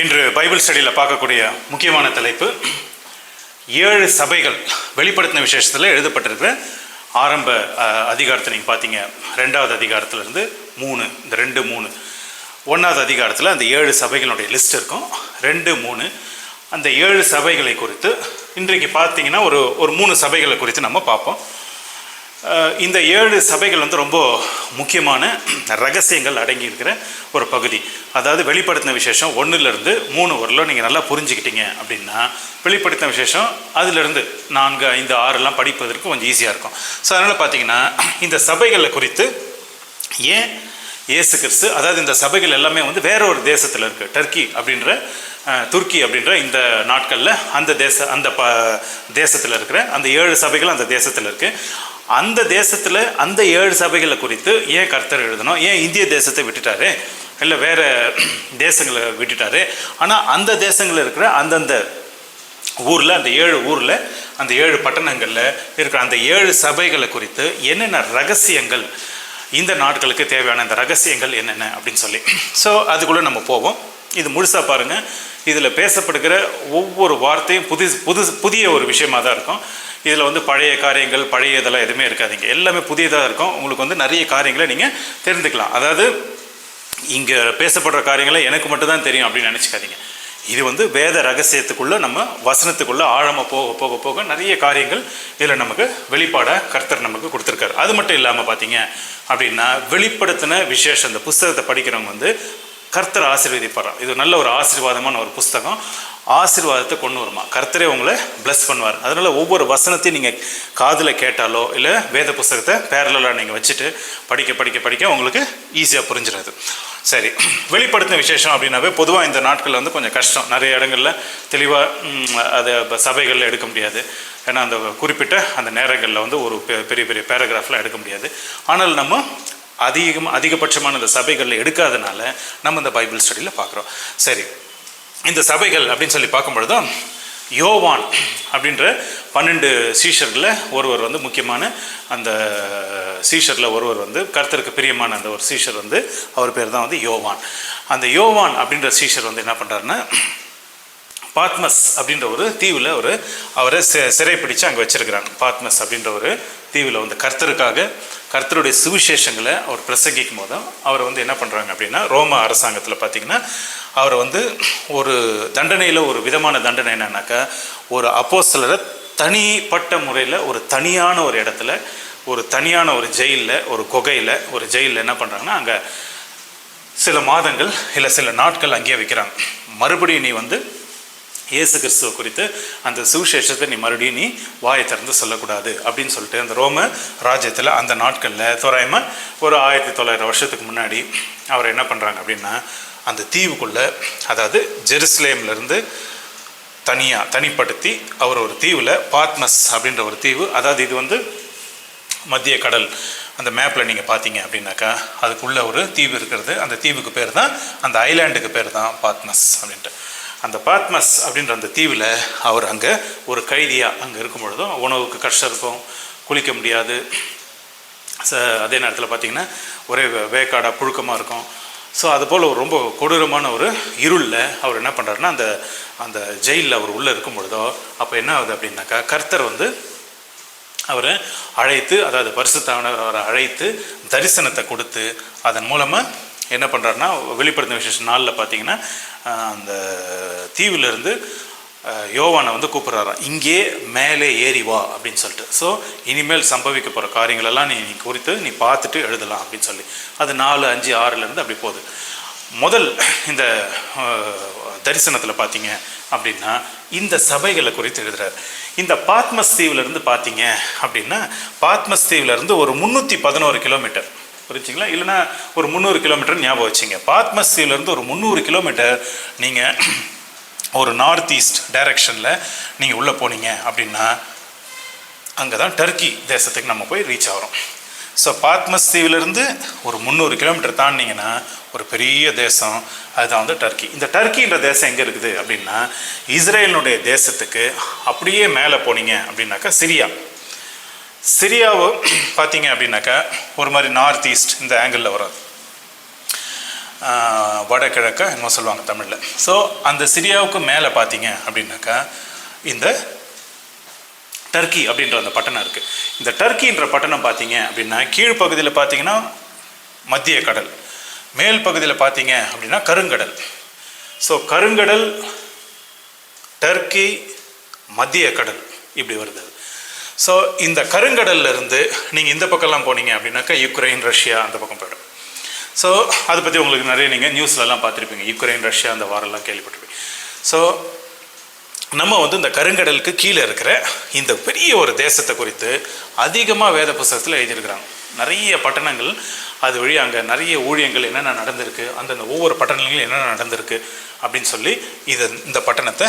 இன்று பைபிள் ஸ்டடியில் பார்க்கக்கூடிய முக்கியமான தலைப்பு 7 சபைகள். வெளிப்படுத்தின விசேஷத்தில் எழுதப்பட்டிருக்கிற ஆரம்ப அதிகாரத்தை நீங்கள் பார்த்தீங்க, 2வது அதிகாரத்திலிருந்து 3, இந்த 2, 3, 1வது அதிகாரத்தில் அந்த 7 சபைகளுடைய லிஸ்ட் இருக்கும். 2, 3 அந்த 7 சபைகளை குறித்து இன்றைக்கு பார்த்தீங்கன்னா ஒரு 3 சபைகளை குறித்து நம்ம பார்ப்போம். இந்த 7 சபைகள் ரொம்ப முக்கியமான ரகசியங்கள் அடங்கி இருக்கிற ஒரு பகுதி. அதாவது வெளிப்படுத்தின விசேஷம் 1லிருந்து 3 வரலும் நீங்கள் நல்லா புரிஞ்சுக்கிட்டீங்க அப்படின்னா வெளிப்படுத்தின விசேஷம் அதிலிருந்து 4, 5, 6 படிப்பதற்கு கொஞ்சம் ஈஸியாக இருக்கும். ஸோ அதனால் பார்த்தீங்கன்னா இந்த சபைகளை குறித்து ஏன் இயேசு கிறிஸ்து, அதாவது இந்த சபைகள் எல்லாமே வேற ஒரு தேசத்தில் இருக்குது, துருக்கி அப்படின்ற இந்த நாட்களில் அந்த தேசத்தில் இருக்கிற அந்த 7 சபைகள் அந்த தேசத்தில் இருக்குது. அந்த தேசத்தில் அந்த 7 சபைகளை குறித்து ஏன் கர்த்தர் எழுதணும், ஏன் இந்திய தேசத்தை விட்டுட்டாரு, இல்லை வேறு தேசங்களை விட்டுட்டாரு, ஆனால் அந்த தேசங்களில் இருக்கிற அந்தந்த ஊரில் அந்த 7 ஊரில் அந்த 7 பட்டணங்களில் இருக்கிற அந்த 7 சபைகளை குறித்து என்னென்ன ரகசியங்கள், இந்த நாட்களுக்கு தேவையான இந்த ரகசியங்கள் என்னென்ன அப்படின்னு சொல்லி. ஸோ அதுக்குள்ளே நம்ம போவோம். இது முழுசாக பாருங்கள். இதில் பேசப்படுகிற ஒவ்வொரு வார்த்தையும் புதிய ஒரு விஷயமாக தான் இருக்கும். இதில் பழைய காரியங்கள், பழைய இதெல்லாம் எதுவுமே இருக்காதிங்க, எல்லாமே புதியதாக இருக்கும். உங்களுக்கு நிறைய காரியங்களை நீங்கள் தெரிந்துக்கலாம். அதாவது இங்கே பேசப்படுற காரியங்களை எனக்கு மட்டும்தான் தெரியும் அப்படின்னு நினச்சிக்காதீங்க. இது வேத ரகசியத்துக்குள்ளே, நம்ம வசனத்துக்குள்ளே ஆழமாக போக போக போக நிறைய காரியங்கள் இதில் நமக்கு வெளிப்பாடாக கர்த்தர் நமக்கு கொடுத்துருக்காரு. அது மட்டும் இல்லாமல் பார்த்தீங்க அப்படின்னா வெளிப்படுத்தின விசேஷம் இந்த புஸ்தகத்தை படிக்கிறவங்க கர்த்தர் ஆசீர்வதிப்பார். இது நல்ல ஒரு ஆசீர்வாதமான ஒரு புஸ்தகம். ஆசீர்வாதத்தை கொண்டு வருமா, கர்த்தரே உங்களை பிளஸ் பண்ணுவார். அதனால் ஒவ்வொரு வசனத்தையும் நீங்கள் காதில் கேட்டாலோ இல்லை வேத புஸ்தகத்தை பேரலாக நீங்கள் வச்சுட்டு படிக்க படிக்க படிக்க உங்களுக்கு ஈஸியாக புரிஞ்சிடாது. சரி, வெளிப்படுத்தின விசேஷம் அப்படின்னாவே பொதுவாக இந்த நாட்களில் கொஞ்சம் கஷ்டம். நிறைய இடங்களில் தெளிவாக அதை சபைகளில் எடுக்க முடியாது. ஏன்னா அந்த குறிப்பிட்ட அந்த நேரங்களில் ஒரு பெரிய பெரிய பேராகிராஃப்லாம் எடுக்க முடியாது. ஆனால் நம்ம அதிகபட்சமான இந்த சபைகளில் எடுக்காதனால நம்ம இந்த பைபிள் ஸ்டடியில் பார்க்குறோம். சரி, இந்த சபைகள் அப்படின்னு சொல்லி பார்க்கும்பொழுதும் யோவான் அப்படின்ற 12 சீஷர்களில் ஒருவர் முக்கியமான அந்த சீஷரில் ஒருவர் கர்த்தருக்கு பிரியமான அந்த ஒரு சீஷர் அவர் பேர் தான் யோவான். அந்த யோவான் அப்படின்ற சீஷர் என்ன பண்ணுறாருன்னா, பாத்மஸ் அப்படின்ற ஒரு தீவில் அவரை சிறைப்பிடிச்சு அங்கே வச்சிருக்கிறாங்க. பாத்மஸ் அப்படின்ற ஒரு தீவில் கர்த்தருக்காக கர்த்தருடைய சுவிசேஷங்களை அவர் பிரசங்கிக்கும் போதும் அவர் என்ன பண்ணுறாங்க அப்படின்னா, ரோம அரசாங்கத்தில் பார்த்திங்கன்னா அவர் ஒரு தண்டனையில் ஒரு விதமான தண்டனை என்னன்னாக்கா, ஒரு அப்போஸ்தலரை தனிப்பட்ட முறையில் ஒரு தனியான ஒரு இடத்துல, ஒரு தனியான ஒரு ஜெயிலில், ஒரு குகையில், ஒரு ஜெயிலில் என்ன பண்ணுறாங்கன்னா அங்கே சில மாதங்கள் இல்லை சில நாட்கள் அங்கேயே வைக்கிறாங்க. மறுபடியும் நீ இயேசு கிறிஸ்துவ குறித்து அந்த சுவிசேஷத்தை நீ வாயை திறந்து சொல்லக்கூடாது அப்படின்னு சொல்லிட்டு அந்த ரோம ராஜ்யத்தில் அந்த நாட்களில் தோராயமாக ஒரு 1900 வருஷத்துக்கு முன்னாடி அவர் என்ன அப்படின்னா அந்த தீவுக்குள்ளே, அதாவது ஜெருசலேம்லேருந்து தனிப்படுத்தி அவர் ஒரு தீவில், பாத்மஸ் அப்படின்ற ஒரு தீவு, அதாவது இது மத்திய கடல் அந்த மேப்பில் நீங்கள் பார்த்தீங்க அப்படின்னாக்கா அதுக்குள்ளே ஒரு தீவு இருக்கிறது. அந்த தீவுக்கு பேர் தான், அந்த ஐலாண்டுக்கு பேர் தான் பாத்மஸ் அப்படின்ட்டு. அந்த பாத்மஸ் அப்படின்ற அந்த தீவில் அவர் அங்கே ஒரு கைதியாக அங்கே இருக்கும் பொழுதும் உணவுக்கு கஷ்டம் இருக்கும், குளிக்க முடியாது. அதே நேரத்தில் பார்த்திங்கன்னா ஒரே வேக்காடாக புழுக்கமாக இருக்கும். ஸோ அதுபோல் ஒரு ரொம்ப கொடூரமான ஒரு இருளில் அவர் என்ன பண்ணுறாருன்னா அந்த ஜெயிலில் அவர் உள்ளே இருக்கும் பொழுதோ அப்போ என்ன ஆகுது அப்படின்னாக்கா, கர்த்தர் அவரை அழைத்து, அதாவது பரிசுத்தவானவர் அவரை அழைத்து தரிசனத்தை கொடுத்து அதன் மூலமாக என்ன பண்ணுறாருன்னா, வெளிப்படுத்தின விசேஷம் 4 பார்த்தீங்கன்னா அந்த தீவிலிருந்து யோவானை கூப்பிட்றாராம், இங்கே மேலே ஏறி வா அப்படின்னு சொல்லிட்டு. ஸோ இனிமேல் சம்பவிக்க போகிற காரியங்களெல்லாம் நீ குறித்து நீ பார்த்துட்டு எழுதலாம் அப்படின்னு சொல்லி அது 4, 5, 6லேருந்து அப்படி போகுது. முதல் இந்த தரிசனத்தில் பார்த்தீங்க அப்படின்னா இந்த சபைகளை குறித்து எழுதுறாரு. இந்த பாத்மஸ் தீவிலிருந்து பார்த்தீங்க அப்படின்னா, பாத்மஸ் தீவிலிருந்து ஒரு 311 கிலோமீட்டர், புரிஞ்சிங்களா, இல்லைனா ஒரு 300 கிலோமீட்டர் ஞாபகம் வச்சிங்க. பாத்மஸ் தீவிலிருந்து ஒரு 300 கிலோமீட்டர் நீங்கள் ஒரு நார்த் ஈஸ்ட் டைரக்ஷனில் நீங்கள் உள்ளே போனீங்க அப்படின்னா அங்கே தான் டர்க்கி தேசத்துக்கு நம்ம போய் ரீச் ஆகிறோம். ஸோ பாத்மஸ் தீவிலிருந்து ஒரு 300 கிலோமீட்டர் தாண்டிங்கன்னா ஒரு பெரிய தேசம், அதுதான் டர்க்கி. இந்த டர்க்கின்ற தேசம் எங்கே இருக்குது அப்படின்னா, இஸ்ரேலினுடைய தேசத்துக்கு அப்படியே மேலே போனீங்க அப்படின்னாக்கா சிரியாவை பார்த்தீங்க அப்படின்னாக்கா ஒரு மாதிரி நார்த் ஈஸ்ட் இந்த ஆங்கிளில் வராது. வடகிழக்க என்ன சொல்லுவாங்க தமிழில். ஸோ அந்த சிரியாவுக்கு மேலே பார்த்தீங்க அப்படின்னாக்கா இந்த டர்க்கி அப்படின்ற அந்த பட்டணம் இருக்குது. இந்த டர்க்கின்ற பட்டணம் பார்த்தீங்க அப்படின்னா கீழ்ப்பகுதியில் பார்த்தீங்கன்னா மத்திய கடல், மேல் பகுதியில் பார்த்தீங்க அப்படின்னா கருங்கடல். ஸோ கருங்கடல், டர்க்கி, மத்திய கடல் இப்படி வருது. ஸோ இந்த கருங்கடல்ல இருந்து நீங்கள் இந்த பக்கம்லாம் போனீங்க அப்படின்னாக்கா யுக்ரைன், ரஷ்யா அந்த பக்கம் போய்டும். ஸோ அதை பற்றி உங்களுக்கு நிறைய நீங்கள் நியூஸ்லலாம் பார்த்துருப்பீங்க, யுக்ரைன், ரஷ்யா அந்த வாரெல்லாம் கேள்விப்பட்டிருப்பீங்க. ஸோ நம்ம இந்த கருங்கடலுக்கு கீழே இருக்கிற இந்த பெரிய ஒரு தேசத்தை குறித்து அதிகமாக வேத புஸ்தகத்தில் எழுதியிருக்கிறாங்க. நிறைய பட்டணங்கள், அது வழி அங்கே நிறைய ஊழியங்கள் என்னென்ன நடந்திருக்கு, அந்தந்த ஒவ்வொரு பட்டணங்களும் என்னென்ன நடந்திருக்கு அப்படின்னு சொல்லி இந்த பட்டணத்தை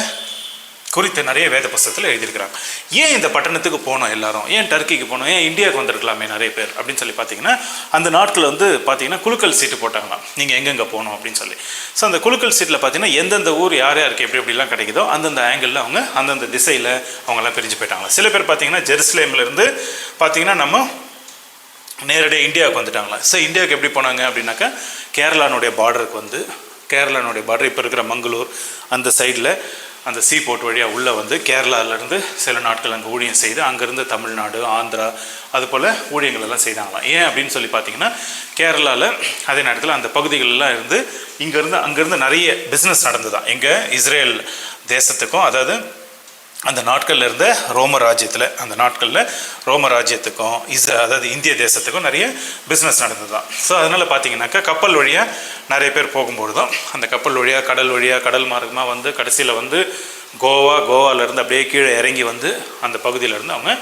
குறித்து நிறைய வேத புஸ்தகத்தில் எழுதியிருக்கிறாங்க. ஏன் இந்த பட்டணத்துக்கு போனோம் எல்லாரும், ஏன் டர்க்கிக்கு போனோம், ஏன் இந்தியாவுக்கு வந்திருக்கலாமே நிறைய பேர் அப்படின்னு சொல்லி பார்த்தீங்கன்னா, அந்த நாட்கள் பார்த்தீங்கன்னா குலுக்கல் சீட்டு போட்டாங்களாம், நீங்கள் எங்கெங்கே போகணும் அப்படின்னு சொல்லி. ஸோ அந்த குலுக்கல் சீட்டில் பார்த்தீங்கன்னா எந்தெந்த ஊர் யார் யாருக்கு எப்படி எப்படிலாம் கிடைக்குதோ அந்தந்த ஆங்கிளில் அவங்க அந்தந்த திசையில் அவங்கெல்லாம் பிரிஞ்சு போயிட்டாங்களா. சில பேர் பார்த்தீங்கன்னா ஜெருசலேம்லேருந்து பார்த்தீங்கன்னா நம்ம நேரடியாக இந்தியாவுக்கு வந்துட்டாங்களா. ஸோ இந்தியாவுக்கு எப்படி போனாங்க அப்படின்னாக்கா கேரளானுடைய பார்டருக்கு கேரளானுடைய பார்டர் இப்போ இருக்கிற மங்களூர் அந்த சைடில் அந்த சீ போர்ட் வழியாக உள்ளே கேரளாவிலேருந்து சில நாட்கள் அங்கே ஊழியம் செய்து அங்கேருந்து தமிழ்நாடு, ஆந்திரா அது போல் ஊழியங்கள் எல்லாம் செய்தாங்களாம். ஏன் அப்படின்னு சொல்லி பார்த்தீங்கன்னா கேரளாவில் அதே நேரத்தில் அந்த பகுதிகளெலாம் இருந்து அங்கேருந்து நிறைய பிஸ்னஸ் நடந்துதான். எங்கே இஸ்ரேல் தேசத்துக்கும், அதாவது அந்த நாட்களில் இருந்த ரோம ராஜ்யத்துக்கும் அதாவது இந்திய தேசத்துக்கும் நிறைய பிஸ்னஸ் நடந்தது தான். ஸோ அதனால் பார்த்தீங்கன்னாக்கா கப்பல் வழியாக நிறைய பேர் போகும்போது தான் அந்த கப்பல் வழியாக கடல் மார்க்கமாக கடைசியில் கோவாவிலேருந்து அப்படியே கீழே இறங்கி அந்த பகுதியிலேருந்து அவங்க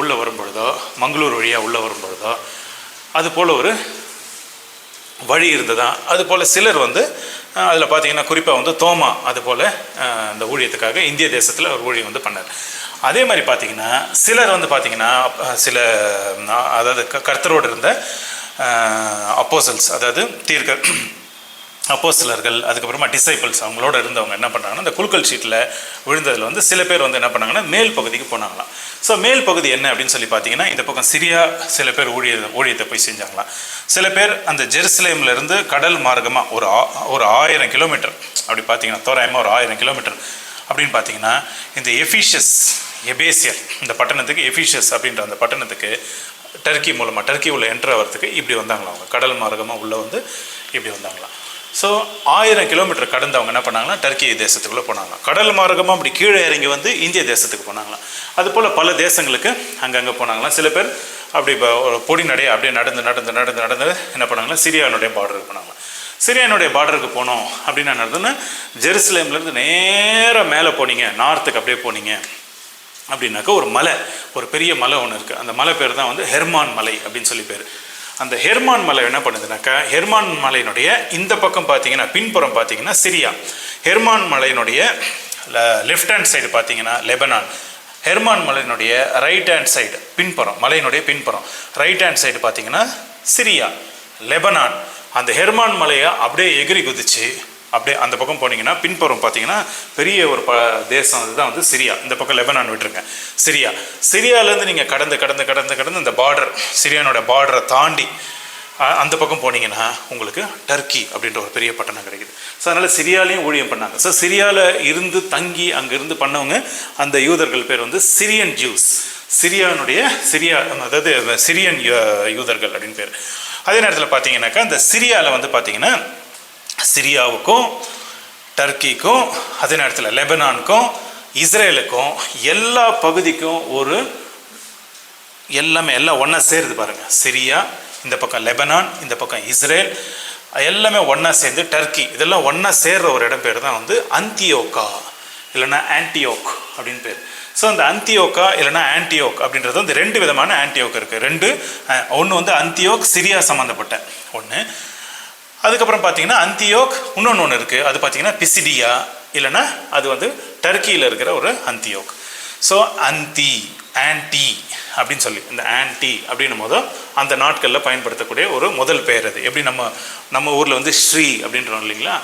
உள்ளே வரும்பொழுதோ, மங்களூர் வழியாக உள்ளே வரும்பொழுதோ அது போல் ஒரு வழி இருந்ததா. அதுபோல் சிலர் அதில் பார்த்தீங்கன்னா குறிப்பாக தோமா அதுபோல் அந்த ஊழியத்துக்காக இந்திய தேசத்தில் ஒரு ஊழியம் பண்ணார். அதே மாதிரி பார்த்தீங்கன்னா சிலர் பார்த்தீங்கன்னா சில அதாவது கர்த்தரோடு இருந்த அப்போசல்ஸ், அதாவது அப்போஸ்தலர்கள், அதுக்கப்புறமா டிசைபிள்ஸ் அவங்களோட இருந்தவங்க என்ன பண்ணாங்கன்னா இந்த குலுக்கல் சீட்டில் விழுந்ததில் சில பேர் என்ன பண்ணாங்கன்னா மேல் பகுதிக்கு போனாங்களாம். ஸோ மேல் பகுதி என்ன அப்படின்னு சொல்லி பார்த்தீங்கன்னா இந்த பக்கம் சிரியா சில பேர் ஊழியத்தை போய் செஞ்சாங்களாம். சில பேர் அந்த ஜெருசலேம்லேருந்து கடல் மார்க்கமாக ஒரு 1000 கிலோமீட்டர் அப்படி பார்த்தீங்கன்னா தோராயமாக ஒரு 1000 கிலோமீட்டர் அப்படின்னு பார்த்தீங்கன்னா இந்த எபேசியர் இந்த பட்டணத்துக்கு, எஃபிஷியஸ் அப்படின்ற அந்த பட்டணத்துக்கு டர்க்கி உள்ள என்ட்ரு ஆகிறதுக்கு இப்படி வந்தாங்களாம். அவங்க கடல் மார்க்கமாக உள்ளே இப்படி வந்தாங்களாம். ஸோ 1000 கிலோமீட்டர் கடந்தவங்க என்ன பண்ணாங்கன்னா டர்க்கி தேசத்துக்குள்ளே போனாங்களாம். கடல் மார்க்கமாக அப்படி கீழே இறங்கி இந்திய தேசத்துக்கு போனாங்களாம். அதுபோல் பல தேசங்களுக்கு அங்கங்கே போனாங்களாம். சில பேர் அப்படி பொடி நடையை அப்படியே நடந்து என்ன பண்ணாங்கன்னா சிரியானுடைய பார்டருக்கு போனாங்களாம். சிரியானுடைய பார்டருக்கு போனோம் அப்படின்னு என்ன நடந்ததுன்னா ஜெருசலேம்லேருந்து நேராக மேலே போனீங்க, நார்த்துக்கு அப்படியே போனீங்க அப்படின்னாக்கா ஒரு பெரிய மலை ஒன்று இருக்குது. அந்த மலை பேர் தான் ஹெர்மான் மலை அப்படின்னு சொல்லி பேர். அந்த ஹெர்மான் மலை என்ன பண்ணுதுனாக்கா ஹெர்மான் மலையினுடைய இந்த பக்கம் பார்த்தீங்கன்னா பின்புறம் பார்த்தீங்கன்னா சிரியா, ஹெர்மான் மலையினுடைய லெஃப்ட் ஹேண்ட் சைடு பார்த்தீங்கன்னா லெபனான், ஹெர்மான் மலையினுடைய ரைட் ஹேண்ட் சைடு மலையினுடைய பின்புறம் ரைட் ஹேண்ட் சைடு பார்த்தீங்கன்னா சிரியா, லெபனான். அந்த ஹெர்மான் மலையை அப்படியே எகிரி குதிச்சு அப்படியே அந்த பக்கம் போனீங்கன்னா பின்புறம் பார்த்தீங்கன்னா பெரிய ஒரு தேசம் அதுதான் சிரியா. இந்த பக்கம் லெபனான் விட்டுருங்க, சிரியாவிலேருந்து நீங்கள் கடந்து இந்த பார்டர் சிரியானோட பார்டரை தாண்டி அந்த பக்கம் போனீங்கன்னா உங்களுக்கு டர்க்கி அப்படின்ற ஒரு பெரிய பட்டணம் கிடைக்குது. ஸோ அதனால் சிரியாலையும் ஊழியம் பண்ணாங்க. ஸோ சிரியாவில் இருந்து தங்கி அங்கேருந்து பண்ணவங்க அந்த யூதர்கள் பேர் சிரியன் ஜூஸ், அதாவது சிரியன் யூதர்கள் அப்படின்னு பேர். அதே நேரத்தில் பார்த்தீங்கன்னாக்கா இந்த சிரியாவில் பார்த்தீங்கன்னா சிரியாவுக்கும் டர்க்கிக்கும் அதே நேரத்தில் லெபனானுக்கும் இஸ்ரேலுக்கும் எல்லா பகுதிக்கும் எல்லாம் ஒன்றா சேருது பாருங்கள். சிரியா இந்த பக்கம், லெபனான் இந்த பக்கம், இஸ்ரேல் எல்லாமே ஒன்றா சேர்ந்து டர்க்கி இதெல்லாம் ஒன்றா சேர்ற ஒரு இடம் பேர் தான் அந்தியோக்கா இல்லைன்னா ஆன்டியோக் அப்படின்னு பேர். ஸோ அந்த அந்தியோக்கா இல்லைனா ஆன்டியோக் அப்படின்றது ரெண்டு விதமான ஆன்டியோக் இருக்குது. ஒன்று அந்தியோக் சிரியா சம்மந்தப்பட்ட ஒன்று, அதுக்கப்புறம் பார்த்தீங்கன்னா அந்தியோக் இன்னொன்று இருக்குது, அது பார்த்தீங்கன்னா பிசிடியா இல்லைன்னா அது டர்க்கியில் இருக்கிற ஒரு அந்தியோக். ஸோ ஆன்டி அப்படின்னு சொல்லி இந்த ஆன்டி அப்படின்னும் போதும் அந்த நாட்களில் பயன்படுத்தக்கூடிய ஒரு முதல் பெயர் அது. எப்படி நம்ம ஊரில் ஸ்ரீ அப்படின்றோம் இல்லைங்களா,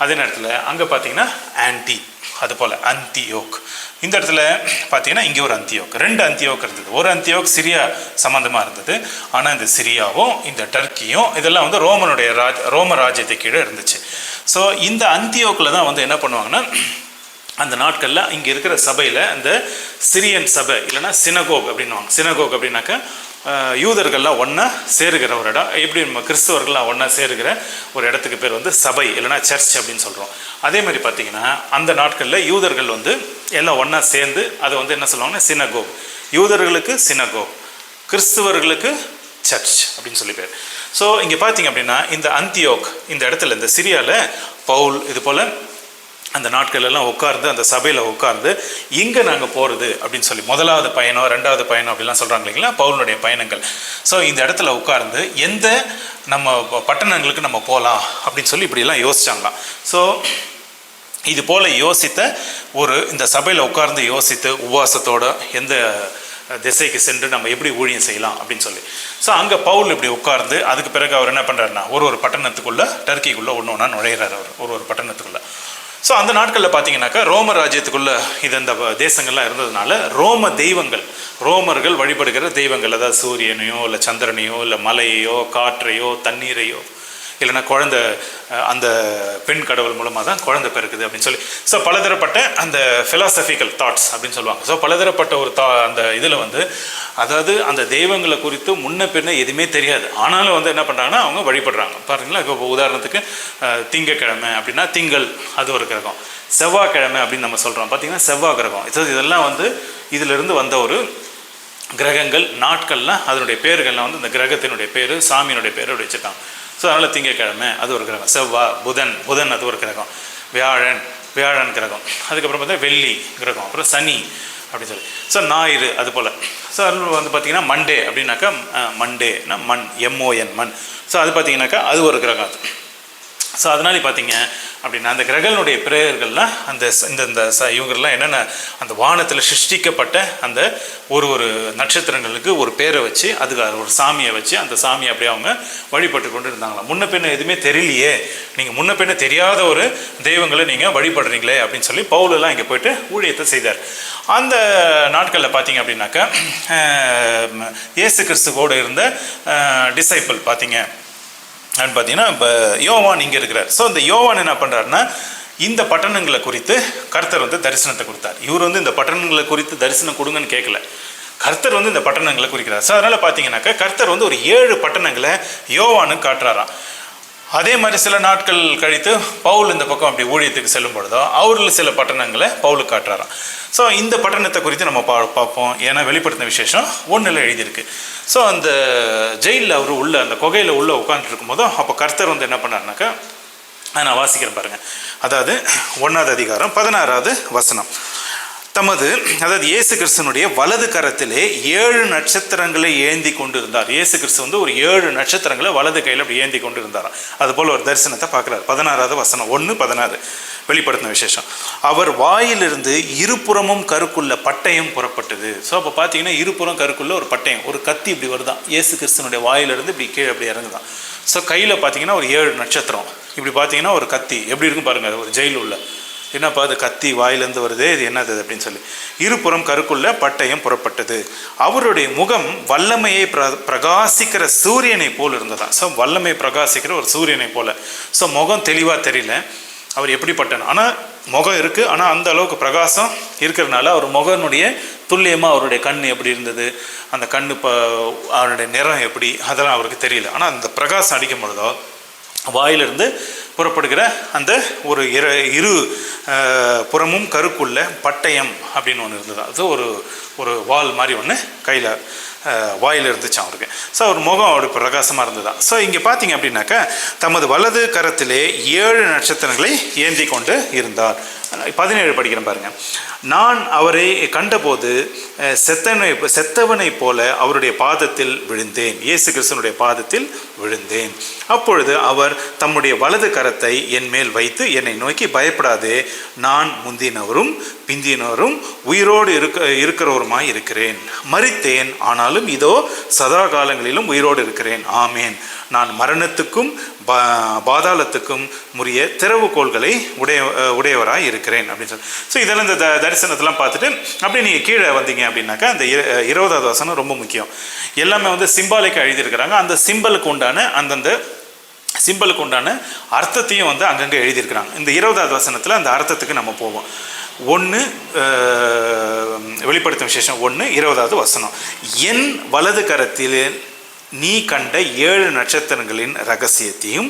அதே நேரத்தில் அங்கே பார்த்தீங்கன்னா ஆன்டி, அது போல் அந்தியோக். இந்த இடத்துல பார்த்தீங்கன்னா இங்கே ஒரு அந்தியோக், 2 அந்தியோக் இருந்தது. ஒரு அந்தியோக் சிரியா சம்மந்தமாக இருந்தது, ஆனால் இந்த சிரியாவும் இந்த டர்க்கியும் இதெல்லாம் ரோம ராஜ்யத்தை கீழே இருந்துச்சு. ஸோ இந்த அந்தியோக்கில் தான் வந்து என்ன பண்ணுவாங்கன்னா அந்த நாட்களில் இங்கே இருக்கிற சபையில் அந்த சிரியன் சபை இல்லைன்னா சினகோக் அப்படின்வாங்க. சினகோக் அப்படின்னாக்கா யூதர்கள்லாம் ஒன்றா சேருகிற ஒரு இடம். எப்படி நம்ம கிறிஸ்தவர்கள்லாம் ஒன்றா சேருகிற ஒரு இடத்துக்கு பேர் வந்து சபை இல்லைனா சர்ச் அப்படின்னு சொல்கிறோம். அதே மாதிரி பார்த்திங்கன்னா அந்த நாட்களில் யூதர்கள் வந்து எல்லாம் ஒன்றா சேர்ந்து அதை வந்து என்ன சொல்லுவாங்கன்னா சினகோக். யூதர்களுக்கு சினகோக், கிறிஸ்தவர்களுக்கு சர்ச் அப்படின்னு சொல்லி பேர். ஸோ இங்கே பார்த்திங்க அப்படின்னா இந்த அந்தியோக் இந்த இடத்துல இந்த சிரியாவில் பவுல் இது போல் அந்த நாட்களெல்லாம் உட்கார்ந்து அந்த சபையில் உட்கார்ந்து இங்கே நாங்கள் போகிறது அப்படின்னு சொல்லி முதலாவது பயணம் ரெண்டாவது பயணம் அப்படிலாம் சொல்கிறாங்க இல்லைங்களா, பவுலுடைய பயணங்கள். ஸோ இந்த இடத்துல உட்கார்ந்து எந்த நம்ம பட்டணங்களுக்கு நம்ம போகலாம் அப்படின்னு சொல்லி இப்படிலாம் யோசிச்சாங்களாம். ஸோ இது போல் யோசித்த இந்த சபையில் உட்கார்ந்து யோசித்து உபவாசத்தோட எந்த திசைக்கு சென்று நம்ம எப்படி ஊழியம் செய்யலாம் அப்படின்னு சொல்லி. ஸோ அங்கே பவுல் இப்படி உட்கார்ந்து அதுக்கு பிறகு அவர் என்ன பண்ணுறாருன்னா ஒரு பட்டணத்துக்குள்ளே டர்க்கிக்குள்ளே ஒன்று ஒன்றா நுழையிறார் அவர் ஒரு பட்டணத்துக்குள்ளே. ஸோ அந்த நாட்களில் பார்த்தீங்கன்னாக்கா ரோம ராஜ்யத்துக்குள்ளே இந்த தேசங்கள்லாம் இருந்ததுனால ரோம தெய்வங்கள், ரோமர்கள் வழிபடுகிற தெய்வங்கள், அதாவது சூரியனையோ இல்லை சந்திரனையோ இல்லை மலையையோ காற்றையோ தண்ணீரையோ இல்லைன்னா குழந்தை அந்த பெண் கடவுள் மூலமாக தான் குழந்தை பிறக்குது அப்படின்னு சொல்லி. ஸோ பலதரப்பட்ட அந்த ஃபிலாசபிக்கல் தாட்ஸ் அப்படின்னு சொல்லுவாங்க. ஸோ பலதரப்பட்ட அந்த இதில் வந்து அதாவது அந்த தெய்வங்களை குறித்து முன்ன பின்ன எதுவுமே தெரியாது, ஆனாலும் வந்து என்ன பண்ணுறாங்கன்னா அவங்க வழிபடுறாங்க. பாருங்களா, இப்போ உதாரணத்துக்கு திங்கக்கிழமை அப்படின்னா திங்கள் அது ஒரு கிரகம், செவ்வாய்க்கிழமை அப்படின்னு நம்ம சொல்கிறோம் பார்த்திங்கன்னா செவ்வாய் கிரகம். இதெல்லாம் வந்து இதிலிருந்து வந்த ஒரு கிரகங்கள் நாட்கள்லாம் அதனுடைய பேர்கள்லாம் வந்து இந்த கிரகத்தினுடைய பேர் சாமியினுடைய பேர் அப்படி வச்சுருக்காங்க. ஸோ அதனால் திங்கக்கிழமை அது ஒரு கிரகம், செவ்வாய் புதன் அது ஒரு கிரகம், வியாழன் கிரகம், அதுக்கப்புறம் பார்த்தா வெள்ளி கிரகம், அப்புறம் சனி அப்படின்னு சொல்லி. ஸோ ஞாயிறு அது போல். ஸோ அதில் வந்து பார்த்திங்கன்னா மண்டே அப்படின்னாக்கா மண்டேனா மண், MON மண். ஸோ அது பார்த்திங்கனாக்கா அது ஒரு கிரகம் அது. ஸோ அதனால பார்த்தீங்க அப்படின்னா அந்த கிரகங்களுடைய பெயர்கள்லாம் இந்த இவங்கெல்லாம் என்னென்ன அந்த வானத்தில் சிருஷ்டிக்கப்பட்ட அந்த ஒரு நட்சத்திரங்களுக்கு ஒரு பேரை வச்சு அதுக்கு ஒரு சாமியை வச்சு அந்த சாமியை அப்படியே அவங்க வழிபட்டு கொண்டு இருந்தாங்களாம். முன்ன பின்ன எதுவுமே தெரியலையே, நீங்கள் முன்ன பின்ன தெரியாத ஒரு தெய்வங்களை நீங்கள் வழிபடுறீங்களே அப்படின்னு சொல்லி பவுலெல்லாம் இங்கே போயிட்டு ஊழியத்தை செய்தார். அந்த நாட்களில் பார்த்தீங்க அப்படின்னாக்கா இயேசு கிறிஸ்துவோடு இருந்த டிசைபிள் பார்த்தீங்க அப்படின்னு பார்த்தீங்கன்னா இப்போ யோவான் இங்கே இருக்கிறார். ஸோ இந்த யோவான் என்ன பண்ணுறாருன்னா இந்த பட்டணங்களை குறித்து கர்த்தர் வந்து தரிசனத்தை கொடுத்தார். இவர் வந்து இந்த பட்டணங்களை குறித்து தரிசனம் கொடுங்கன்னு கேட்கல, கர்த்தர் வந்து இந்த பட்டணங்களை குறிக்கிறார். ஸோ அதனால் பார்த்தீங்கன்னாக்கா கர்த்தர் வந்து ஒரு 7 பட்டணங்களை யோவானுக்கு காட்டுறாராம். அதே மாதிரி சில நாட்கள் கழித்து பவுல் இந்த பக்கம் அப்படி ஊழியத்துக்கு செல்லும் பொழுதோ அவர்கள் சில பட்டணங்களை பவுலுக்கு காட்டுறாராம். ஸோ இந்த பட்டணத்தை குறித்து நம்ம பார்ப்போம். ஏன்னா வெளிப்படுத்தின விசேஷம் 1 எழுதியிருக்கு. ஸோ அந்த ஜெயிலில் அவர் அந்த குகையில் உட்காந்துட்டு இருக்கும்போதும் அப்போ கர்த்தர் வந்து என்ன பண்ணாருனாக்கா நான் வாசிக்கிறேன் பாருங்கள். அதாவது 1ஆவது அதிகாரம் 16ஆவது வசனம். அதாவது இயேசு கிறிஸ்துனுடைய வலது கரத்திலே 7 நட்சத்திரங்களை ஏந்தி கொண்டு இருந்தார். இயேசு கிறிஸ்து வந்து ஒரு 7 நட்சத்திரங்களை வலது கையில் அப்படி ஏந்தி கொண்டு இருந்தாராம். அது போல் ஒரு தரிசனத்தை பார்க்குறாரு. 16ஆவது வசனம் 1:16 வெளிப்படுத்தின விசேஷம். அவர் வாயிலிருந்து இருபுறமும் கருக்குள்ள பட்டயம் புறப்பட்டது. ஸோ அப்போ பார்த்தீங்கன்னா இருபுறம் கருக்குள்ள ஒரு பட்டயம், ஒரு கத்தி இப்படி வருதான், இயேசு கிறிஸ்துனுடைய வாயிலிருந்து இப்படி கீழே அப்படி இறங்குதான். ஸோ கையில் பார்த்தீங்கன்னா ஒரு 7 நட்சத்திரம், இப்படி பார்த்தீங்கன்னா ஒரு கத்தி எப்படி இருக்கும் பாருங்கள். ஒரு ஜெயில் உள்ள என்னப்பா அது கத்தி வாயிலேருந்து வருது, இது என்னது அப்படின்னு சொல்லி. இருபுறம் கருக்குள்ள பட்டயம் புறப்பட்டது. அவருடைய முகம் வல்லமையை பிரகாசிக்கிற சூரியனை போல் இருந்ததா. ஸோ வல்லமை பிரகாசிக்கிற ஒரு சூரியனை போல. ஸோ முகம் தெளிவாக தெரியல அவர் எப்படிப்பட்டன, ஆனால் முகம் இருக்குது, ஆனால் அந்த அளவுக்கு பிரகாசம் இருக்கிறதுனால அவர் முகனுடைய துல்லியமாக அவருடைய கண் எப்படி இருந்தது, அந்த கண் அவருடைய நிறம் எப்படி, அதெல்லாம் அவருக்கு தெரியல. ஆனால் அந்த பிரகாசம் அடிக்கும் பொழுதோ வாயிலிருந்து புறப்படுகிற அந்த ஒரு இரு புறமும் கருக்குள்ள பட்டயம் அப்படின்னு ஒன்று இருந்தது. அது ஒரு வால் மாதிரி ஒன்று கையில் வாயில் இருந்துச்சு அவருக்கு. ஸோ அவர் முகம் அவருக்கு பிரகாசமாக இருந்ததுதான். ஸோ இங்கே பார்த்தீங்க அப்படின்னாக்கா தமது வலது கரத்திலே 7 நட்சத்திரங்களை ஏந்தி கொண்டு இருந்தார். 17 படிக்கிறேன் பாருங்கள். நான் அவரை கண்டபோது செத்தவனை போல அவருடைய பாதத்தில் விழுந்தேன். இயேசு கிறிஸ்துனுடைய பாதத்தில் விழுந்தேன். அப்பொழுது அவர் தம்முடைய வலது கரத்தை என் மேல் வைத்து என்னை நோக்கி, பயப்படாதே, நான் முந்தினவரும் பிந்தினவரும் உயிரோடு இருக்கிறவருமாய் இருக்கிறேன். மரித்தேன், ஆனாலும் இதோ சதா காலங்களிலும் உயிரோடு இருக்கிறேன். ஆமேன். நான் மரணத்துக்கும் பாதாளத்துக்கும் உரிய திறவுகோள்களை உடையவராக இருக்கிறேன் அப்படின்னு சொல்லி. ஸோ இதெல்லாம் இந்த தரிசனத்தெல்லாம் பார்த்துட்டு அப்படியே நீங்கள் கீழே வந்தீங்க அப்படின்னாக்கா அந்த 20வது வசனம் ரொம்ப முக்கியம். எல்லாமே வந்து சிம்பாலிக்காக எழுதியிருக்கிறாங்க. அந்த சிம்பலுக்கு உண்டான அந்தந்த சிம்பலுக்கு உண்டான அர்த்தத்தையும் வந்து அங்கங்கே எழுதியிருக்கிறாங்க. இந்த 20வது வசனத்தில் அந்த அர்த்தத்துக்கு நம்ம போவோம். 1 வெளிப்படுத்தும் விசேஷம் 1 20வது வசனம். என் வலது கரத்தில் நீ கண்ட 7 நட்சத்திரங்களின் ரகசியத்தையும்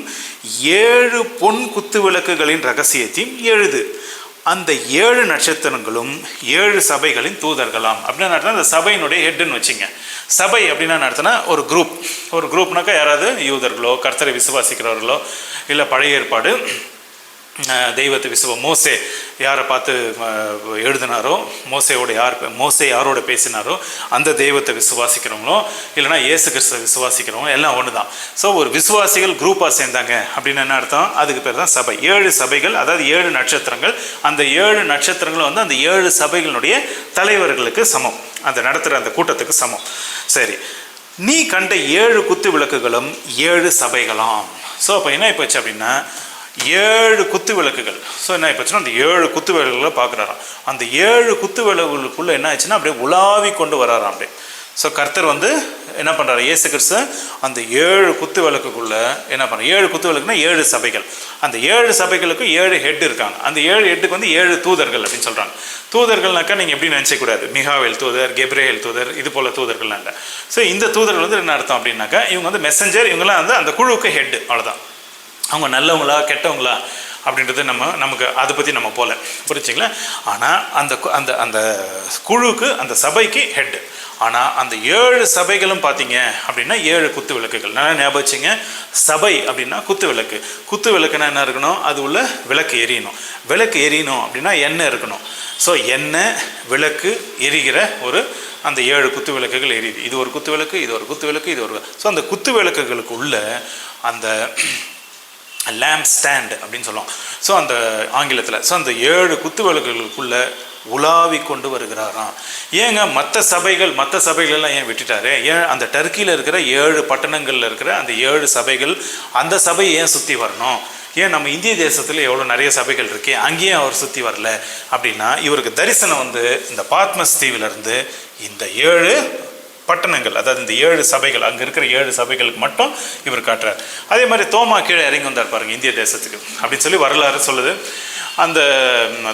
7 பொன் குத்து விளக்குகளின் ரகசியத்தையும் எழுது. அந்த 7 நட்சத்திரங்களும் 7 சபைகளின் தூதர்களாம். அப்படின்னு நடத்தினா அந்த சபையினுடைய ஹெட்டுன்னு வச்சுங்க. சபை அப்படின்னா நடத்தினா ஒரு குரூப்னாக்கா யாராவது யூதர்களோ கர்த்தரை விசுவாசிக்கிறவர்களோ இல்லை பழைய ஏற்பாடு தெய்வத்தை மோசே யாரை பார்த்து எழுதினாரோ, மோசே யாரோட பேசினாரோ அந்த தெய்வத்தை விசுவாசிக்கிறவங்களோ இல்லைனா இயேசு கிறிஸ்துவை விசுவாசிக்கிறவங்க எல்லாம் ஒன்று தான். ஸோ ஒரு விசுவாசிகள் குரூப்பாக சேர்ந்தாங்க அப்படின்னு என்ன அர்த்தம்? அதுக்கு பேர் தான் சபை. 7 சபைகள், அதாவது 7 நட்சத்திரங்கள். அந்த 7 நட்சத்திரங்களும் வந்து அந்த 7 சபைகளுடைய தலைவர்களுக்கு சமம், அந்த நடத்துகிற அந்த கூட்டத்துக்கு சமம். சரி, நீ கண்ட 7 குத்து விளக்குகளும் 7 சபைகளாம். ஸோ அப்போ என்ன போச்சு அப்படின்னா 7 குத்து விளக்குகள். ஸோ என்ன ஆயிடுச்சுன்னா அந்த 7 குத்து விளக்குகளை பார்க்குறாராம். அந்த 7 குத்து விளக்குகளுக்குள்ளே என்ன ஆச்சுன்னா அப்படியே உலாவி கொண்டு வராராம் அப்படியே. ஸோ கர்த்தர் வந்து என்ன பண்ணுறாரு? இயேசு கிறிஸ்து அந்த 7 குத்து விளக்குக்குள்ளே என்ன பண்ணுறாரு? 7 குத்து விளக்குனா 7 சபைகள். அந்த 7 சபைகளுக்கு 7 ஹெட் இருக்காங்க. அந்த 7 ஹெட்டுக்கு வந்து 7 தூதர்கள் அப்படின்னு சொல்கிறாங்க. தூதர்கள்னாக்கா நீங்கள் எப்படி நினச்சக்கூடாது, மிகாவேல் தூதர், கெப்ரியேல் தூதர், இது போல் தூதர்கள்லாம் இல்லை. ஸோ இந்த தூதர்கள் வந்து என்ன அர்த்தம் அப்படின்னாக்கா இவங்க வந்து மெசஞ்சர், இவங்கெல்லாம் வந்து அந்த குழுவுக்கு ஹெட்டு, அவ்வளோதான். அவங்க நல்லவங்களா கெட்டவங்களா அப்படின்றது நமக்கு அதை பற்றி நம்ம போகல, புரிஞ்சுங்களா? ஆனால் அந்த அந்த அந்த குழுவுக்கு, அந்த சபைக்கு ஹெட்டு. ஆனால் அந்த 7 சபைகளும் பார்த்தீங்க அப்படின்னா 7 குத்து விளக்குகள். நல்லா ஞாபகம் வச்சுங்க. சபை அப்படின்னா குத்து விளக்கு. குத்து விளக்குன்னா என்ன இருக்கணும்? அது உள்ள விளக்கு எரியணும். விளக்கு எரியணும் அப்படின்னா எண்ணெய் இருக்கணும். ஸோ எண்ணெய், விளக்கு எரிகிற ஒரு அந்த 7 குத்து விளக்குகள் எரியுது. இது ஒரு குத்து விளக்கு, இது ஒரு குத்து விளக்கு, இது ஒரு. ஸோ அந்த குத்து விளக்குகளுக்கு உள்ள அந்த லேம்ப் ஸ்டாண்ட் அப்படின்னு சொல்லுவோம். ஸோ அந்த ஆங்கிலத்தில். ஸோ அந்த 7 குத்து விளக்குகளுக்குள்ள உலாவி கொண்டு வருகிறாராம். ஏங்க மற்ற சபைகளெல்லாம் ஏன் விட்டுட்டாரு? ஏன் அந்த டர்க்கியில் இருக்கிற 7 பட்டணங்களில் இருக்கிற அந்த 7 சபைகள், அந்த சபையை ஏன் சுற்றி வரணும்? ஏன் நம்ம இந்திய தேசத்தில் எவ்வளோ நிறைய சபைகள் இருக்கு, அங்கேயும் அவர் சுற்றி வரல அப்படின்னா, இவருக்கு தரிசனம் வந்து இந்த பாத்மஸ் தீவிலிருந்து இந்த 7 பட்டணங்கள், அதாவது இந்த 7 சபைகள், அங்கே இருக்கிற 7 சபைகளுக்கு மட்டும் இவர் காட்டுறார். அதே மாதிரி தோமா கீழே இறங்கி வந்தார் பாருங்க இந்திய தேசத்துக்கு அப்படின்னு சொல்லி வரலாறு சொல்லுது. அந்த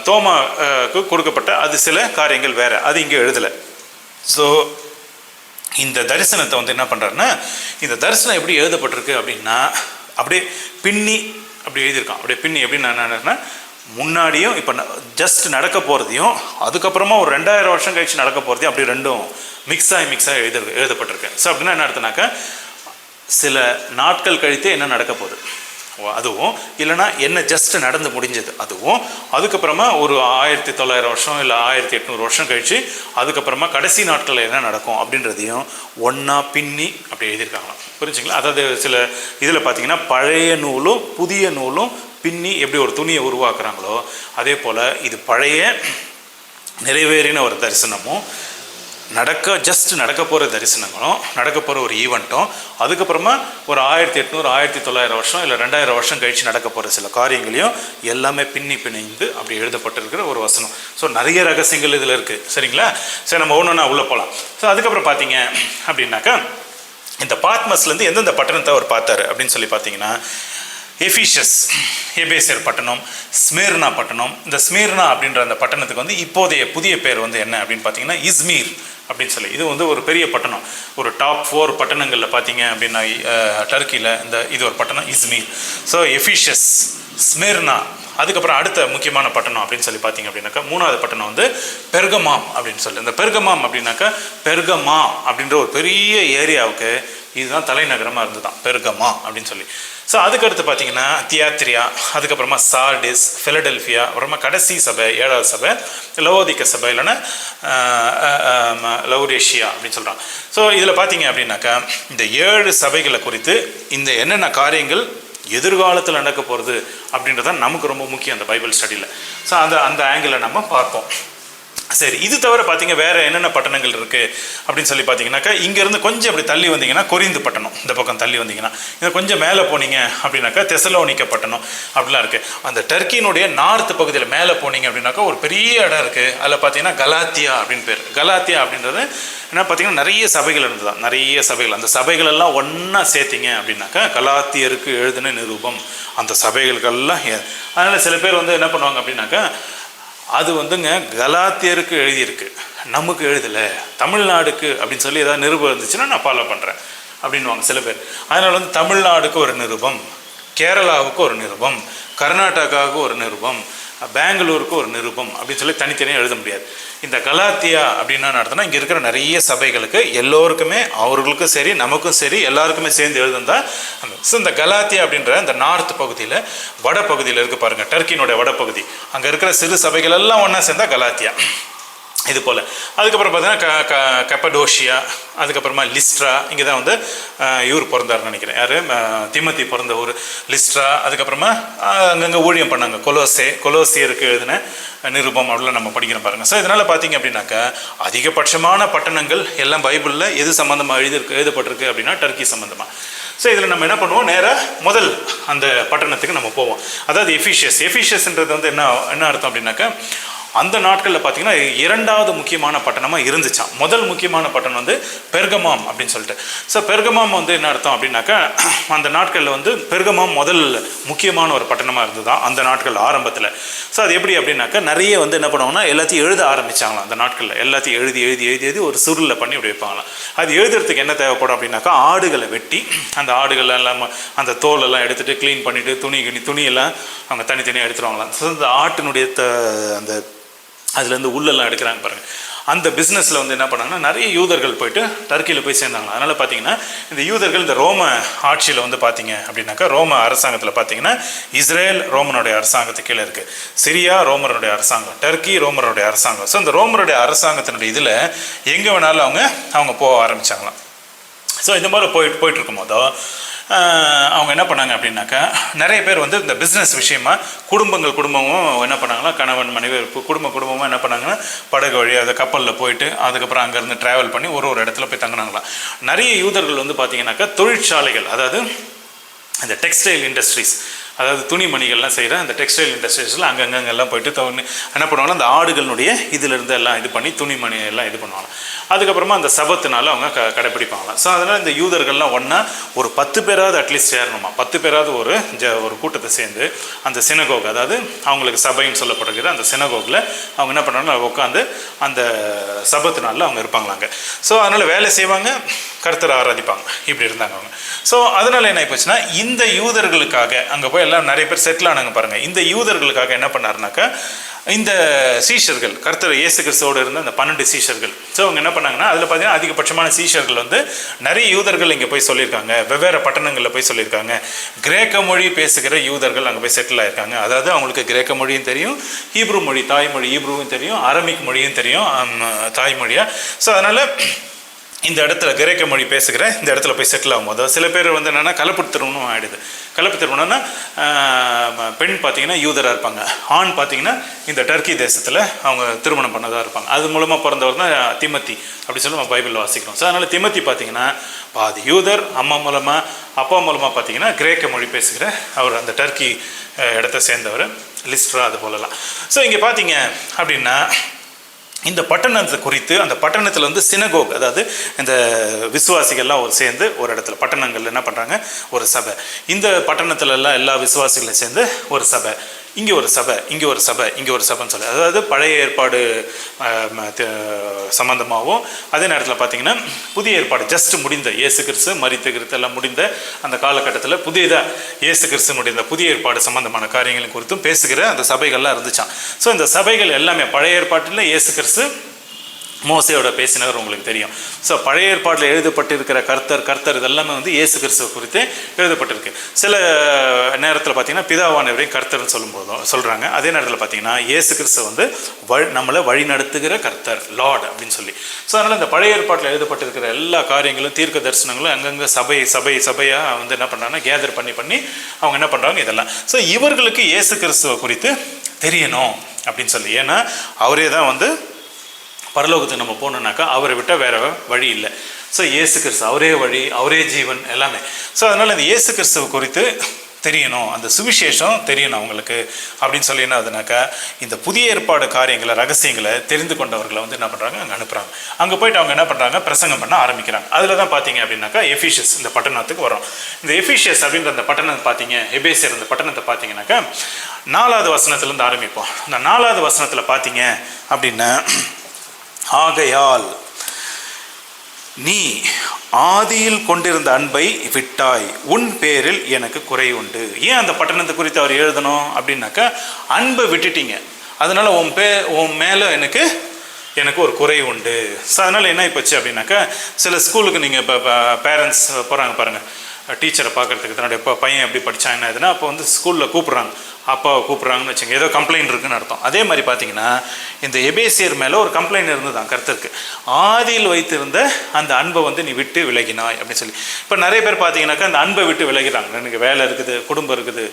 தோமாக்கு கொடுக்கப்பட்ட அது சில காரியங்கள் வேற, அது இங்கே எழுதலை. ஸோ இந்த தரிசனத்தை வந்து என்ன பண்ணுறாருன்னா, இந்த தரிசனம் எப்படி எழுதப்பட்டிருக்கு அப்படின்னா அப்படியே பின்னி அப்படி எழுதியிருக்கான். அப்படியே பின்னி எப்படின்னு நான் என்னன்னா, முன்னாடியும் இப்போ ஜஸ்ட் நடக்க போகிறதையும் அதுக்கப்புறமா ஒரு 2000 வருஷம் கழிச்சு நடக்க போகிறதையும் அப்படி ரெண்டும் மிக்ஸாக எழுதப்பட்டிருக்கு. ஸோ அப்படின்னா என்ன அர்த்தம்னாக்கா, சில நாட்கள் கழித்து என்ன நடக்க போகுது அதுவும், இல்லைனா என்ன ஜஸ்ட் நடந்து முடிஞ்சது அதுவும், அதுக்கப்புறமா ஒரு 1900 வருஷம் இல்லை 1800 வருஷம் கழித்து அதுக்கப்புறமா கடைசி நாட்களில் என்ன நடக்கும் அப்படின்றதையும் ஒன்றா பின்னி அப்படி எழுதியிருக்காங்களாம். புரிஞ்சுங்களா? அதாவது சில இதில் பார்த்தீங்கன்னா பழைய நூலும் புதிய நூலும் பின்னி எப்படி ஒரு துணியை உருவாக்குறாங்களோ அதே போல் இது பழைய நிறைவேறின ஒரு தரிசனமும், ஜஸ்ட் நடக்க போகிற தரிசனங்களும், நடக்க போகிற ஒரு ஈவெண்ட்டும், அதுக்கப்புறமா ஒரு 1800 1900 வருஷம் இல்லை 2000 வருஷம் கழித்து நடக்க போகிற சில காரியங்களையும் எல்லாமே பிணைந்து அப்படி எழுதப்பட்டிருக்கிற ஒரு வசனம். ஸோ நிறைய ரகசியங்கள் இதில் இருக்குது. சரிங்களா? சரி, நம்ம ஒன்று உள்ளே போகலாம். ஸோ அதுக்கப்புறம் பார்த்தீங்க அப்படின்னாக்கா, இந்த பாத்மஸ்லேருந்து எந்தெந்த பட்டணத்தை அவர் பார்த்தாரு அப்படின்னு சொல்லி பார்த்தீங்கன்னா, எஃபீஷியஸ், எபேசியர் பட்டணம், ஸ்மிர்னா பட்டணம். இந்த ஸ்மிர்னா அப்படின்ற அந்த பட்டணத்துக்கு வந்து இப்போதைய புதிய பேர் வந்து என்ன அப்படின்னு பார்த்தீங்கன்னா இஸ்மீர் அப்படின்னு சொல்லி. இது வந்து ஒரு பெரிய பட்டணம், ஒரு டாப் 4 பட்டணங்களில் பார்த்தீங்க அப்படின்னா டர்க்கியில் இது ஒரு பட்டணம் இஸ்மீர். ஸோ எஃபீஷியஸ், ஸ்மிர்னா, அதுக்கப்புறம் அடுத்த முக்கியமான பட்டணம் அப்படின்னு சொல்லி பார்த்தீங்க அப்படின்னாக்கா 3வது பட்டணம் வந்து பெர்கமாம் அப்படின்னு சொல்லி. இந்த பெர்கமாம் அப்படின்னாக்கா பெர்கமா அப்படின்ற ஒரு பெரிய ஏரியாவுக்கு இதுதான் தலைநகரமாக இருந்துதான் பெர்கமா அப்படின்னு சொல்லி. ஸோ அதுக்கடுத்து பார்த்தீங்கன்னா தியாத்திரியா, அதுக்கப்புறமா சார்டிஸ், ஃபிலடெல்ஃபியா, அப்புறமா கடைசி சபை 7வது சபை லவோதிக்க சபை, இல்லைன்னா லவுரேஷியா அப்படின்னு சொல்கிறாங்க. ஸோ இதில் பார்த்தீங்க அப்படின்னாக்கா இந்த 7 சபைகளை குறித்து இந்த என்னென்ன காரியங்கள் எதிர்காலத்தில் நடக்க போகிறது அப்படின்றதான் நமக்கு ரொம்ப முக்கியம் அந்த பைபிள் ஸ்டடியில். ஸோ அந்த ஆங்கிளில் நம்ம பார்ப்போம். சரி, இது தவிர பார்த்தீங்க வேறு என்னென்ன பட்டணங்கள் இருக்குது அப்படின்னு சொல்லி பார்த்தீங்கன்னாக்கா, இங்கேருந்து கொஞ்சம் அப்படி தள்ளி வந்தீங்கன்னா கொரிந்து பட்டணம், இந்த பக்கம் தள்ளி வந்தீங்கன்னா இதை கொஞ்சம் மேலே போனீங்க அப்படின்னாக்கா தெசலோனிக்க பட்டணம் அப்படிலாம் இருக்குது. அந்த டர்க்கியினுடைய நார்த்து பகுதியில் மேலே போனீங்க அப்படின்னாக்கா ஒரு பெரிய இடம் இருக்குது. அதில் பார்த்தீங்கன்னா கலாத்தியா அப்படின்னு பேர். கலாத்தியா அப்படின்றது என்ன பார்த்தீங்கன்னா நிறைய சபைகள் இருந்தது, நிறைய சபைகள். அந்த சபைகள் எல்லாம் ஒன்றா சேர்த்திங்க அப்படின்னாக்கா கலாத்தியருக்கு எழுதின நிருபம் அந்த சபைகளுக்கெல்லாம். அதனால் சில பேர் வந்து என்ன பண்ணுவாங்க அப்படின்னாக்கா, அது வந்துங்க கலாத்தியருக்கு எழுதியிருக்கு, நமக்கு எழுதலை, தமிழ்நாடுக்கு அப்படின்னு சொல்லி ஏதாவது நிருபம் இருந்துச்சுன்னா நான் ஃபாலோ பண்ணுறேன் அப்படின்வாங்க சில பேர். அதனால் வந்து தமிழ்நாடுக்கு ஒரு நிருபம், கேரளாவுக்கு ஒரு நிருபம், கர்நாடகாவுக்கு ஒரு நிருபம், பெங்களூருக்கு ஒரு நிருபம் அப்படின்னு சொல்லி தனித்தனியாக எழுத முடியாது. இந்த கலாத்தியா அப்படின்னா நடத்தினா இங்கே இருக்கிற நிறைய சபைகளுக்கு எல்லோருக்குமே, அவர்களுக்கும் சரி நமக்கும் சரி எல்லாருக்குமே சேர்ந்து எழுதுந்தா. ஸோ இந்த கலாத்தியா அப்படின்ற இந்த நார்த் பகுதியில் வடப்பகுதியில் இருக்குது பாருங்கள், டர்க்கியினுடைய வடப்பகுதி, அங்கே இருக்கிற சிறு சபைகள் எல்லாம் ஒன்றா சேர்ந்தா கலாத்தியா. இது போல் அதுக்கப்புறம் பார்த்தீங்கன்னா கப்படோஷியா, அதுக்கப்புறமா லிஸ்ட்ரா, இங்கே தான் வந்து இவர் பிறந்தார்னு நினைக்கிறேன், யார், திமத்தி பிறந்த ஊர் லிஸ்ட்ரா. அதுக்கப்புறமா அங்கங்கே ஊழியம் பண்ணாங்க கொலோசியருக்கு எழுதின நிருபம் அப்படிலாம் நம்ம படிக்கிறோம் பாருங்கள். ஸோ இதனால் பார்த்தீங்க அப்படின்னாக்கா அதிகபட்சமான பட்டணங்கள் எல்லாம் பைபிளில் எது சம்மந்தமாக எழுதப்பட்டிருக்கு அப்படின்னா டர்க்கி சம்மந்தமாக. ஸோ இதில் நம்ம என்ன பண்ணுவோம், நேராக முதல் அந்த பட்டணத்துக்கு நம்ம போவோம். அதாவது எஃபிஷியஸ்ன்றது வந்து என்ன அர்த்தம் அப்படின்னாக்கா, அந்த நாட்களில் பார்த்தீங்கன்னா இரண்டாவது முக்கியமான பட்டணமாக இருந்துச்சான். முதல் முக்கியமான பட்டணம் வந்து பெர்கமாம் அப்படின்னு சொல்லிட்டு. ஸோ பெர்கமாம் வந்து என்ன அர்த்தம் அப்படின்னாக்கா, அந்த நாட்களில் வந்து பெர்கமாம் முதல் முக்கியமான ஒரு பட்டணமாக இருந்ததுதான் அந்த நாட்கள் ஆரம்பத்தில். ஸோ அது எப்படி அப்படின்னாக்கா, நிறைய வந்து என்ன பண்ணுவாங்கன்னா எல்லாத்தையும் எழுத ஆரம்பித்தாங்களாம். அந்த நாட்களில் எல்லாத்தையும் எழுதி ஒரு சுருளில் பண்ணி அப்படி வைப்பாங்களாம். அது எழுதுறதுக்கு என்ன தேவைப்படும் அப்படின்னாக்கா, ஆடுகளை வெட்டி அந்த ஆடுகள் எல்லாம் அந்த தோலெல்லாம் எடுத்துகிட்டு க்ளீன் பண்ணிவிட்டு துணியெல்லாம் அவங்க தனித்தனியாக எடுத்துருவாங்களாம். ஸோ அந்த ஆட்டினுடைய அந்த அதுலேருந்து உள்ளெல்லாம் எடுக்கிறாங்க பாருங்கள். அந்த பிஸ்னஸில் வந்து என்ன பண்ணாங்கன்னா நிறைய யூதர்கள் போயிட்டு டர்க்கியில் போய் சேர்ந்தாங்க. அதனால் பார்த்தீங்கன்னா இந்த யூதர்கள் இந்த ரோம ஆட்சியில் வந்து பார்த்தீங்க அப்படின்னாக்கா, ரோம அரசாங்கத்தில் பார்த்தீங்கன்னா இஸ்ரேல் ரோமனுடைய அரசாங்கத்துக்கு கீழே இருக்குது, சிரியா ரோமருடைய அரசாங்கம், டர்க்கி ரோமருடைய அரசாங்கம். ஸோ இந்த ரோமருடைய அரசாங்கத்தினுடைய இதில் எங்கே வேணாலும் அவங்க போக ஆரம்பித்தாங்களாம். ஸோ இந்த மாதிரி போயிட்டு இருக்கும் போதோ அவங்க என்ன பண்ணாங்க அப்படின்னாக்கா, நிறைய பேர் வந்து இந்த பிஸ்னஸ் விஷயமா குடும்பமும் என்ன பண்ணாங்கன்னா, கணவன் மனைவி குடும்பமும் என்ன பண்ணாங்கன்னா படகு வழி அந்த கப்பலில் போயிட்டு அதுக்கப்புறம் அங்கேருந்து ட்ராவல் பண்ணி ஒரு இடத்துல போய் தங்கினாங்களாம். நிறைய யூதர்கள் வந்து பார்த்தீங்கன்னாக்கா தொழிற்சாலைகள், அதாவது இந்த டெக்ஸ்டைல் இண்டஸ்ட்ரீஸ், அதாவது துணிமணிகள்லாம் செய்கிற அந்த டெக்ஸ்டைல் இண்டஸ்ட்ரீஸில் அங்கங்கெல்லாம் போயிட்டு என்ன பண்ணுவாங்கன்னா அந்த ஆடுகளுடைய இதிலிருந்து எல்லாம் இது பண்ணி துணிமணி எல்லாம் இது பண்ணுவாங்க. அதுக்கப்புறமா அந்த சபத்தினால அவங்க கடைப்பிடிப்பாங்களாம். ஸோ அதனால் இந்த யூதர்கள்லாம் ஒன்றா ஒரு 10 பேராவது அட்லீஸ்ட் சேரணுமா, 10 பேராவது ஒரு கூட்டத்தை சேர்ந்து அந்த சினகோக், அதாவது அவங்களுக்கு சபைன்னு சொல்லப்படுகிற அந்த சினகோகில் அவங்க என்ன பண்ணுறாங்கன்னா உட்காந்து அந்த சபத்தினால அவங்க இருப்பாங்களாங்க. ஸோ அதனால் வேலை செய்வாங்க, கர்த்தரை ஆராதிப்பாங்க, இப்படி இருந்தாங்க அவங்க. ஸோ அதனால் என்ன ஆயிப்போச்சுன்னா, இந்த யூதர்களுக்காக அங்கே போய் எல்லாம் நிறைய பேர் செட்டில் ஆனாங்க பாருங்கள். இந்த யூதர்களுக்காக என்ன பண்ணாருனாக்கா, இந்த சீஷர்கள், கர்த்தர் இயேசு கிறிஸ்துவோடு இருந்த அந்த 12 சீஷர்கள், ஸோ அவங்க என்ன பண்ணாங்கன்னா, அதில் பார்த்தீங்கன்னா அதிகபட்சமான சீஷர்கள் வந்து நிறைய யூதர்கள் இங்கே போய் சொல்லியிருக்காங்க, வெவ்வேறு பட்டணங்களில் போய் சொல்லியிருக்காங்க. கிரேக்க மொழி பேசுகிற யூதர்கள் அங்கே போய் செட்டில் ஆயிருக்காங்க. அதாவது அவங்களுக்கு கிரேக்க மொழியும் தெரியும், ஹீப்ரு மொழி தாய்மொழி ஹீப்ருவும் தெரியும், அரமிக் மொழியும் தெரியும் தாய்மொழியாக. ஸோ அதனால் இந்த இடத்துல கிரேக்க மொழி பேசுகிற இந்த இடத்துல போய் செட்டில் ஆகும்போது சில பேர் வந்து என்னென்னா கலப்பு திருமணம் ஆகிடுது. கலப்பு திருமணம்னா பெண் பார்த்திங்கன்னா யூதராக இருப்பாங்க, ஆண் பார்த்திங்கன்னா இந்த டர்க்கி தேசத்தில் அவங்க திருமணம் பண்ணதாக இருப்பாங்க. அது மூலமாக பிறந்தவர் தான் திமத்தி அப்படி சொல்லி நம்ம பைபிளில் வாசிக்கிறோம். ஸோ அதனால் திமத்தி பார்த்திங்கன்னா பாதி யூதர், அம்மா மூலமாக அப்பா மூலமாக பார்த்திங்கன்னா கிரேக்க மொழி பேசுகிற அவர் அந்த டர்க்கி இடத்த சேர்ந்தவர், லிஸ்ட்ரா அது போலலாம். ஸோ இங்கே பார்த்தீங்க அப்படின்னா இந்த பட்டணத்தை குறித்து, அந்த பட்டணத்தில் வந்து சினகோக், அதாவது இந்த விசுவாசிகள்லாம் சேர்ந்து ஒரு இடத்துல பட்டணங்கள் என்ன பண்ணுறாங்க, ஒரு சபை. இந்த பட்டணத்துலலாம் எல்லா விசுவாசிகளும் சேர்ந்து ஒரு சபை, இங்கே ஒரு சபை, இங்கே ஒரு சபை, இங்கே ஒரு சபைன்னு சொல்லி, அதாவது பழைய ஏற்பாடு சம்மந்தமாகவும், அதே நேரத்தில் பார்த்திங்கன்னா புதிய ஏற்பாடு ஜஸ்ட் முடிந்த இயேசு கிறிஸ்து மரித்து கிறிஸ்து எல்லாம் முடிந்த அந்த காலகட்டத்தில் புதியதாக இயேசு கிறிஸ்து முடிந்த புதிய ஏற்பாடு சம்மந்தமான காரியங்கள் குறித்தும் பேசுகிற அந்த சபைகள்லாம் இருந்துச்சான். ஸோ இந்த சபைகள் எல்லாமே பழைய ஏற்பாட்டில் இயேசு கிறிஸ்து மோசையோட பேசினவர் உங்களுக்கு தெரியும். ஸோ பழைய ஏற்பாட்டில் எழுதப்பட்டிருக்கிற கர்த்தர் இதெல்லாமே வந்து இயேசு கிறிஸ்துவ குறித்து எழுதப்பட்டிருக்கு. சில நேரத்தில் பார்த்தீங்கன்னா பிதாவானவரையும் கர்த்தர்னு சொல்கிறாங்க. அதே நேரத்தில் பார்த்தீங்கன்னா இயேசு கிறிஸ்துவ வந்து நம்மளை வழி நடத்துகிற கர்த்தர், லார்ட் அப்படின்னு சொல்லி. ஸோ அதனால் இந்த பழைய ஏற்பாட்டில் எழுதப்பட்டிருக்கிற எல்லா காரியங்களும் தீர்க்க தரிசனங்களும் அங்கங்கே சபையாக வந்து என்ன பண்ணுறாங்கன்னா கேதர் பண்ணி அவங்க என்ன பண்ணுறாங்க இதெல்லாம். ஸோ இவர்களுக்கு இயேசு கிறிஸ்துவ குறித்து தெரியணும் அப்படின்னு சொல்லி, ஏன்னா அவரே தான் வந்து பரலோகத்துக்கு நம்ம போகணுன்னாக்கா அவரை விட்டால் வேற வழி இல்லை. ஸோ இயேசு கிறிஸ்து அவரே வழி, அவரே ஜீவன் எல்லாமே. ஸோ அதனால் இந்த இயேசு கிறிஸ்துவ குறித்து தெரியணும், அந்த சுவிசேஷம் தெரியணும் அவங்களுக்கு அப்படின்னு சொல்லி என்ன ஆகுதுனாக்கா, இந்த புதிய ஏற்பாடு காரியங்களை ரகசியங்களை தெரிந்து கொண்டவர்களை வந்து என்ன பண்ணுறாங்க, அங்கே அனுப்புகிறாங்க. அங்கே போயிட்டு அவங்க என்ன பண்ணுறாங்க, பிரசங்கம் பண்ண ஆரம்பிக்கிறாங்க. அதில் தான் பார்த்தீங்க அப்படின்னாக்கா எஃபீஷியஸ் இந்த பட்டணத்துக்கு வரும். இந்த எஃபீஷியஸ் அப்படின்ற அந்த பட்டணத்தை பார்த்தீங்க, எபேசியர் இந்த பட்டணத்தை பார்த்தீங்கன்னாக்கா 4வது வசனத்துலேருந்து ஆரம்பிப்போம். இந்த 4வது வசனத்தில் பார்த்தீங்க அப்படின்னா, ஆகையால் நீ ஆதியில் கொண்டிருந்த அன்பை விட்டாய், உன் பேரில் எனக்கு குறை உண்டு. ஏன் அந்த பட்டணத்தை குறித்து அவர் எழுதணும் அப்படின்னாக்கா, அன்பை விட்டுட்டீங்க, அதனால உன் மேலே எனக்கு ஒரு குறை உண்டு. ஸோ அதனால் என்ன ஆகிப்போச்சு அப்படின்னாக்கா, சில ஸ்கூலுக்கு நீங்கள் இப்போ பேரண்ட்ஸ் போகிறாங்க பாருங்கள், டீச்சரை பார்க்குறதுக்கு தன்னுடைய பையன் எப்படி படித்தான் என்ன இதுன்னா, அப்போ வந்து ஸ்கூலில் கூப்பிட்றாங்க, அப்பாவை கூப்பிட்றாங்கன்னு வச்சுங்க, ஏதோ கம்ப்ளைண்ட் இருக்குன்னு அர்த்தம். அதே மாதிரி பார்த்தீங்கன்னா இந்த எபேசியர் மேலே ஒரு கம்ப்ளைண்ட் இருந்துதான் கர்த்தருக்கு, ஆதியில் வைத்திருந்த அந்த அன்பை வந்து நீ விட்டு விலகினாய் அப்படின்னு சொல்லி. இப்போ நிறைய பேர் பார்த்தீங்கன்னாக்கா அந்த அன்பை விட்டு விலகிறாங்க. எனக்கு வேலை இருக்குது, குடும்பம் இருக்குது,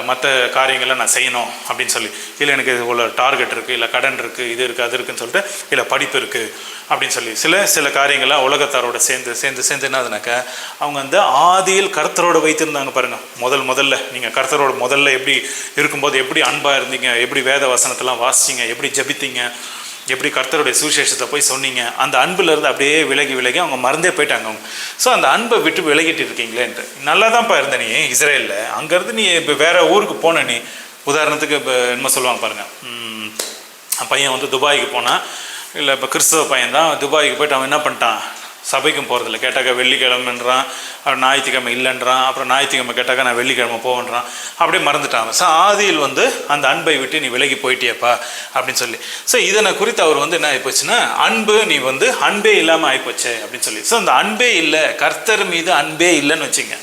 மற்ற காரியங்கள்லாம் நான் செய்யணும் அப்படின்னு சொல்லி, இல்லை எனக்கு இவ்வளோ டார்கெட் இருக்குது, இல்லை கடன் இருக்குது, இது இருக்குது, அது இருக்குதுன்னு சொல்லிட்டு, இல்லை படிப்பு இருக்குது அப்படின்னு சொல்லி சில காரியங்கள்லாம் உலகத்தாரோட சேர்ந்து என்னதுனாக்கா, அவங்க அந்த ஆதியில் கர்த்தரோடு வைத்திருந்தாங்க பாருங்கள். முதல்ல நீங்கள் கர்த்தரோட முதல்ல எப்படி இருக்கும்போது எப்படி அன்பாக இருந்தீங்க, எப்படி வேத வசனத்தெல்லாம் வாசிச்சிங்க, எப்படி ஜபித்தீங்க, எப்படி கர்த்தருடைய சுவிசேஷத்தை போய் சொன்னீங்க, அந்த அன்புலேருந்து அப்படியே விலகி அவங்க மறந்தே போயிட்டாங்க அவங்க. ஸோ அந்த அன்பை விட்டு விலகிட்டு இருக்கீங்களேன்ட்டு. நல்லா தான்ப்பா இருந்த நீ இஸ்ரேலில், அங்கேருந்து நீ இப்போ வேறு ஊருக்கு போன நீ, உதாரணத்துக்கு இப்போ என்ன சொல்லுவாங்க பாருங்கள், பையன் வந்து துபாய்க்கு போனால், இல்லை இப்போ கிறிஸ்தவ பையன் தான் துபாய்க்கு போய்ட்டு அவன் என்ன பண்ணிட்டான், சபைக்கும் போகிறதில்ல, கேட்டாக்கா வெள்ளிக்கிழமைன்றான், அப்புறம் ஞாயிற்றுக்கிழமை இல்லைன்றான், அப்புறம் ஞாயிற்றுக்கிழமை கேட்டாக்கா நான் வெள்ளிக்கிழமை போவேன்றான், அப்படியே மறந்துட்டாங்க. ஸோ ஆதியில் வந்து அந்த அன்பை விட்டு நீ விலகி போயிட்டியப்பா அப்படின்னு சொல்லி. ஸோ இதனை குறித்து அவர் வந்து என்ன ஆகிப்போச்சுன்னா, அன்பு நீ வந்து அன்பே இல்லாமல் ஆகிப்போச்சு அப்படின்னு சொல்லி. ஸோ அந்த அன்பே இல்லை, கர்த்தர் மீது அன்பே இல்லைன்னு வச்சுங்க,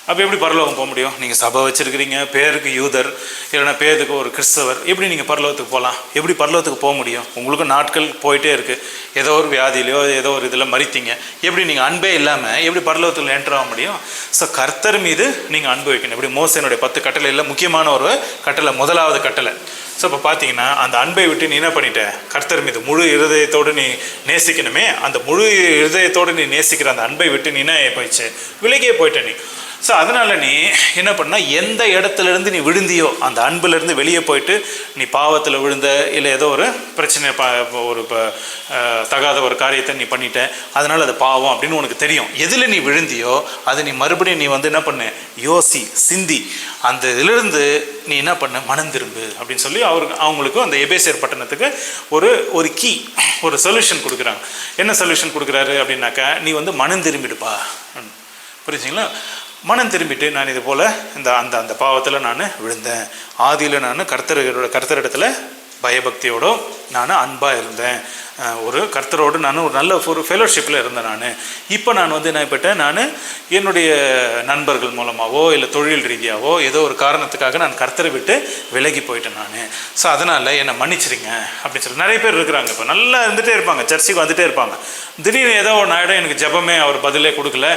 அப்போ எப்படி பரலோகம் போக முடியும்? நீங்கள் சபை வச்சுருக்கிறீங்க, பேருக்கு யூதர், இல்லைனா பேருக்கு ஒரு கிறிஸ்தவர், எப்படி நீங்கள் பரலோகத்துக்கு போகலாம்? எப்படி பரலோகத்துக்கு போக முடியும்? உங்களுக்கும் நாட்கள் போயிட்டே இருக்குது, ஏதோ ஒரு வியாதியிலையோ ஏதோ ஒரு இதில் மறித்தீங்க, எப்படி நீங்கள் அன்பே இல்லாமல் எப்படி பரலோகத்தில் என்டர் ஆக முடியும்? ஸோ கர்த்தர் மீது நீங்கள் அன்பு வைக்கணும். எப்படி மோசேனுடைய 10 கட்டளையில் முக்கியமான ஒரு கட்டளை, முதலாவது கட்டளை. ஸோ இப்போ பார்த்தீங்கன்னா அந்த அன்பை விட்டு நீ என்ன பண்ணிட்ட, கர்த்தர் மீது முழு இருதயத்தோடு நீ நேசிக்கணுமே, அந்த முழு இருதயத்தோடு நீ நேசிக்கிற அந்த அன்பை விட்டு நீ என்ன போயிடுச்சு, விலகியே போயிட்ட நீ. ஸோ அதனால் நீ என்ன பண்ணால், எந்த இடத்துலேருந்து நீ விழுந்தியோ அந்த அன்புலேருந்து வெளியே போயிட்டு நீ பாவத்தில் விழுந்த, இல்லை ஏதோ ஒரு பிரச்சனை, ஒரு தகாத ஒரு காரியத்தை நீ பண்ணிட்ட, அதனால் அது பாவம் அப்படின்னு உனக்கு தெரியும். எதில் நீ விழுந்தியோ அதை நீ மறுபடியும் நீ வந்து என்ன பண்ணு, யோசி, சிந்தி, அந்த இதிலிருந்து நீ என்ன பண்ண, மனம் திரும்பு அப்படின்னு சொல்லி அவங்களுக்கு அந்த எபேசியர் பட்டணத்துக்கு ஒரு கீ, ஒரு சொல்யூஷன் கொடுக்குறாங்க. என்ன சொல்யூஷன் கொடுக்குறாரு அப்படின்னாக்கா, நீ வந்து மனம் திரும்பிடுப்பா, புரிஞ்சுங்களா? மனம் திரும்பிட்டு, நான் இது போல் அந்த பாவத்தில் நான் விழுந்தேன், ஆதியில் நான் கர்த்தரிடத்தில் பயபக்தியோடு நான் அன்பாக இருந்தேன், ஒரு கர்த்தரோடு நான் ஒரு நல்ல ஒரு ஃபெலோஷிப்பில் இருந்தேன். இப்போ நான் வந்து என்ன ஆகிப்பட்டேன், நான் என்னுடைய நண்பர்கள் மூலமாகவோ இல்லை தொழில் ரீதியாகவோ ஏதோ ஒரு காரணத்துக்காக நான் கர்த்தரை விட்டு விலகி போயிட்டேன் நான். ஸோ அதனால் என்னை மன்னிச்சிருங்க அப்படின்னு சொல்லி நிறைய பேர் இருக்கிறாங்க. இப்போ நல்லா இருந்துகிட்டே இருப்பாங்க, சர்ச்சுக்கு வந்துகிட்டே இருப்பாங்க, திடீர்னு ஏதோ ஒரு நாயிடம் எனக்கு ஜெபமே அவர் பதிலே கொடுக்கல,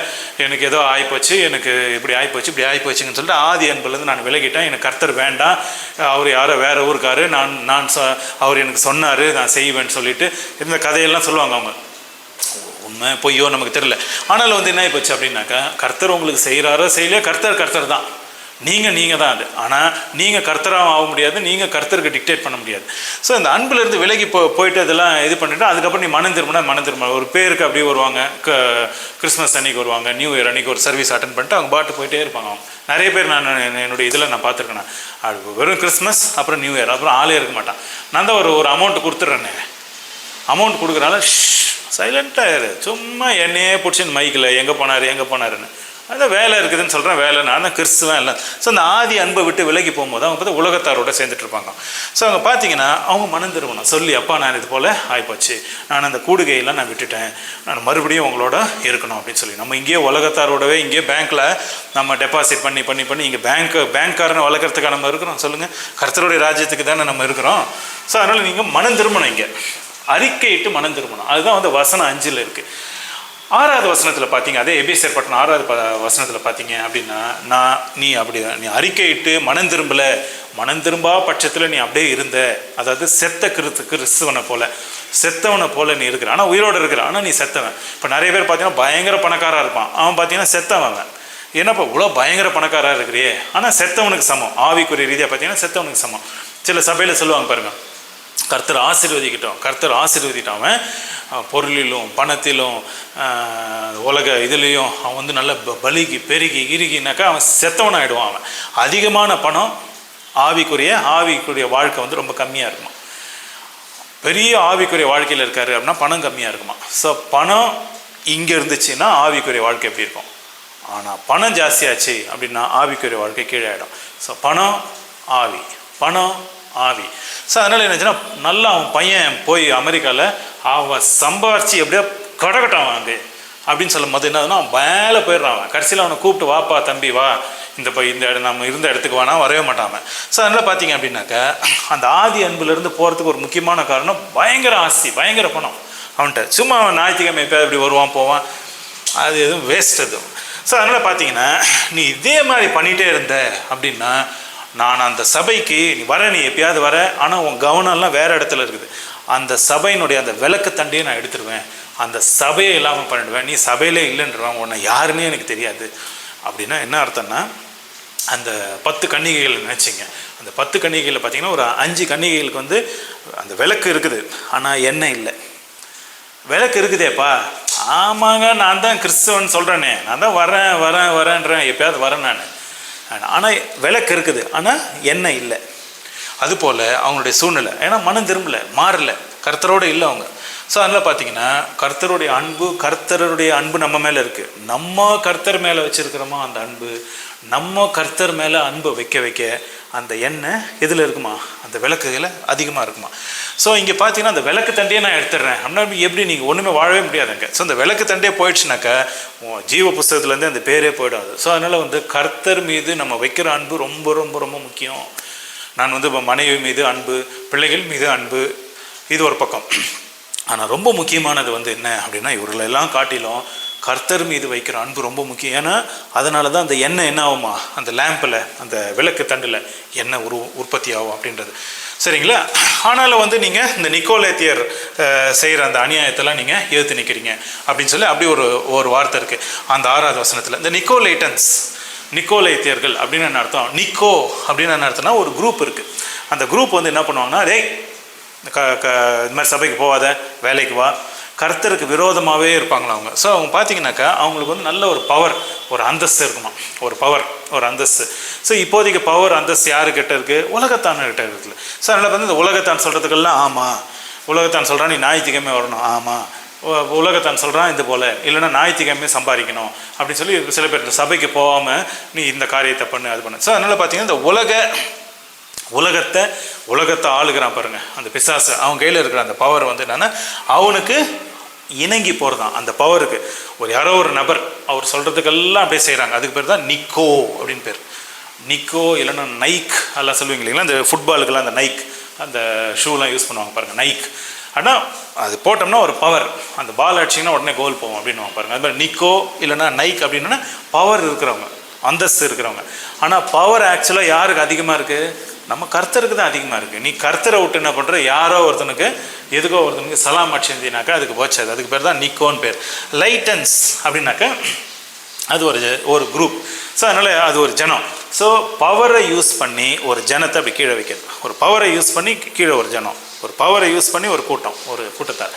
எனக்கு ஏதோ ஆகிப்போச்சு, எனக்கு இப்படி ஆகிப்போச்சுங்கன்னு சொல்லிட்டு ஆதி அன்புலேருந்து நான் விலகிட்டேன், எனக்கு கர்த்தர் வேண்டாம், அவர் யாரோ வேறு ஊருக்காரு, நான் அவர் எனக்கு சொன்னார் நான் செய்வேன்னு சொல்லிட்டு இந்த கதையெல்லாம் சொல்லுவாங்க. அவங்க உண்மை பொய்யோ நமக்கு தெரியல. ஆனாலும் வந்து என்ன ஆகிப்போச்சு அப்படின்னாக்கா, கர்த்தர் உங்களுக்கு செய்கிறாரோ செய்யலையோ, கர்த்தர் தான், நீங்கள் தான் அது. ஆனால் நீங்கள் கர்த்தராக ஆக முடியாது, நீங்கள் கர்த்தருக்கு டிக்டேட் பண்ண முடியாது. ஸோ இந்த அன்புலேருந்து விலகி போயிட்டு அதெல்லாம் இது பண்ணிவிட்டு அதுக்கப்புறம் நீ மனம் திரும்ப ஒரு பேருக்கு அப்படியே வருவாங்க, கிறிஸ்மஸ் அன்றைக்கி வருவாங்க, நியூ இயர் அன்றைக்கி ஒரு சர்வீஸ் அட்டன் பண்ணிட்டு அவங்க பாட்டு போயிட்டே இருப்பாங்க. அவங்க நிறைய பேர் நான் என்னுடைய இதில் நான் பார்த்துருக்கேன். அது வெறும் கிறிஸ்மஸ் அப்புறம் நியூ இயர் அப்புறம் ஆளே இருக்க மாட்டான். நான் தான் ஒரு அமௌண்ட்டு கொடுத்துட்றேன்னே, அமௌண்ட் கொடுக்குறனால சைலண்ட்டாக இரு, சும்மா என்னையே பிடிச்சின்னு மைக்கில் எங்கே போனாருன்னு அதான் வேலை இருக்குதுன்னு சொல்கிறேன், வேலை நான் தான் கிறிஸ்துவன் இல்லை. ஸோ அந்த ஆதி அன்பை விட்டு விலகி போகும்போது அவங்க பார்த்தா உலகத்தாரோட சேர்ந்துட்டு இருப்பாங்க. ஸோ அவங்க பார்த்தீங்கன்னா அவங்க மனம் திரும்பணும், சொல்லி அப்பா நான் இது போல் ஆகிப்போச்சு, நான் அந்த கூடுகையெல்லாம் நான் விட்டுட்டேன், நான் மறுபடியும் உங்களோட இருக்கணும் அப்படின்னு சொல்லி. நம்ம இங்கேயே உலகத்தாரோடவே இங்கேயே பேங்க்கில் நம்ம டெபாசிட் பண்ணி இங்கே பேங்க்காரனை வளர்க்குறதுக்காக நம்ம இருக்கிறோம். சொல்லுங்கள், கர்த்தருடைய ராஜ்யத்துக்கு தானே நம்ம இருக்கிறோம். ஸோ அதனால் நீங்கள் மனம் திரும்பணும், இங்கே அறிக்கையிட்டு மனம் திரும்பணும். அதுதான் வந்து வசனம் 5 இருக்குது. 6வது வசனத்தில் பார்த்தீங்க, அதே எபேசியர் பட்டணம் 6வது வசனத்தில் பார்த்தீங்க அப்படின்னா, நீ அறிக்கையிட்டு மனம் திரும்பா பட்சத்தில் நீ அப்படியே இருந்த, அதாவது செத்த கிறிஸ்துவனை போல, செத்தவனை போல நீ இருக்கிற, ஆனால் உயிரோடு இருக்கிற, ஆனால் நீ செத்தவன். இப்போ நிறைய பேர் பார்த்தீங்கன்னா பயங்கர பணக்காராக இருப்பான், அவன் பார்த்தீங்கன்னா செத்தவன். என்னப்பா இவ்வளோ பயங்கர பணக்காராக இருக்கிறியே, ஆனால் செத்தவனுக்கு சமம். ஆவிக்குரிய ரீதியாக பார்த்தீங்கன்னா செத்தவனுக்கு சமம். சில சபையில் சொல்லுவாங்க பாருங்கள், கர்த்தர் ஆசீர்வதிக்கிட்டோம், பொருளிலும் பணத்திலும் உலக இதுலேயும் அவன் வந்து நல்ல பலிக்கு பெருகி இறுகினாக்கா அவன் செத்தவனாகிடுவான். அவன் அதிகமான பணம், ஆவிக்குரிய வாழ்க்கை வந்து ரொம்ப கம்மியாக இருக்குமா. பெரிய ஆவிக்குரிய வாழ்க்கையில் இருக்காரு அப்படின்னா பணம் கம்மியாக இருக்குமா. ஸோ பணம் இங்கே இருந்துச்சுன்னா ஆவிக்குரிய வாழ்க்கை எப்படி இருக்கும். ஆனால் பணம் ஜாஸ்தியாச்சு அப்படின்னா ஆவிக்குரிய வாழ்க்கை கீழே ஆகிடும். ஸோ பணம் ஆவி. ஸோ அதனால் என்னச்சுன்னா, நல்லா அவன் பையன் போய் அமெரிக்காவில் அவன் சம்பாரிச்சு எப்படியோ கடக்கட்டான் அங்கே அப்படின்னு சொல்லும் போது என்னதுன்னா அவன் மேலே போயிடுறான். அவன் கடைசியில் அவனை கூப்பிட்டு வாப்பா தம்பி வா, இந்த நம்ம இருந்த இடத்துக்கு வானா வரவே மாட்டாங்க. ஸோ அதனால் பார்த்தீங்க அப்படின்னாக்கா அந்த ஆதி அன்புலேருந்து போகிறதுக்கு ஒரு முக்கியமான காரணம் பயங்கர ஆஸ்தி, பயங்கர பணம் அவன்கிட்ட. சும்மா அவன் ஞாயிற்றுக்கிழமை எப்போயாவது இப்படி வருவான் போவான், அது எதுவும் வேஸ்ட் அது. ஸோ அதனால் பார்த்தீங்கன்னா நீ இதே மாதிரி பண்ணிகிட்டே இருந்த அப்படின்னா, நான் அந்த சபைக்கு நீ எப்பயாவது வர, ஆனால் உன் கவனம்லாம் வேறு இடத்துல இருக்குது. அந்த சபையினுடைய அந்த விளக்கு தண்டையை நான் எடுத்துருவேன், அந்த சபையை இல்லாமல் பண்ணிடுவேன், நீ சபையிலே இல்லைன்றவன், உன்னை யாருன்னே எனக்கு தெரியாது. அப்படின்னா என்ன அர்த்தம்னா, அந்த 10 கன்னிகைகள் நினச்சிங்க, அந்த 10 கன்னிகைகளில் பார்த்தீங்கன்னா ஒரு 5 கன்னிகைகளுக்கு வந்து அந்த விளக்கு இருக்குது, ஆனால் எண்ணெய் இல்லை. விளக்கு இருக்குதேப்பா, ஆமாங்க நான் தான் கிறிஸ்துவன் சொல்கிறேனே, நான் தான் வரேன்றேன், எப்பயாவது வரேன் நான், ஆனால் விளக்கு இருக்குது, ஆனால் எண்ணெய் இல்லை. அதுபோல் அவங்களுடைய சூழ்நிலை, ஏன்னா மனம் திரும்பலை, மாறலை, கர்த்தரோடு இல்லை அவங்க. ஸோ அதனால் பார்த்தீங்கன்னா கர்த்தருடைய அன்பு நம்ம மேலே இருக்குது. நம்ம கர்த்தர் மேலே வச்சுருக்கிறோமா அந்த அன்பு, நம்ம கர்த்தர் மேலே அன்பை வைக்க அந்த எண்ணெய் எதில் இருக்குமா, அந்த விளக்குகளை அதிகமாக இருக்குமா. ஸோ இங்கே பார்த்தீங்கன்னா அந்த விளக்கு தண்டையே நான் எடுத்துடுறேன் அப்படின்னா எப்படி நீங்கள் ஒன்றுமே வாழவே முடியாதுங்க. ஸோ அந்த விளக்கு தண்டையே போயிடுச்சுனாக்கா ஜீவ புஸ்தகத்துலேருந்து அந்த பேரே போயிடாது. ஸோ அதனால் வந்து கர்த்தர் மீது நம்ம வைக்கிற அன்பு ரொம்ப ரொம்ப ரொம்ப முக்கியம். நான் வந்து இப்போ மனைவி மீது அன்பு, பிள்ளைகள் மீது அன்பு, இது ஒரு பக்கம். ஆனால் ரொம்ப முக்கியமானது வந்து என்ன அப்படின்னா, இவர்களெல்லாம் காட்டிலும் கர்த்தர் மீது வைக்கிற அன்பு ரொம்ப முக்கியம். ஏன்னா அதனால தான் அந்த எண்ணெய் என்ன ஆகுமா, அந்த லேம்பில், அந்த விளக்கு தண்டில் எண்ணெய் உற்பத்தி ஆகும் அப்படின்றது. சரிங்களா. ஆனாலும் வந்து நீங்கள் இந்த நிக்கோலேத்தியர் செய்கிற அந்த அநியாயத்தெல்லாம் நீங்கள் எதிர்த்து நிற்கிறீங்க அப்படின்னு சொல்லி அப்படி ஒரு வார்த்தை இருக்குது அந்த 6வது வசனத்தில். இந்த நிக்கோலேத்தியர்கள் அப்படின்னு என்ன அர்த்தம், நிக்கோ அப்படின்னு என்ன அர்த்தம்னா ஒரு குரூப் இருக்குது. அந்த குரூப் வந்து என்ன பண்ணுவாங்கன்னா, இது மாதிரி சபைக்கு போகாத, வேலைக்கு வா, கர்த்தருக்கு விரோதமாகவே இருப்பாங்களா அவங்க. ஸோ அவங்க பார்த்தீங்கன்னாக்கா அவங்களுக்கு வந்து நல்ல ஒரு பவர், ஒரு அந்தஸ்து இருக்குமா, ஒரு அந்தஸ்து. ஸோ இப்போதைக்கு பவர் அந்தஸ்து யாருக்கிட்ட இருக்குது, உலகத்தான்கிட்ட இருக்குது. ஸோ அதனால் வந்து இந்த உலகத்தான் சொல்கிறதுக்கெல்லாம் ஆமாம், உலகத்தான் சொல்கிறான் நீ ஞாயிற்றுக்கிழமை வரணும், ஆமாம், உலகத்தான் சொல்கிறான் இது போல், இல்லைன்னா ஞாயிற்றுக்கிழமை சம்பாதிக்கணும் அப்படின்னு சொல்லி சில பேர் இந்த சபைக்கு போகாமல் நீ இந்த காரியத்தை பண்ணு அது பண்ணு. ஸோ அதனால் பார்த்தீங்கன்னா இந்த உலகத்தை ஆளுகிறான் பாருங்கள் அந்த பிசாசு, அவன் கையில் இருக்கிற அந்த பவர் வந்து என்னென்னா அவனுக்கு இணங்கி போகிறதான் அந்த பவருக்கு. யாரோ ஒரு நபர் அவர் சொல்கிறதுக்கெல்லாம் அப்படியே செய்கிறாங்க. அதுக்கு பேர் தான் நிக்கோ அப்படின்னு பேர். நிக்கோ இல்லைன்னா நைக் எல்லாம் சொல்லுவீங்க இல்லைங்களா, அந்த ஃபுட்பாலுக்கெல்லாம் அந்த நைக் அந்த ஷூலாம் யூஸ் பண்ணுவாங்க பாருங்கள், நைக். ஆனால் அது போட்டோம்னா ஒரு பவர், அந்த பால் அடிச்சிங்கன்னா உடனே கோல் போவோம் அப்படின்னு பாருங்கள். அது மாதிரி நிக்கோ இல்லைன்னா நைக் அப்படின்னா பவர் இருக்கிறவங்க, அந்தஸ்து இருக்கிறவங்க. ஆனால் பவர் ஆக்சுவலாக யாருக்கு அதிகமாக இருக்குது, நம்ம கர்த்தருக்கு தான் அதிகமாக இருக்குது. நீ கர்த்தரை விட்டு என்ன பண்ணுற, யாரோ ஒருத்தனுக்கு எதுக்கோ ஒருத்தனுக்கு சலாம் அடிச்சிருந்தீனாக்கா அதுக்கு போச்சாது. அதுக்கு பேர் தான் நிக்கோன்னு பேர். லைட்டன்ஸ் அப்படின்னாக்கா அது ஒரு குரூப். ஸோ அதனால் அது ஒரு ஜனம். ஸோ பவரை யூஸ் பண்ணி ஒரு ஜனத்தை அப்படி கீழே வைக்கிறது, ஒரு பவரை யூஸ் பண்ணி கீழே ஒரு ஜனம், ஒரு பவரை யூஸ் பண்ணி ஒரு கூட்டத்தார்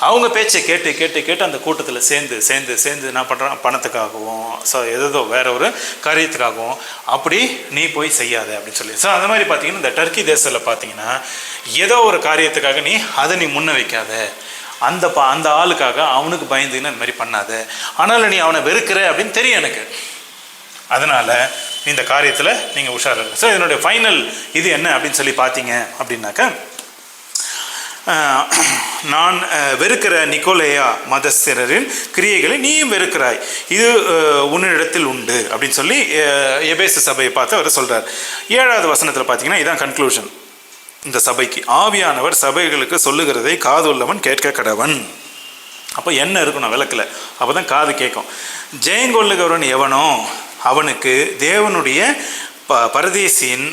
அவங்க பேச்சை கேட்டு அந்த கூட்டத்தில் சேர்ந்து என்ன பண்ணுறான், பணத்துக்காகவும் ஸோ ஏதோ வேற ஒரு காரியத்துக்காகவும் அப்படி நீ போய் செய்யாத அப்படின்னு சொல்லி. ஸோ அந்த மாதிரி பார்த்தீங்கன்னா இந்த டர்க்கி தேசத்தில் பார்த்தீங்கன்னா ஏதோ ஒரு காரியத்துக்காக நீ முன்ன வைக்காத, அந்த ஆளுக்காக அவனுக்கு பயந்துன்னு அந்த மாதிரி பண்ணாத, ஆனாலும் நீ அவனை வெறுக்கிற அப்படின்னு தெரியும் எனக்கு, அதனால் இந்த காரியத்தில் நீங்கள் உஷாராக இருக்கு. ஸோ இதனுடைய ஃபைனல் இது என்ன அப்படின்னு சொல்லி பார்த்தீங்க அப்படின்னாக்கா, நான் வெறுக்கிற நிக்கோலேயா மதஸ்தரின் கிரியைகளை நீயும் வெறுக்கிறாய், இது உன்னிடத்தில் உண்டு அப்படின்னு சொல்லி எபேசு சபையை பார்த்து அவர் சொல்கிறார். 7வது வசனத்தில் பார்த்தீங்கன்னா இதான் கன்க்ளூஷன் இந்த சபைக்கு. ஆவியானவர் சபைகளுக்கு சொல்லுகிறதை காதுள்ளவன் கேட்க கடவன். அப்போ எண்ணெய் இருக்கணும் விளக்கில், அப்போ தான் காது கேட்கும். ஜெயங்கொள்ளுகிறவன் எவனோ அவனுக்கு தேவனுடைய பரதேசியின்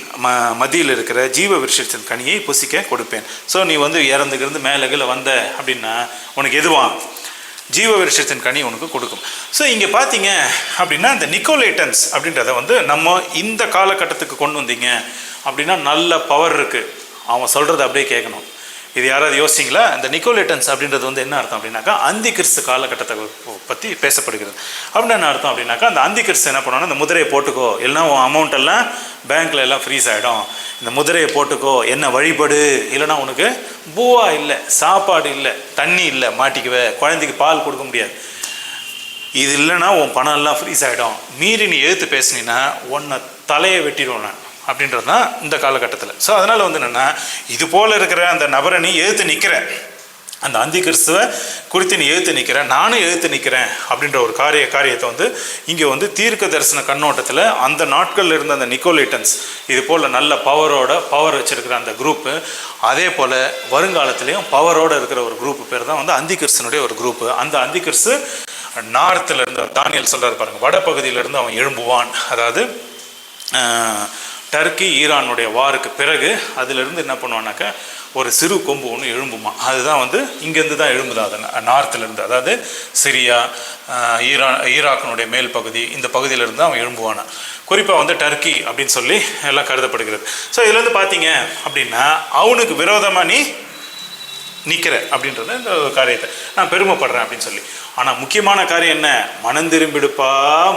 மத்தியில் இருக்கிற ஜீவ விருட்சத்தின் கனியை புசிக்க கொடுப்பேன். ஸோ நீ வந்து இறந்துக்கிறது மேலே கீழே வந்த அப்படின்னா உனக்கு எதுவான்? ஜீவ விருட்சத்தின் கனி உனக்கு கொடுக்கும். ஸோ இங்கே பார்த்தீங்க அப்படின்னா இந்த நிக்கோலேட்டன்ஸ் அப்படின்றத வந்து நம்ம இந்த காலகட்டத்துக்கு கொண்டு வந்தீங்க அப்படின்னா நல்ல பவர் இருக்குது. அவன் சொல்கிறத அப்படியே கேட்கணும். இது யாராவது யோசிச்சிங்களா? இந்த நிக்கோலேட்டன்ஸ் அப்படின்றது வந்து என்ன அர்த்தம் அப்படின்னாக்கா அந்தி கிறிஸ்து காலகட்டத்தை பற்றி பேசப்படுகிறது. அப்படின்னு என்ன அர்த்தம் அப்படின்னாக்கா அந்த அந்தி கிறிஸ்து என்ன பண்ணுவாங்கன்னா, இந்த முதிரையை போட்டுக்கோ, இல்லைனா உன் அமௌண்ட் எல்லாம் பேங்க்கில் எல்லாம் ஃப்ரீஸ் ஆகிடும், இந்த முதிரையை போட்டுக்கோ, என்ன வழிபடு, இல்லைனா உனக்கு பூவா இல்லை, சாப்பாடு இல்லை, தண்ணி இல்லை, மாட்டிக்குவே, குழந்தைக்கு பால் கொடுக்க முடியாது, இது இல்லைன்னா உன் பணம் எல்லாம் ஃப்ரீஸ் ஆகிடும், மீறி நீ எழுத்து பேசுனீன்னா உன்னை தலையை வெட்டிடுவோம் நான் அப்படின்றது தான் இந்த காலகட்டத்தில். ஸோ அதனால் வந்து என்னென்னா, இது போல் இருக்கிற அந்த நபரை நீ எழுத்து நிற்கிற, அந்த அந்தி கிறிஸ்துவை குறித்து நீ எழுத்து நிற்கிறேன், நானும் எழுத்து நிற்கிறேன் அப்படின்ற ஒரு காரியத்தை வந்து இங்கே வந்து தீர்க்க தரிசன கண்ணோட்டத்தில் அந்த நாட்களில் இருந்த அந்த நிக்கோலேட்டன்ஸ், இது போல் நல்ல பவர் வச்சுருக்கிற அந்த குரூப்பு, அதே போல் வருங்காலத்துலேயும் பவரோடு இருக்கிற ஒரு குரூப்பு பேர் தான் வந்து அந்தி கிறிஸ்துனுடைய ஒரு குரூப்பு. அந்த அந்தி கிறிஸ்து நார்த்தில் இருந்து, தானியல் சொல்கிறார் பாருங்கள், வடப்பகுதியிலேருந்து அவன் எழும்புவான். அதாவது டர்க்கி ஈரானுடைய வாருக்கு பிறகு அதிலிருந்து என்ன பண்ணுவான்னாக்கா ஒரு சிறு கொம்பு ஒன்று எழும்புமா. அதுதான் வந்து இங்கேருந்து தான் எழும்புதான், அது நார்த்திலேருந்து, அதாவது சிரியா, ஈராக்கினுடைய மேல் பகுதி, இந்த பகுதியிலேருந்து தான் அவன் எழும்புவானா. குறிப்பாக வந்து டர்க்கி அப்படின்னு சொல்லி எல்லாம் கருதப்படுகிறது. ஸோ இதுலேருந்து பார்த்தீங்க அப்படின்னா அவனுக்கு விரோதமாக நீ நிற்கிற அப்படின்றத இந்த காரியத்தை நான் பெருமைப்படுறேன் அப்படின்னு சொல்லி. ஆனால் முக்கியமான காரியம் என்ன? மனம் திரும்பிடுப்பா,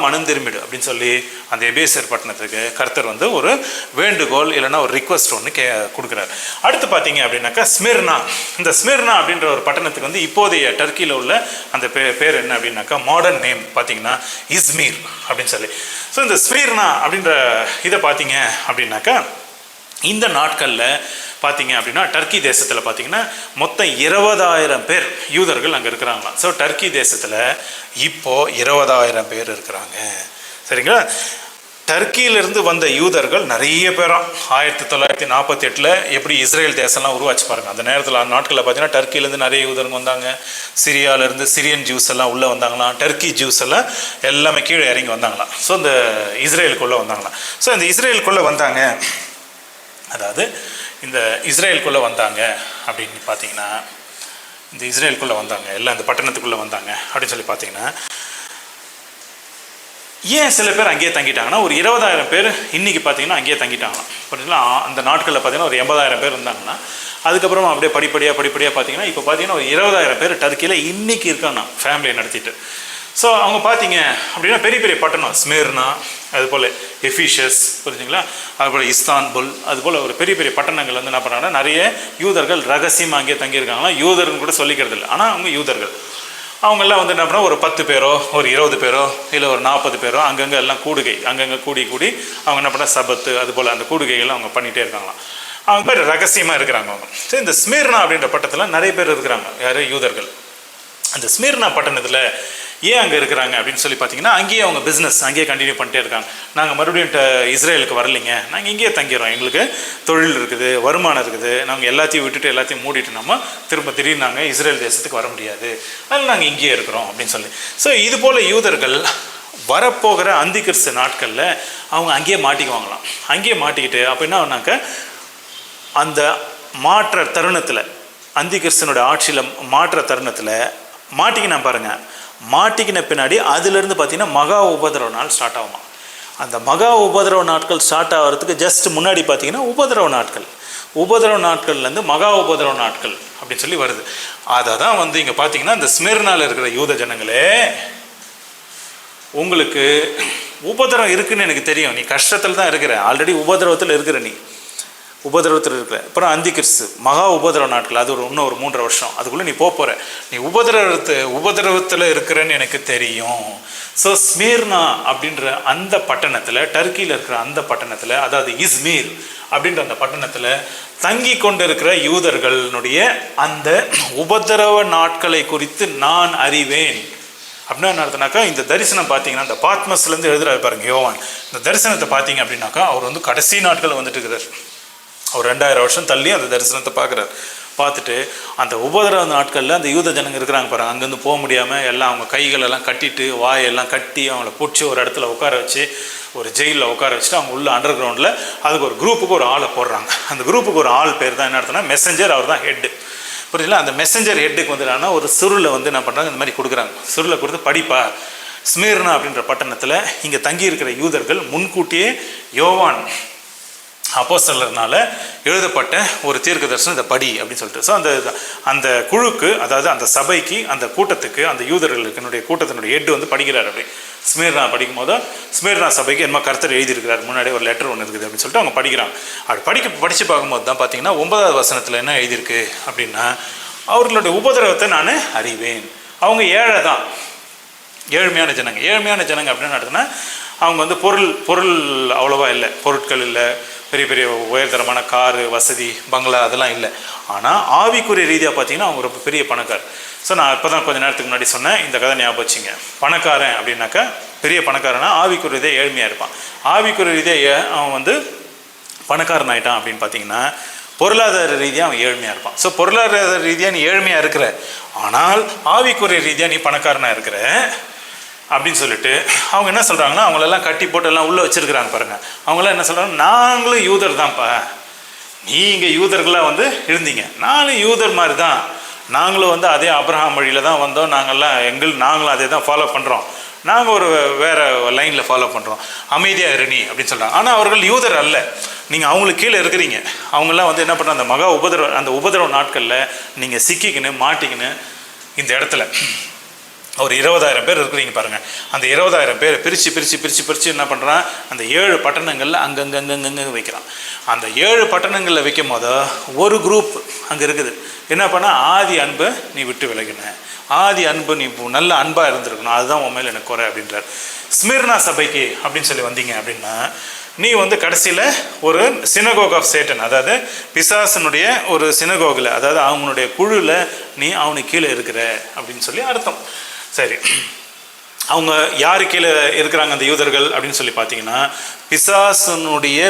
மனம் திரும்பிடு அப்படின்னு சொல்லி அந்த எபேசர் பட்டணத்துக்கு கர்த்தர் வந்து ஒரு வேண்டுகோள் இல்லைன்னா ஒரு ரிக்வஸ்ட் ஒன்று கொடுக்குறாரு. அடுத்து பார்த்தீங்க அப்படின்னாக்கா ஸ்மிர்னா. இந்த ஸ்மிர்னா அப்படின்ற ஒரு பட்டணத்துக்கு வந்து இப்போதைய டர்க்கியில் உள்ள அந்த பேர் என்ன அப்படின்னாக்கா, மாடர்ன் நேம் பார்த்தீங்கன்னா இஸ்மீர் அப்படின்னு சொல்லி. ஸோ இந்த ஸ்மிர்னா அப்படின்ற இதை பார்த்தீங்க அப்படின்னாக்கா இந்த நாட்களில் பார்த்தீங்க அப்படின்னா டர்க்கி தேசத்தில் பார்த்தீங்கன்னா மொத்தம் 20,000 பேர் யூதர்கள் அங்கே இருக்கிறாங்களாம். ஸோ டர்க்கி தேசத்தில் இப்போது 20,000 பேர் இருக்கிறாங்க. சரிங்களா? டர்க்கியிலிருந்து வந்த யூதர்கள் நிறைய பேராம். 1948 எப்படி இஸ்ரேல் தேசம்லாம் உருவாச்சு பாருங்கள். அந்த நேரத்தில் அந்த நாட்களில் பார்த்தீங்கன்னா டர்க்கியிலேருந்து நிறைய யூதர்கள் வந்தாங்க. சிரியாவிலேருந்து சிரியன் ஜூஸ் எல்லாம் உள்ளே வந்தாங்களாம். டர்க்கி ஜூஸ் எல்லாம் எல்லாமே கீழே இறங்கி வந்தாங்களாம். ஸோ இந்த இஸ்ரேலுக்குள்ளே வந்தாங்களாம். ஸோ இந்த இஸ்ரேலுக்குள்ளே வந்தாங்க, அதாவது இந்த இஸ்ரேலுக்குள்ளே வந்தாங்க அப்படின்னு பார்த்தீங்கன்னா, இந்த இஸ்ரேலுக்குள்ளே வந்தாங்க, எல்லாம் இந்த பட்டணத்துக்குள்ளே வந்தாங்க அப்படின்னு சொல்லி பார்த்தீங்கன்னா, ஏன் சில பேர் அங்கேயே தங்கிட்டாங்கன்னா, ஒரு 20,000 பேர் இன்றைக்கி பார்த்தீங்கன்னா அங்கேயே தங்கிட்டாங்களாம். பார்த்தீங்கன்னா அந்த நாட்களில் பார்த்தீங்கன்னா ஒரு 80,000 பேர் இருந்தாங்கன்னா, அதுக்கப்புறமா அப்படியே படிப்படியாக பார்த்தீங்கன்னா இப்போ பார்த்தீங்கன்னா ஒரு 20,000 பேர் டர்க்கியில் இன்றைக்கி இருக்காங்க ஃபேமிலியை நடத்திட்டு. ஸோ அவங்க பார்த்தீங்க அப்படின்னா பெரிய பெரிய பட்டணம், ஸ்மிர்னா, அதுபோல் எஃபிஷியஸ், புரிஞ்சுங்களா, அதுபோல் இஸ்தான்புல், அதுபோல் ஒரு பெரிய பெரிய பட்டணங்கள் வந்து என்ன பண்ணுறாங்கன்னா நிறைய யூதர்கள் ரகசியமாக அங்கேயே தங்கியிருக்காங்களா. யூதர்கள் கூட சொல்லிக்கிறது இல்லை, ஆனால் அவங்க யூதர்கள். அவங்கெல்லாம் வந்து என்ன பண்ணால் ஒரு 10 பேரோ ஒரு 20 பேரோ இல்லை ஒரு 40 பேரோ அங்கங்கே எல்லாம் கூடுகை, அங்கங்கே கூடி அவங்க என்ன பண்ணால் சபத்து, அதுபோல் அந்த கூடுகைகள்லாம் அவங்க பண்ணிகிட்டே இருக்காங்களாம். அவங்க பேர் ரகசியமாக இருக்கிறாங்க அவங்க. ஸோ இந்த ஸ்மிர்னா அப்படின்ற பட்டணத்தில் நிறைய பேர் இருக்கிறாங்க, யார்? யூதர்கள். அந்த ஸ்மிர்னா பட்டணத்தில் ஏன் அங்கே இருக்கிறாங்க அப்படின்னு சொல்லி பார்த்தீங்கன்னா, அங்கேயே அவங்க பிஸ்னஸ் அங்கேயே கண்டினியூ பண்ணிட்டே இருக்காங்க. நாங்கள் மறுபடியும் இஸ்ரேலுக்கு வரலைங்க, நாங்கள் இங்கேயே தங்கிறோம், எங்களுக்கு தொழில் இருக்குது, வருமானம் இருக்குது, நாங்கள் எல்லாத்தையும் விட்டுட்டு எல்லாத்தையும் மூடிட்டு நம்ம திடீர்னு நாங்கள் இஸ்ரேல் தேசத்துக்கு வர முடியாது, அதனால் நாங்கள் இங்கேயே இருக்கிறோம் அப்படின்னு சொல்லி. ஸோ இது போல் யூதர்கள் வரப்போகிற அந்தி கிறிஸ்து நாட்களில் அவங்க அங்கேயே மாட்டிக்குவாங்களாம். அங்கேயே மாட்டிக்கிட்டு அப்போ என்ன ஆகுனாக்க, அந்த மாற்ற தருணத்தில், அந்தி கிறிஸ்தனுடைய ஆட்சியில் மாற்ற தருணத்தில் மாட்டிக்கினா பாருங்கள், மாட்டிக்கின பின்னாடி அதிலிருந்து பார்த்தீங்கன்னா மகா உபதிரவ நாள் ஸ்டார்ட் ஆகுமா. அந்த மகா உபதிரவ நாட்கள் ஸ்டார்ட் ஆகிறதுக்கு ஜஸ்ட் முன்னாடி பார்த்தீங்கன்னா உபதிரவ நாட்கள்லேருந்து மகா உபதிரவ நாட்கள் அப்படின்னு சொல்லி வருது. அதை தான் வந்து இங்கே பார்த்தீங்கன்னா இந்த ஸ்மிர்னால இருக்கிற யூத ஜனங்களே, உங்களுக்கு உபதிரவம் இருக்குன்னு எனக்கு தெரியும், நீ கஷ்டத்தில் தான் இருக்கிற, ஆல்ரெடி உபதிரவத்தில் இருக்கிற, நீ உபதிரவத்தில் இருக்கிற, அப்புறம் அந்தி கிறிஸ்து மகா உபதிரவ நாட்கள், அது இன்னும் ஒரு 3.5 வருஷம், அதுக்குள்ளே நீ போகிற, நீ உபதிரவத்தில் இருக்கிறன்னு எனக்கு தெரியும். ஸோ ஸ்மிர்னா அப்படின்ற அந்த பட்டணத்தில், டர்க்கியில் இருக்கிற அந்த பட்டணத்தில், அதாவது இஸ்மீர் அப்படின்ற அந்த பட்டணத்தில் தங்கி கொண்டு இருக்கிற யூதர்களுடைய அந்த உபதிரவ நாட்களை குறித்து நான் அறிவேன் அப்படின்னா என்ன அர்த்தம்னாக்கா, இந்த தரிசனம் பார்த்தீங்கன்னா இந்த பாத்மஸ்லேருந்து எழுதுறாரு பாருங்க யோவான், இந்த தரிசனத்தை பார்த்தீங்க அப்படின்னாக்கா அவர் வந்து கடைசி நாட்கள் வந்துட்டு இருக்கிறார். அவர் 2000 வருஷம் தள்ளி அந்த தரிசனத்தை பார்க்குறாரு. பார்த்துட்டு அந்த உபதிரவ நாட்களில் அந்த யூத ஜனங்க இருக்கிறாங்க பாருங்க, அங்கேருந்து போக முடியாமல் எல்லாம் அவங்க கைகளெல்லாம் கட்டிட்டு வாயெல்லாம் கட்டி அவங்கள பிடிச்சி ஒரு இடத்துல உட்கார வச்சு ஒரு ஜெயிலில் உட்கார வச்சுட்டு அவங்க உள்ள அண்டர் கிரவுண்டில் அதுக்கு ஒரு குரூப்புக்கு ஒரு ஆளை போடுறாங்க. அந்த குரூப்புக்கு ஒரு ஆள் பேர் தான் என்ன அர்த்தம்னா மெசஞ்சர், அவர் தான் ஹெட்டு. புரியல? அந்த மெசஞ்சர் ஹெட்டுக்கு வந்து என்னன்னா ஒரு சுருளை வந்து என்ன பண்ணுறாங்க, இந்த மாதிரி கொடுக்குறாங்க. சுருளை கொடுத்து படிப்பா, ஸ்மிர்னா அப்படின்ற பட்டணத்தில் இங்கே தங்கி இருக்கிற யூதர்கள் முன்கூட்டியே யோவான் அப்போஸ்தலர்னால எழுதப்பட்ட ஒரு தீர்க்க தரிசனம் இதை படி அப்படின்னு சொல்லிட்டு. ஸோ அந்த குழுக்கு, அதாவது அந்த சபைக்கு, அந்த கூட்டத்துக்கு, அந்த யூதர்களுக்கு என்னுடைய கூட்டத்தினுடைய ஹெட் வந்து படிக்கிறார். அப்படி ஸ்மிர்னா படிக்கும் போது ஸ்மிர்னா சபைக்கு என்ன கர்த்தர் எழுதியிருக்கிறார், முன்னாடி ஒரு லெட்டர் ஒன்று இருக்குது அப்படின்னு சொல்லிட்டு அவங்க படிக்கிறாங்க. அப்படி படித்து பார்க்கும்போது தான் பார்த்தீங்கன்னா 9வது வசனத்தில் என்ன எழுதியிருக்கு அப்படின்னா, அவர்களுடைய உபதிரவத்தை நான் அறிவேன். அவங்க ஏழை தான், ஏழ்மையான ஜனங்க. ஏழ்மையான ஜனங்க அப்படின்னு நடத்துனா அவங்க வந்து பொருள் அவ்வளோவா இல்லை, பொருட்கள் இல்லை, பெரிய பெரிய உயர்தரமான காரு வசதி பங்களா அதெல்லாம் இல்லை. ஆனால் ஆவிக்குரிய ரீதியாக பார்த்தீங்கன்னா அவங்க ரொம்ப பெரிய பணக்கார். ஸோ நான் இப்போ தான் கொஞ்சம் நேரத்துக்கு முன்னாடி சொன்னேன், இந்த கதை ஞாபகம் வச்சுங்க. பணக்காரன் அப்படின்னாக்கா பெரிய பணக்காரனா ஆவிக்குரிய ரீதியாக ஏழ்மையாக இருப்பான். ஆவிக்குரிய ரீதியாக அவன் வந்து பணக்காரன் ஆகிட்டான் அப்படின்னு பார்த்தீங்கன்னா பொருளாதார ரீதியாக அவன் ஏழ்மையாக இருப்பான். ஸோ பொருளாதார ரீதியாக நீ ஏழ்மையாக இருக்கிற, ஆனால் ஆவிக்குரிய ரீதியாக நீ பணக்காரனாக இருக்கிற அப்படின்னு சொல்லிட்டு அவங்க என்ன சொல்கிறாங்கன்னா, அவங்களெல்லாம் கட்டி போட்டு எல்லாம் உள்ளே வச்சுருக்கிறாங்க பாருங்கள். அவங்களாம் என்ன சொல்கிறாங்க, நாங்களும் யூதர் தான்ப்பா, நீங்கள் யூதர்களாக வந்து இருந்தீங்க, நானும் யூதர் மாதிரி தான், நாங்களும் வந்து அதே அப்ரஹாம் வழியில் தான் வந்தோம், நாங்களும் அதே தான் ஃபாலோ பண்ணுறோம், நாங்கள் ஒரு வேறு லைனில் ஃபாலோ பண்ணுறோம், அமைதியாக இரணி அப்படின்னு சொல்கிறாங்க. ஆனால் அவர்கள் யூதர் அல்ல, நீங்கள் அவங்களுக்கு கீழே இருக்கிறீங்க. அவங்களாம் வந்து என்ன பண்ணுறாங்க, அந்த உபதிரவ நாட்களில் நீங்கள் சிக்கிக்கின்னு மாட்டிக்கின்னு இந்த இடத்துல ஒரு 20,000 பேர் இருக்கிறீங்க பாருங்கள். அந்த 20,000 பேர் பிரித்து என்ன பண்ணுறான், அந்த 7 பட்டணங்களில் அங்கங்கே வைக்கிறான். அந்த 7 பட்டணங்களில் வைக்கும் போது ஒரு குரூப் அங்கே இருக்குது. என்ன பண்ணால், ஆதி அன்பை நீ விட்டு விலகின, ஆதி அன்பு நீ நல்ல அன்பாக இருந்திருக்கணும், அதுதான் உன் மேலே எனக்கு குறை அப்படின்றார். ஸ்மிர்னா சபைக்கு அப்படின்னு சொல்லி வந்தீங்க அப்படின்னா, நீ வந்து கடைசியில் ஒரு சினகோக் ஆஃப் சேட்டன், அதாவது பிசாசனுடைய ஒரு சினகோகில், அதாவது அவங்களுடைய குழுவில் நீ அவனுக்கு கீழே இருக்கிற அப்படின்னு சொல்லி அர்த்தம். சரி, அவங்க யாரு கீழே இருக்கிறாங்க அந்த யூதர்கள் அப்படின்னு சொல்லி பார்த்தீங்கன்னா, பிசாசனுடைய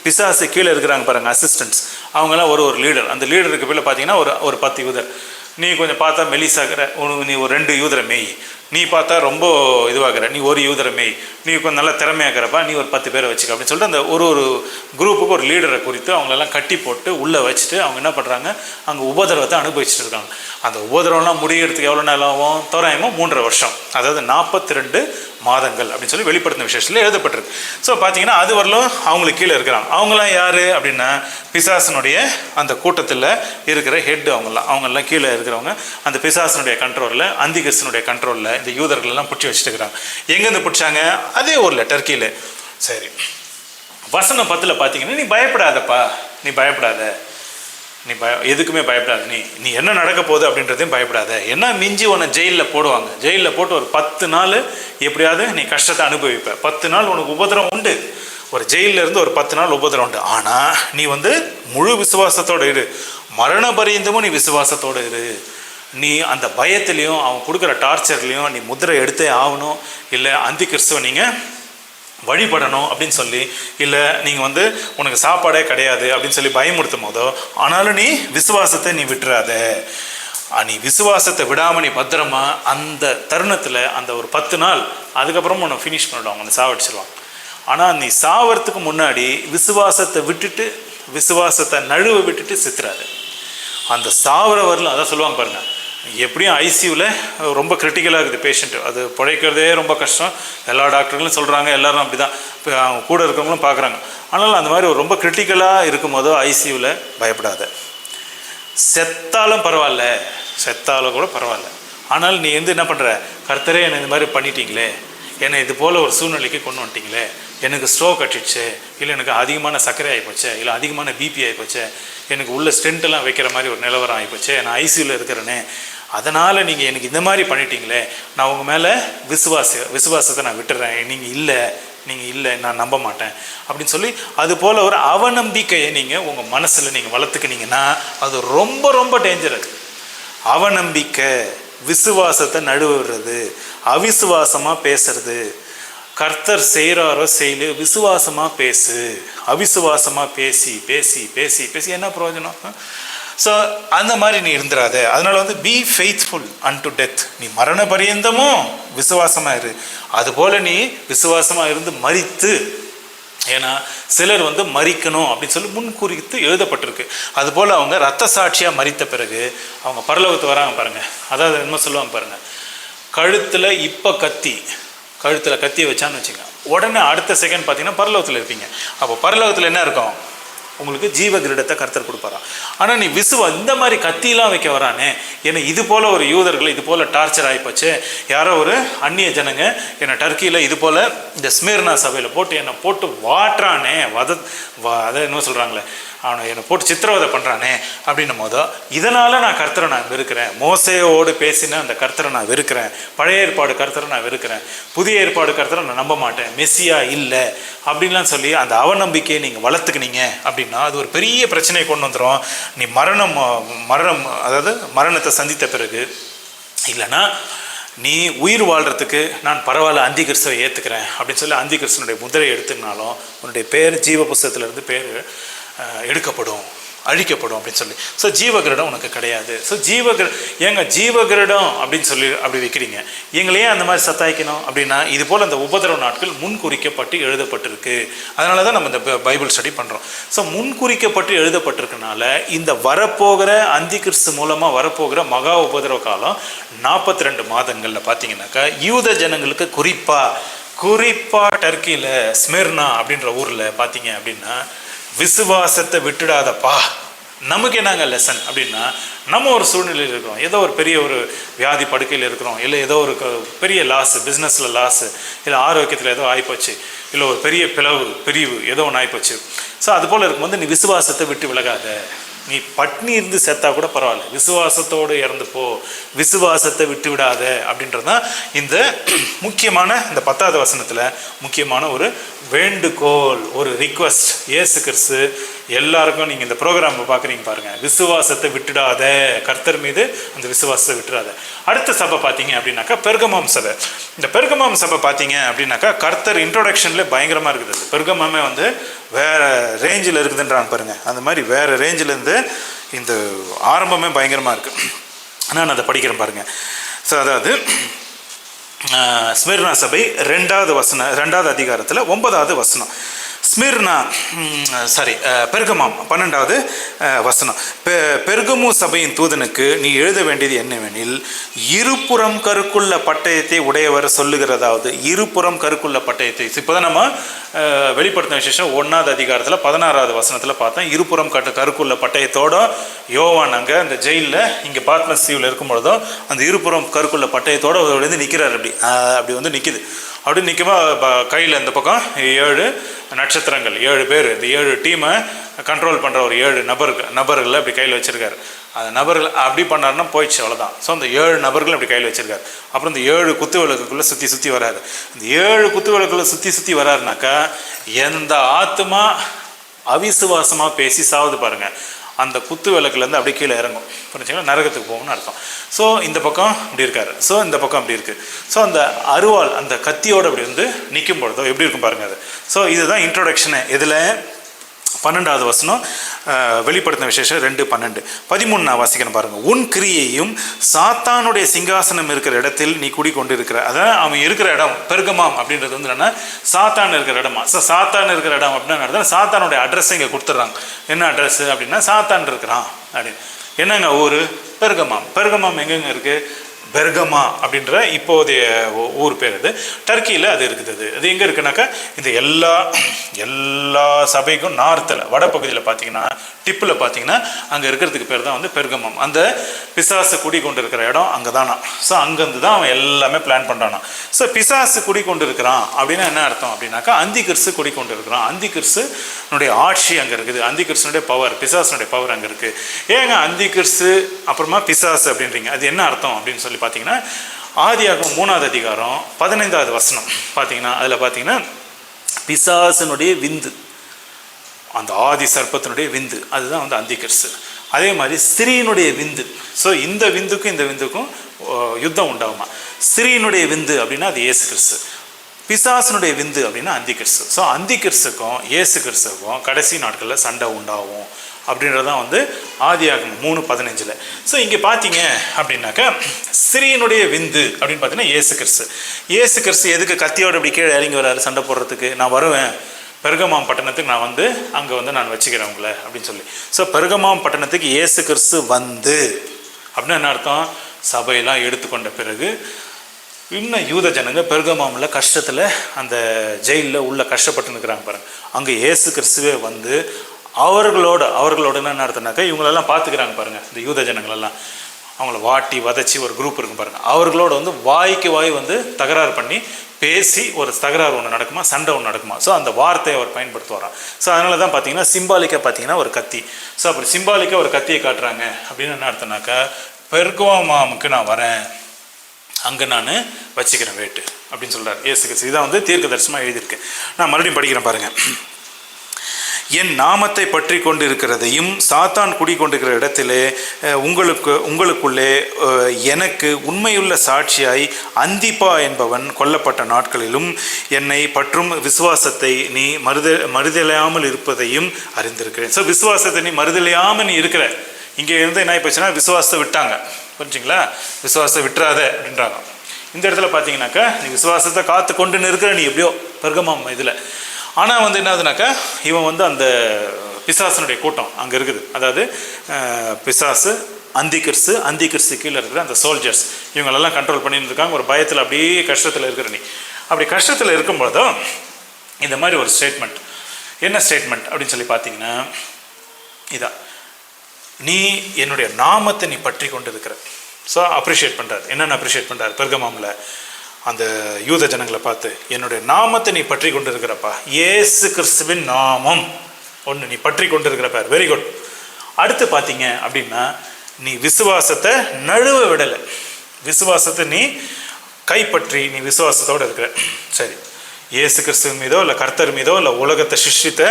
பிசாசு கீழே இருக்கிறாங்க பாருங்கள், அசிஸ்டன்ட்ஸ். அவங்கெல்லாம் ஒரு லீடர். அந்த லீடருக்கு கீழே பார்த்தீங்கன்னா ஒரு 10 யூதர். நீ கொஞ்சம் பார்த்தா மெலிசாகிற, நீ ஒரு 2 யூதரை மேய். நீ பார்த்தா ரொம்ப இதுவாகிற, நீ ஒரு யூதரை மேய். நீ கொஞ்சம் நல்லா திறமையாகிறப்பா, நீ ஒரு 10 பேரை வச்சுக்க அப்படின்னு சொல்லிட்டு அந்த ஒரு குரூப்புக்கு ஒரு லீடரை குறித்து அவங்களெல்லாம் கட்டி போட்டு உள்ளே வச்சுட்டு அவங்க என்ன பண்ணுறாங்க, அங்கே உபதிரவத்தை அனுபவிச்சுட்டு இருக்காங்க. அந்த உபதிரவம்லாம் முடிகிறதுக்கு எவ்வளோ நாள் ஆகும், தோராயமாக 3.5 வருஷம், அதாவது 42 மாதங்கள் அப்படின்னு சொல்லி வெளிப்படுத்தின விசேஷத்தில் எழுதப்பட்டிருக்கு. ஸோ பார்த்தீங்கன்னா அது வரலும் அவங்களுக்கு கீழே இருக்கிறாங்க. அவங்களாம் யார் அப்படின்னா, பிசாசனுடைய அந்த கூட்டத்தில் இருக்கிற ஹெட். அவங்கெல்லாம் கீழே இருக்கிறவங்க அந்த பிசாசனுடைய கண்ட்ரோலில், அந்திகிறிஸ்தனுடைய கண்ட்ரோலில் இந்த யூதர்களெல்லாம் பிடிச்சி வச்சுட்டு இருக்கிறாங்க. எங்கேருந்து பிடிச்சாங்க, அதே ஊரில், டர்க்கியில். சரி, வசனம் 10 பார்த்தீங்கன்னா, நீ பயப்படாதப்பா, நீ பயப்படாத, நீ எதுக்குமே பயப்படாத, நீ என்ன நடக்க போகுது அப்படின்றதையும் பயப்படாத. என்ன மிஞ்சி உன்னை ஜெயிலில் போடுவாங்க, ஜெயிலில் போட்டு ஒரு 10 நாள் எப்படியாவது நீ கஷ்டத்தை அனுபவிப்ப. 10 நாள் உனக்கு உபதிரம் உண்டு, ஒரு ஜெயிலில் இருந்து ஒரு 10 நாள் உபதிரம் உண்டு. ஆனால் நீ வந்து முழு விசுவாசத்தோடு இரு, மரண பரியந்தமும் நீ விசுவாசத்தோடு இரு. நீ அந்த பயத்துலேயும் அவன் கொடுக்குற டார்ச்சர்லேயும் நீ முத்திரை எடுத்தே ஆகணும், இல்லை அந்தி கிறிஸ்துவ நீங்கள் வழிபடணும் அப்படின்னு சொல்லி, இல்லை நீங்கள் வந்து உனக்கு சாப்பாடே கிடையாது அப்படின்னு சொல்லி பயமுறுத்தும் போதோ, ஆனாலும் நீ விசுவாசத்தை நீ விட்டுறாத. நீ விசுவாசத்தை விடாமல் நீ பத்திரமா அந்த தருணத்தில் அந்த ஒரு 10 நாள் அதுக்கப்புறமா உன்னை ஃபினிஷ் பண்ணிவிடுவாங்க, உன்னை சாவடிச்சிருவாங்க. ஆனால் நீ சாவறதுக்கு முன்னாடி விசுவாசத்தை விட்டுட்டு, விசுவாசத்தை நழுவ விட்டுட்டு சித்துறாரு. அந்த சாவர வரல அதான் சொல்லுவாங்க பாருங்கள், எப்படியும் ஐசியூவில் ரொம்ப கிரிட்டிக்கலாக இருக்குது பேஷண்ட்டு, அது பிழைக்கிறதே ரொம்ப கஷ்டம். எல்லா டாக்டர்களும் சொல்கிறாங்க, எல்லோரும் அப்படி தான், இப்போ அவங்க கூட இருக்கிறவங்களும் பார்க்குறாங்க. ஆனாலும் அந்த மாதிரி ஒரு ரொம்ப கிரிட்டிக்கலாக இருக்கும் போதோ ஐசியூவில் பயப்படாத. செத்தாலும் பரவாயில்ல, செத்தாலும் கூட பரவாயில்ல, ஆனால் நீ என்ன பண்ணுற, கர்த்தரே என்னை இந்த மாதிரி பண்ணிட்டீங்களே, என்னை இது போல் ஒரு சூழ்நிலைக்கு கொண்டு வந்துட்டீங்களே, எனக்கு ஸ்ட்ரோக் அடிச்சிடுச்சு, இல்லை எனக்கு அதிகமான சர்க்கரை ஆகிப்போச்சு, இல்லை அதிகமான பிபி ஆகிப்போச்சு, எனக்கு உள்ள ஸ்டென்ட்டெல்லாம் வைக்கிற மாதிரி ஒரு நிலவரம் ஆகிப்போச்சு, நான் ஐசியூவில் இருக்கிறேனே, அதனால் நீங்கள் எனக்கு இந்த மாதிரி பண்ணிட்டீங்களே, நான் உங்கள் மேலே விசுவாசத்தை நான் விட்டுறேன், நீங்கள் இல்லை நான் நம்ப மாட்டேன் அப்படின்னு சொல்லி அது போல் ஒரு அவநம்பிக்கையை நீங்கள் உங்கள் மனசில் நீங்கள் வளர்த்துக்கினீங்கன்னா அது ரொம்ப ரொம்ப டேஞ்சரஸ். அவநம்பிக்கை, விசுவாசத்தை நழுவுறது, அவிசுவாசமாக பேசுறது. கர்த்தர் செய்கிறாரோ செய்யல, விசுவாசமாக பேசு. அவிசுவாசமாக பேசி பேசி பேசி பேசி என்ன பிரயோஜனம்? ஸோ அந்த மாதிரி நீ இருந்துடாத. அதனால வந்து பி ஃபெய்த்ஃபுல் அன்டு டெத். நீ மரண பரியந்தமும் விசுவாசமாக இரு. அதுபோல் நீ விசுவாசமாக இருந்து மரித்து, ஏன்னா சிலர் வந்து மரிக்கணும் அப்படின்னு சொல்லி முன்குறித்து எழுதப்பட்டிருக்கு. அதுபோல் அவங்க இரத்த சாட்சியாக மரித்த பிறகு அவங்க பரலோகத்துக்கு வராங்க பாருங்கள். அதாவது என்ன சொல்லுவாங்க பாருங்கள், கழுத்தில் கத்தியை வச்சான்னு வச்சுங்க, உடனே அடுத்த செகண்ட் பார்த்தீங்கன்னா பரலோகத்தில் இருப்பீங்க. அப்போ பரலோகத்தில் என்ன இருக்கும்? உங்களுக்கு ஜீவ கிரீடத்தை கர்த்தர் கொடுப்பாராம். ஆனால் நீ இந்த மாதிரி கத்திலாம் வைக்க வரானே, ஏன்னா இது போல் ஒரு யூதர்கள் இது போல் டார்ச்சர் ஆகிப்போச்சு. யாரோ ஒரு அந்நிய ஜனங்க என்னை டர்க்கியில் இது போல் இந்த ஸ்மிர்னா சபையில் போட்டு என்னை போட்டு வாட்டுறானே, அதை என்ன சொல்கிறாங்களே, அவனை என்னை போட்டு சித்திரவதை பண்ணுறானே அப்படின்னும் போதோ, இதனால் நான் கர்த்தரை நான் வெறுக்கிறேன். மோசேயோடு பேசின அந்த கர்த்தரை நான் வெறுக்கிறேன். பழைய ஏற்பாடு கர்த்தரை நான் வெறுக்கிறேன். புதிய ஏற்பாடு கர்த்தரை நான் நம்ப மாட்டேன். மெஸ்ஸியா இல்லை அப்படின்லாம் சொல்லி அந்த அவநம்பிக்கையை நீங்கள் வளர்த்துக்கினீங்க அப்படின்னா அது ஒரு பெரிய பிரச்சனையை கொண்டு வந்துடும். நீ மரணம் அதாவது மரணத்தை சந்தித்த பிறகு, இல்லைன்னா நீ உயிர் வாழ்கிறதுக்கு நான் பரவாயில்ல அந்தி கிறிஸ்துவை ஏற்றுக்கிறேன் அப்படின்னு சொல்லி அந்தி கிறிஸ்துவனுடைய முதிரை எடுத்துனாலும் உன்னுடைய பேர் ஜீவ புஸ்தகத்திலேருந்து பேர் எடுக்கப்படும், அழிக்கப்படும் அப்படின்னு சொல்லி. ஸோ ஜீவகிரடம் உனக்கு கிடையாது. ஸோ ஜீவகிரடம் அப்படின்னு சொல்லி அப்படி வைக்கிறீங்க. எங்களையே அந்த மாதிரி சத்தாய்க்கணும் அப்படின்னா இது போல் அந்த உபதிரவ நாட்கள் முன்குறிக்கப்பட்டு எழுதப்பட்டிருக்கு. அதனால தான் நம்ம இந்த பைபிள் ஸ்டடி பண்ணுறோம். ஸோ முன்குறிக்கப்பட்டு எழுதப்பட்டிருக்கனால இந்த வரப்போகிற அந்தி கிறிஸ்து மூலமாக வரப்போகிற மகா உபதிரவ காலம் 42 மாதங்களில் பார்த்தீங்கன்னாக்கா யூத ஜனங்களுக்கு குறிப்பாக டர்க்கியில் ஸ்மிர்னா அப்படின்ற ஊரில் பார்த்தீங்க அப்படின்னா விசுவாசத்தை விட்டுடாதப்பா. நமக்கு என்னங்க லெசன் அப்படின்னா, நம்ம ஒரு சூழ்நிலையில் இருக்கிறோம், ஏதோ ஒரு பெரிய ஒரு வியாதி படுக்கையில் இருக்கிறோம், இல்லை ஏதோ ஒரு பெரிய லாஸு, பிஸ்னஸில் லாஸு, இல்லை ஆரோக்கியத்தில் ஏதோ ஆகிப்போச்சு, இல்லை ஒரு பெரிய பிரிவு ஏதோ ஒன்று ஆகிப்போச்சு. ஸோ அதுபோல் இருக்கும்போது நீ விசுவாசத்தை விட்டு விலகாத. நீ பட்னி இருந்து செத்தா கூட பரவாயில்ல, விசுவாசத்தோடு இறந்து போ, விசுவாசத்தை விட்டு விடாத அப்படின்றது தான் இந்த முக்கியமான இந்த 10வது வசனத்தில் முக்கியமான ஒரு வேண்டுகோள், ஒரு ரிக்வஸ்ட். இயேசு கிறிஸ்து எல்லாருக்கும், நீங்கள் இந்த ப்ரோக்ராம் பார்க்குறீங்க பாருங்கள், விசுவாசத்தை விட்டுடாத, கர்த்தர் மீது அந்த விசுவாசத்தை விட்டுடாத. அடுத்த சபை பார்த்தீங்க அப்படின்னாக்கா பெர்கமாம் சபை. இந்த பெர்கமாம் சபை பார்த்தீங்க அப்படின்னாக்கா கர்த்தர் இன்ட்ரோடக்ஷன்லேயே பயங்கரமாக இருக்குது. அது பெர்கமாமே வந்து வேறு ரேஞ்சில் இருக்குதுன்றாங்க பாருங்கள். அந்த மாதிரி வேறு ரேஞ்சிலேருந்து இந்த ஆரம்பமே பயங்கரமாக இருக்குது. நான் அதை படிக்கிறேன் பாருங்கள். ஸோ அதாவது ஸ்மிர்னா சபை 2வது அதிகாரத்தில் 9வது வசனம். பெர்கமாம் 12வது வசனம். பெர்கமு சபையின் தூதனுக்கு நீ எழுத வேண்டியது என்னவெனில், இருபுறம் கருக்குள்ள பட்டயத்தை உடையவர் சொல்லுகிறதாவது. இருபுறம் கருக்குள்ள பட்டயத்தை இப்போதான் நம்ம வெளிப்படுத்தின விசேஷம் 1வது அதிகாரத்தில் 16வது வசனத்தில் பார்த்தோம். இருபுறம் கருக்குள்ள பட்டயத்தோட யோவான் அங்கே அந்த ஜெயிலில் இங்கே பாத்மஸ் தீவில் இருக்கும் பொழுதோ அந்த இருபுறம் கருக்குள்ள பட்டயத்தோடு அவர் வந்து நிற்கிறார். அப்படி வந்து நிற்கிது. அப்படி நிற்குமா கையில் இந்த பக்கம் 7 நட்சத்திரங்கள், 7 பேர், இந்த 7 டீமை கண்ட்ரோல் பண்ணுற ஒரு 7 நபர்கள் அப்படி கையில் வச்சுருக்காரு. அந்த நபர்கள் அப்படி பண்ணாருன்னா போயிடுச்சு, அவ்வளோதான். ஸோ அந்த 7 நபர்கள் அப்படி கையில் வச்சுருக்காரு. அப்புறம் இந்த 7 குத்து விளக்குக்குள்ளே சுற்றி வராரு. இந்த 7 குத்து விளக்குள்ளே சுற்றி வராருனாக்கா எந்த ஆத்மா அவிசுவாசமாக பேசி சாவுது பாருங்கள், அந்த குத்து விளக்குலேருந்து அப்படியே கீழே இறங்கும், புரிஞ்சுங்களா, நரகத்துக்கு போகும்னு அர்த்தம். ஸோ இந்த பக்கம் இப்படி இருக்காரு, ஸோ இந்த பக்கம் அப்படி இருக்குது. ஸோ அந்த அருவாள் அந்த கத்தியோடு அப்படி வந்து நிற்கும் பொழுதோ எப்படி இருக்கும் பாருங்கள் அது. ஸோ இதுதான் இன்ட்ரோடக்ஷனு. இதில் 12வது வசனம் வெளிப்படுத்தின விசேஷம் 2:12. 13 நான் வாசிக்கிறேன் பாருங்கள். உன் கிரியையும் சாத்தானுடைய சிங்காசனம் இருக்கிற இடத்தில் நீ குடிக்கொண்டு இருக்கிற, அதான் அவன் இருக்கிற இடம் பெர்கமாம் அப்படின்றது வந்து என்னென்னா சாத்தான் இருக்கிற இடமா. ஸோ சாத்தான் இருக்கிற இடம் அப்படின்னா சாத்தானுடைய அட்ரஸை இங்கே கொடுத்துட்றாங்க. என்ன அட்ரஸ் அப்படின்னா சாத்தான் இருக்கிறான் அப்படின்னு. என்னங்க ஊர்? பெர்கமாம். பெர்கமாம் எங்கெங்க இருக்குது? பெர்கமா அப்படின்ற இப்போதைய ஊர் பேர். அது டர்க்கியில் அது இருக்குது. அது எங்கே இருக்குனாக்கா இந்த எல்லா சபைக்கும் நார்த்தில் வடப்பகுதியில் பார்த்தீங்கன்னா டிப்பில் பார்த்தீங்கன்னா அங்கே இருக்கிறதுக்கு பேர் தான் வந்து பெர்கமம். அந்த பிசாசு குடி கொண்டு இருக்கிற இடம் அங்கே தானா. ஸோ அங்கேருந்து தான் அவன் எல்லாமே பிளான் பண்ணுறானா. ஸோ பிசாசு குடி கொண்டு இருக்கிறான் அப்படின்னா என்ன அர்த்தம் அப்படின்னாக்கா அந்தி கிறிஸ்து குடி கொண்டு இருக்கிறான். அந்தி கிறிஸ்துனுடைய ஆட்சி அங்கே இருக்குது. அந்தி கிறிஸ்துனுடைய பவர், பிசாசுனுடைய பவர் அங்கே இருக்குது. ஏங்க அந்தி கிறிஸ்து அப்புறமா பிசாசு அப்படின்றீங்க, அது என்ன அர்த்தம் அப்படின்னு சொல்லி பார்த்தீங்கன்னா ஆதியாகமம் 3வது அதிகாரம் 15வது வசனம் பார்த்தீங்கன்னா அதில் பார்த்தீங்கன்னா பிசாசனுடைய விந்து, அந்த ஆதி சர்ப்பத்தினுடைய விந்து, அதுதான் வந்து அந்தி கிறிஸ்து. அதே மாதிரி ஸ்திரீனுடைய விந்து. ஸோ இந்த விந்துக்கும் இந்த விந்துக்கும் யுத்தம் உண்டாகுமா. ஸ்திரீனுடைய விந்து அப்படின்னா அது இயேசு கிறிஸ்து. பிசாசனுடைய விந்து அப்படின்னா அந்தி கிறிஸ்து. ஸோ அந்தி கிறிஸ்துக்கும் இயேசு கிறிஸ்துக்கும் கடைசி நாட்களில் சண்டை உண்டாகும் அப்படின்றதான் வந்து ஆதியாகமம் 3:15. ஸோ இங்கே பார்த்தீங்க அப்படின்னாக்கா ஸ்திரீயினுடைய விந்து அப்படின்னு பார்த்தீங்கன்னா இயேசு கிறிஸ்து. இயேசு கிறிஸ்து எதுக்கு கத்தியோடு இப்படி கீழே இறங்கி வராரு சண்டை போடுறதுக்கு? நான் வருவேன் பெர்கமாம் பட்டணத்துக்கு, நான் வந்து அங்கே வந்து நான் வச்சுக்கிறேன் உங்களை அப்படின்னு சொல்லி. ஸோ பெர்கமாம் பட்டணத்துக்கு இயேசு கிறிஸ்து வந்து அப்படின்னா என்ன அர்த்தம்? சபையெல்லாம் எடுத்துக்கொண்ட பிறகு இன்னும் யூத ஜனங்க பெர்கமாமில் கஷ்டத்தில் அந்த ஜெயிலில் உள்ள கஷ்டப்பட்டு நிற்கிறாங்க பாருங்க. அங்கே இயேசு கிறிஸ்துவே வந்து அவர்களோடன்னு என்ன அர்த்தம்னாக்கா இவங்களெல்லாம் பார்த்துக்கிறாங்க பாருங்கள். இந்த யூத ஜனங்களெல்லாம் அவங்கள வாட்டி வதச்சி ஒரு குரூப் இருக்கும் பாருங்கள். அவர்களோட வந்து வாய்க்கு வாய் வந்து தகராறு பண்ணி பேசி ஒரு தகராறு ஒன்று நடக்குமா, சண்டை ஒன்று நடக்குமா. ஸோ அந்த வார்த்தையை அவர் பயன்படுத்துவாராம். ஸோ அதனால தான் பார்த்தீங்கன்னா சிம்பாலிக்காக பார்த்தீங்கன்னா ஒரு கத்தி. ஸோ அப்படி சிம்பாலிக்காக ஒரு கத்தியை காட்டுறாங்க அப்படின்னு என்ன அர்த்தம்னாக்கா பெர்கமாமுக்கு நான் வரேன், அங்கே நான் வச்சுக்கிறேன் வேட்டு அப்படின்னு சொல்கிறார் இயேசு கிறிஸ்து. இதான் வந்து தீர்க்க தரிசனமாக எழுதியிருக்கு. நான் மறுபடியும் படிக்கிறேன் பாருங்கள். என் நாமத்தை பற்றி கொண்டு இருக்கிறதையும் சாத்தான் குடிக்கொண்டிருக்கிற இடத்திலே உங்களுக்குள்ளே எனக்கு உண்மையுள்ள சாட்சியாய் அந்திப்பா என்பவன் கொல்லப்பட்ட நாட்களிலும் என்னை பற்றும் விசுவாசத்தை நீ மறுதலையாமல் இருப்பதையும் அறிந்திருக்கிறேன். ஸோ விசுவாசத்தை நீ மறுதலையாமல் நீ இருக்கிற. இங்கே இருந்து என்ன போச்சுன்னா விசுவாசத்தை விட்டாங்க, புரிஞ்சுங்களா? விசுவாசத்தை விட்டுறாத அப்படின்றாங்க. இந்த இடத்துல பார்த்தீங்கன்னாக்கா நீ விசுவாசத்தை காத்து கொண்டு இருக்கிற, நீ எப்படியோ பெர்கமாம் இதில். ஆனால் வந்து என்னதுனாக்கா இவன் வந்து அந்த பிசாசனுடைய கூட்டம் அங்கே இருக்குது. அதாவது பிசாசு, அந்தி கிறிஸ்து கீழே இருக்கிற அந்த சோல்ஜர்ஸ் இவங்களெல்லாம் கண்ட்ரோல் பண்ணிட்டு இருக்காங்க. ஒரு பயத்தில் அப்படியே கஷ்டத்தில் இருக்கிற நீ. அப்படி கஷ்டத்தில் இருக்கும்போதும் இந்த மாதிரி ஒரு ஸ்டேட்மெண்ட். என்ன ஸ்டேட்மெண்ட் அப்படின்னு சொல்லி பார்த்தீங்கன்னா இதான், நீ என்னுடைய நாமத்தை நீ பற்றி கொண்டு இருக்கிற. ஸோ அப்ரிஷியேட் பண்ணுறாரு. என்னென்ன அப்ரிஷியேட் பண்ணுறாரு பெர்கமாமில் அந்த யூத ஜனங்களை பார்த்து, என்னுடைய நாமத்தை நீ பற்றி கொண்டு இருக்கிறப்பா, இயேசு கிறிஸ்துவின் நாமம் ஒன்று நீ பற்றி கொண்டு இருக்கிறப்பார். Very good. அடுத்து பார்த்தீங்க அப்படின்னா நீ விசுவாசத்தை நழுவ விடலை, விசுவாசத்தை நீ கைப்பற்றி நீ விசுவாசத்தோடு இருக்கிற. சரி, இயேசு கிறிஸ்துவின் மீதோ இல்லை கர்த்தர் மீதோ இல்லை உலகத்தை சிருஷ்டித்த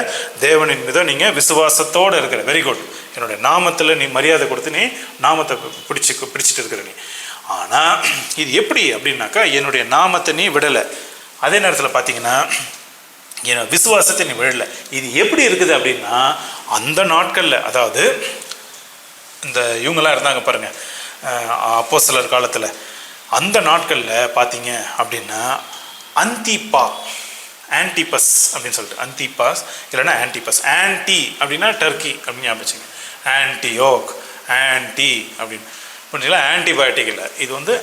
தேவனின் மீதோ நீங்கள் விசுவாசத்தோடு இருக்கிற. Very good. என்னுடைய நாமத்தில் நீ மரியாதை கொடுத்து நீ நாமத்தை பிடிச்சிட்டு இருக்கிற நீ. ஆனால் இது எப்படி அப்படின்னாக்கா என்னுடைய நாமத்தை நீ விடலை, அதே நேரத்தில் பார்த்தீங்கன்னா என் விசுவாசத்தை நீ விடலை. இது எப்படி இருக்குது அப்படின்னா அந்த நாட்களில், அதாவது இந்த இவங்கெல்லாம் இருந்தாங்க பாருங்கள் அப்போஸ்தலர் காலத்தில், அந்த நாட்களில் பார்த்தீங்க அப்படின்னா அந்திப்பா, ஆன்டிபஸ் அப்படின்னு சொல்லிட்டு, அந்திபாஸ் இல்லைன்னா ஆன்டிபஸ். ஆன்டி அப்படின்னா டர்க்கி அப்படின்னு ஞாபகம், ஆன்டியோக் ஆன்டி அப்படின்னு புரிஞ்சுங்களா? ஆன்டிபயோட்டிக் இல்லை, இது வந்து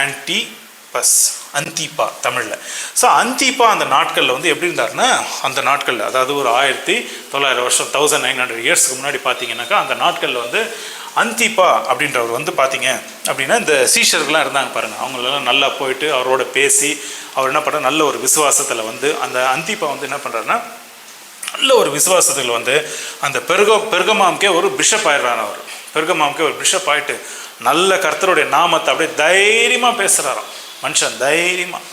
ஆன்டிபஸ், அந்திப்பா தமிழில். ஸோ அந்திப்பா அந்த நாட்களில் வந்து எப்படி இருந்தாருன்னா, அந்த நாட்களில் அதாவது ஒரு 1900 வருஷம் 1900 இயர்ஸ்க்கு முன்னாடி பார்த்தீங்கன்னாக்கா அந்த நாட்களில் வந்து அந்திப்பா அப்படின்றவர் வந்து பார்த்தீங்க அப்படின்னா இந்த சீஷர்கள்லாம் இருந்தாங்க பாருங்கள். அவங்களெல்லாம் நல்லா போயிட்டு அவரோட பேசி அவர் என்ன பண்ணுறாரு, நல்ல ஒரு விசுவாசத்தில் வந்து அந்த அந்திப்பா வந்து என்ன பண்ணுறாருன்னா நல்ல ஒரு விசுவாசத்தில் வந்து அந்த பெர்கமாமுக்கே ஒரு பிஷப் ஆயிடுறாரு. அவர் பெர்கமாமுக்கே ஒரு பிஷப் ஆகிட்டு நல்ல கர்த்தருடைய நாமத்தை அப்படியே தைரியமாக பேசுகிறாராம் மனுஷன், தைரியமாக.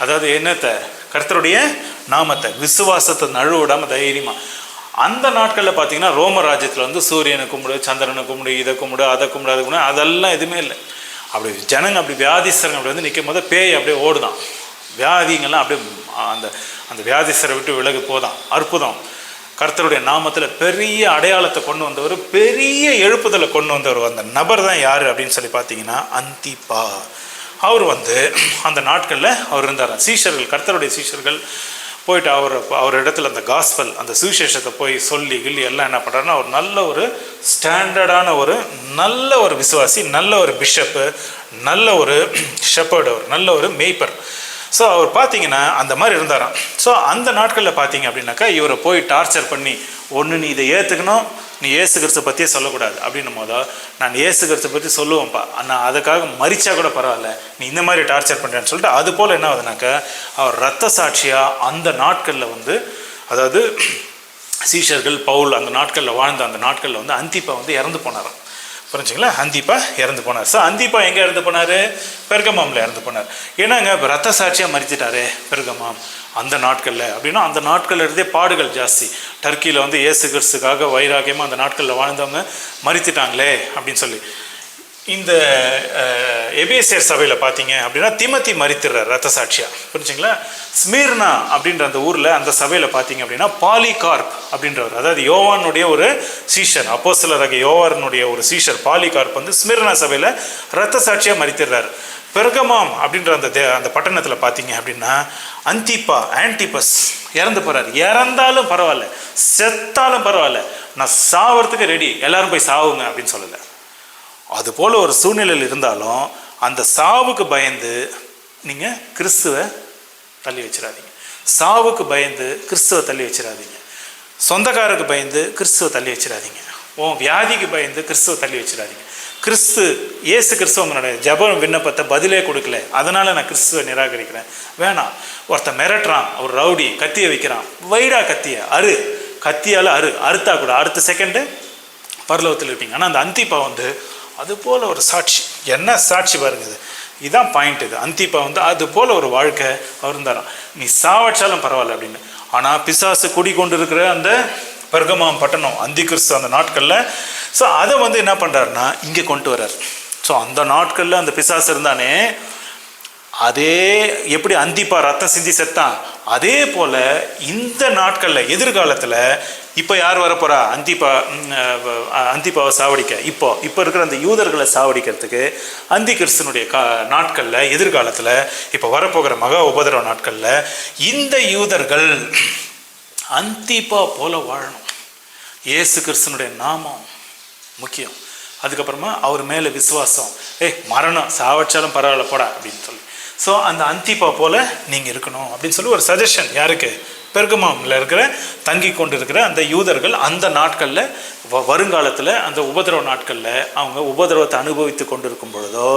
அதாவது என்னத்தை, கர்த்தருடைய நாமத்தை, விசுவாசத்தை நழுவிடாமல் தைரியமாக. அந்த நாட்களில் பார்த்தீங்கன்னா ரோம ராஜ்யத்தில் வந்து சூரியனை கும்பிடு, சந்திரனை கும்பிடு, இதை கும்பிடு, அதை கும்பிடு, அதை கும்பிடு, அதெல்லாம் எதுவுமே இல்லை. அப்படி ஜனங்க அப்படி வியாதிஸ்தரங்க அப்படி வந்து நிற்கும் போது பேய் அப்படியே ஓடுதான், வியாதிங்கெல்லாம் அப்படியே அந்த வியாதிஸ்தரை விட்டு விலகு போதான். அற்புதம். கர்த்தருடைய நாமத்தில் பெரிய அடையாளத்தை கொண்டு வந்தவர், பெரிய எழுப்புதலை கொண்டு வந்தவர். அந்த நபர் தான் யார் அப்படின்னு சொல்லி பார்த்தீங்கன்னா அந்திப்பா. அவர் வந்து அந்த நாட்களில் அவர் இருந்தார். சீஷர்கள், கர்த்தருடைய சீஷர்கள் போயிட்டு அவர் இடத்துல அந்த காஸ்பல், அந்த சுவிசேஷத்தை போய் சொல்லி கிள்ளி எல்லாம் என்ன பண்ணுறாருன்னா, அவர் நல்ல ஒரு ஸ்டாண்டர்டான ஒரு நல்ல ஒரு விசுவாசி, நல்ல ஒரு பிஷப்பு, நல்ல ஒரு ஷெப்பர்டு, அவர் நல்ல ஒரு மேய்ப்பர். ஸோ அவர் பார்த்தீங்கன்னா அந்த மாதிரி இருந்தாராம். ஸோ அந்த நாட்களில் பார்த்தீங்க அப்படின்னாக்கா இவரை போய் டார்ச்சர் பண்ணி, ஒன்று நீ இதை ஏற்றுக்கணும், நீ இயேசு கிறிஸ்துவை பற்றியே சொல்லக்கூடாது அப்படின்னும் போதோ, நான் இயேசு கிறிஸ்துவை பற்றி சொல்லுவேன்ப்பா, ஆனால் அதுக்காக மரிச்சா கூட பரவாயில்ல, நீ இந்த மாதிரி டார்ச்சர் பண்ணுறேன்னு சொல்லிட்டு அது போல் என்ன ஆகுதுனாக்கா அவர் இரத்த சாட்சியாக அந்த நாட்களில் வந்து, அதாவது சீஷர்கள் பவுல் அந்த நாட்களில் வாழ்ந்த அந்த நாட்களில் வந்து அந்திப்பா வந்து இறந்து போனாராம். புரிஞ்சுங்களா? அந்திப்பா இறந்து போனார். ஸோ அந்திப்பா எங்கே இறந்து போனார்? பெர்கமாமில் இறந்து போனார். ஏன்னாங்க ரத்த சாட்சியாக மறிச்சிட்டாரு பெர்கமாம் அந்த நாட்களில். அப்படின்னா அந்த நாட்களில் இருந்தே பாடுகள் ஜாஸ்தி. டர்க்கியில் வந்து இயேசு கிறிஸ்துக்காக வைராகியமாக அந்த நாட்களில் வாழ்ந்தவங்க மறித்துட்டாங்களே அப்படின்னு சொல்லி. இந்த எபேசியர் சபையில் பார்த்தீங்க அப்படின்னா திமோத்தி மரித்திடுறார் ரத்த சாட்சியா, புரிஞ்சுங்களா? ஸ்மிர்னா அப்படின்ற அந்த ஊரில் அந்த சபையில் பார்த்தீங்க அப்படின்னா பாலிகார்ப் அப்படின்றவர், அதாவது யோவானுடைய ஒரு சீஷர், அப்போஸ்தலராகிய யோவானுடைய ஒரு சீஷர் பாலிகார்ப் வந்து ஸ்மிர்னா சபையில் ரத்த சாட்சியாக மரித்திடுறார். பெர்கமாம் அப்படின்ற அந்த பட்டணத்தில் பார்த்தீங்க அப்படின்னா ஆன்டிபஸ் இறந்து போகிறார். இறந்தாலும் பரவாயில்ல, செத்தாலும் பரவாயில்ல, நான் சாவறதுக்கு ரெடி, எல்லாரும் போய் சாவுங்க அப்படின்னு சொல்லலை. அதுபோல் ஒரு சூழ்நிலையில் இருந்தாலும் அந்த சாவுக்கு பயந்து நீங்கள் கிறிஸ்துவை தள்ளி வச்சிடாதீங்க. சாவுக்கு பயந்து கிறிஸ்துவை தள்ளி வச்சிடாதீங்க. சொந்தக்காரருக்கு பயந்து கிறிஸ்துவை தள்ளி வச்சிடாதீங்க. வியாதிக்கு பயந்து கிறிஸ்துவை தள்ளி வச்சிடாதீங்க. இயேசு கிறிஸ்துவ உங்களுடைய ஜெபம் விண்ணப்பத்தை பதிலே கொடுக்கல, அதனால் நான் கிறிஸ்துவை நிராகரிக்கிறேன். வேணாம். ஒருத்தன் மிரட்டுறான், ஒரு ரவுடி கத்தியை வைக்கிறான், வைடா கத்தியை கத்தியால் அறுத்தா கூட அடுத்த செகண்டு பரலோகத்தில் இருப்பீங்க. ஆனால் அந்த அந்திப்பா வந்து அது போல் ஒரு சாட்சி, என்ன சாட்சி பாருங்க, இதுதான் பாயிண்ட். இது அந்திப்பா வந்து அது போல் ஒரு வாழ்க்கை அவர் இருந்தாராம். நீ சாவச்சாலும் பரவாயில்ல அப்படின்னு. ஆனால் பிசாசு குடிக்கொண்டு இருக்கிற அந்த பெர்கமாம் பட்டணம் அந்தி கிறிஸ்து அந்த நாட்களில், ஸோ அதை வந்து என்ன பண்ணுறாருன்னா இங்கே கொண்டு வர்றார். ஸோ அந்த நாட்களில் அந்த பிசாசு இருந்தானே, அதே எப்படி அந்திப்பா ரத்தம் சிந்தி செத்தான், அதே போல் இந்த நாட்களில் எதிர்காலத்தில் இப்போ யார் வரப்போறா? அந்திப்பாவை சாவடிக்க இப்போ இருக்கிற அந்த யூதர்களை சாவடிக்கிறதுக்கு அந்தி கிறிஸ்தனுடைய நாட்களில் எதிர்காலத்தில் இப்போ வரப்போகிற மகா உபதிரவ நாட்களில் இந்த யூதர்கள் அந்திப்பா போல வாழணும். இயேசு கிறிஸ்தனுடைய நாமம் முக்கியம். அதுக்கப்புறமா அவர் மேலே விசுவாசம், மரணம் சாவச்சாலும் பரவாயில்ல போடா அப்படின்னு சொல்லி. ஸோ அந்த அந்திப்பா போல் நீங்கள் இருக்கணும் அப்படின்னு சொல்லி ஒரு சஜஷன் யாருக்கு? பெர்கமாமில் இருக்கிற தங்கி கொண்டு இருக்கிற அந்த யூதர்கள் அந்த நாட்களில் வருங்காலத்தில் அந்த உபதிரவ நாட்களில் அவங்க உபதிரவத்தை அனுபவித்து கொண்டு இருக்கும் பொழுதோ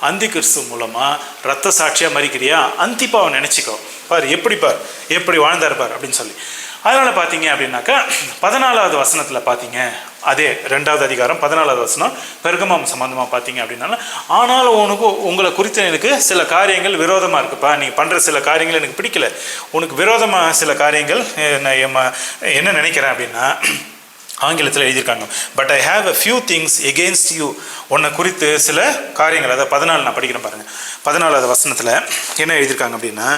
அந்தி கிறிஸ்து மூலமாக ரத்த சாட்சியாக மறிக்கிறியா, அந்திப்பாவை நினச்சிக்கோ, எப்படி வாழ்ந்தார் பார் அப்படின்னு சொல்லி. அதனால் பார்த்தீங்க அப்படின்னாக்கா 14வது வசனத்தில் பார்த்தீங்க, அதே 2வது அதிகாரம் 14வது வசனம் பெர்கமாம் சம்பந்தமாக பார்த்தீங்க அப்படின்னால, ஆனாலும் உங்களை குறித்து எனக்கு சில காரியங்கள் விரோதமாக இருக்குப்பா, நீ பண்ணுற சில காரியங்கள் எனக்கு பிடிக்கல, உனக்கு விரோதமாக சில காரியங்கள் என்ன நினைக்கிறேன் அப்படின்னா ஆங்கிலத்தில் எழுதியிருக்காங்க, but I have a few things against you, உன்னை குறித்து சில காரியங்கள். அதை 14 நான் படிக்கிறேன் பாருங்கள். 14வது வசனத்தில் என்ன எழுதியிருக்காங்க அப்படின்னா,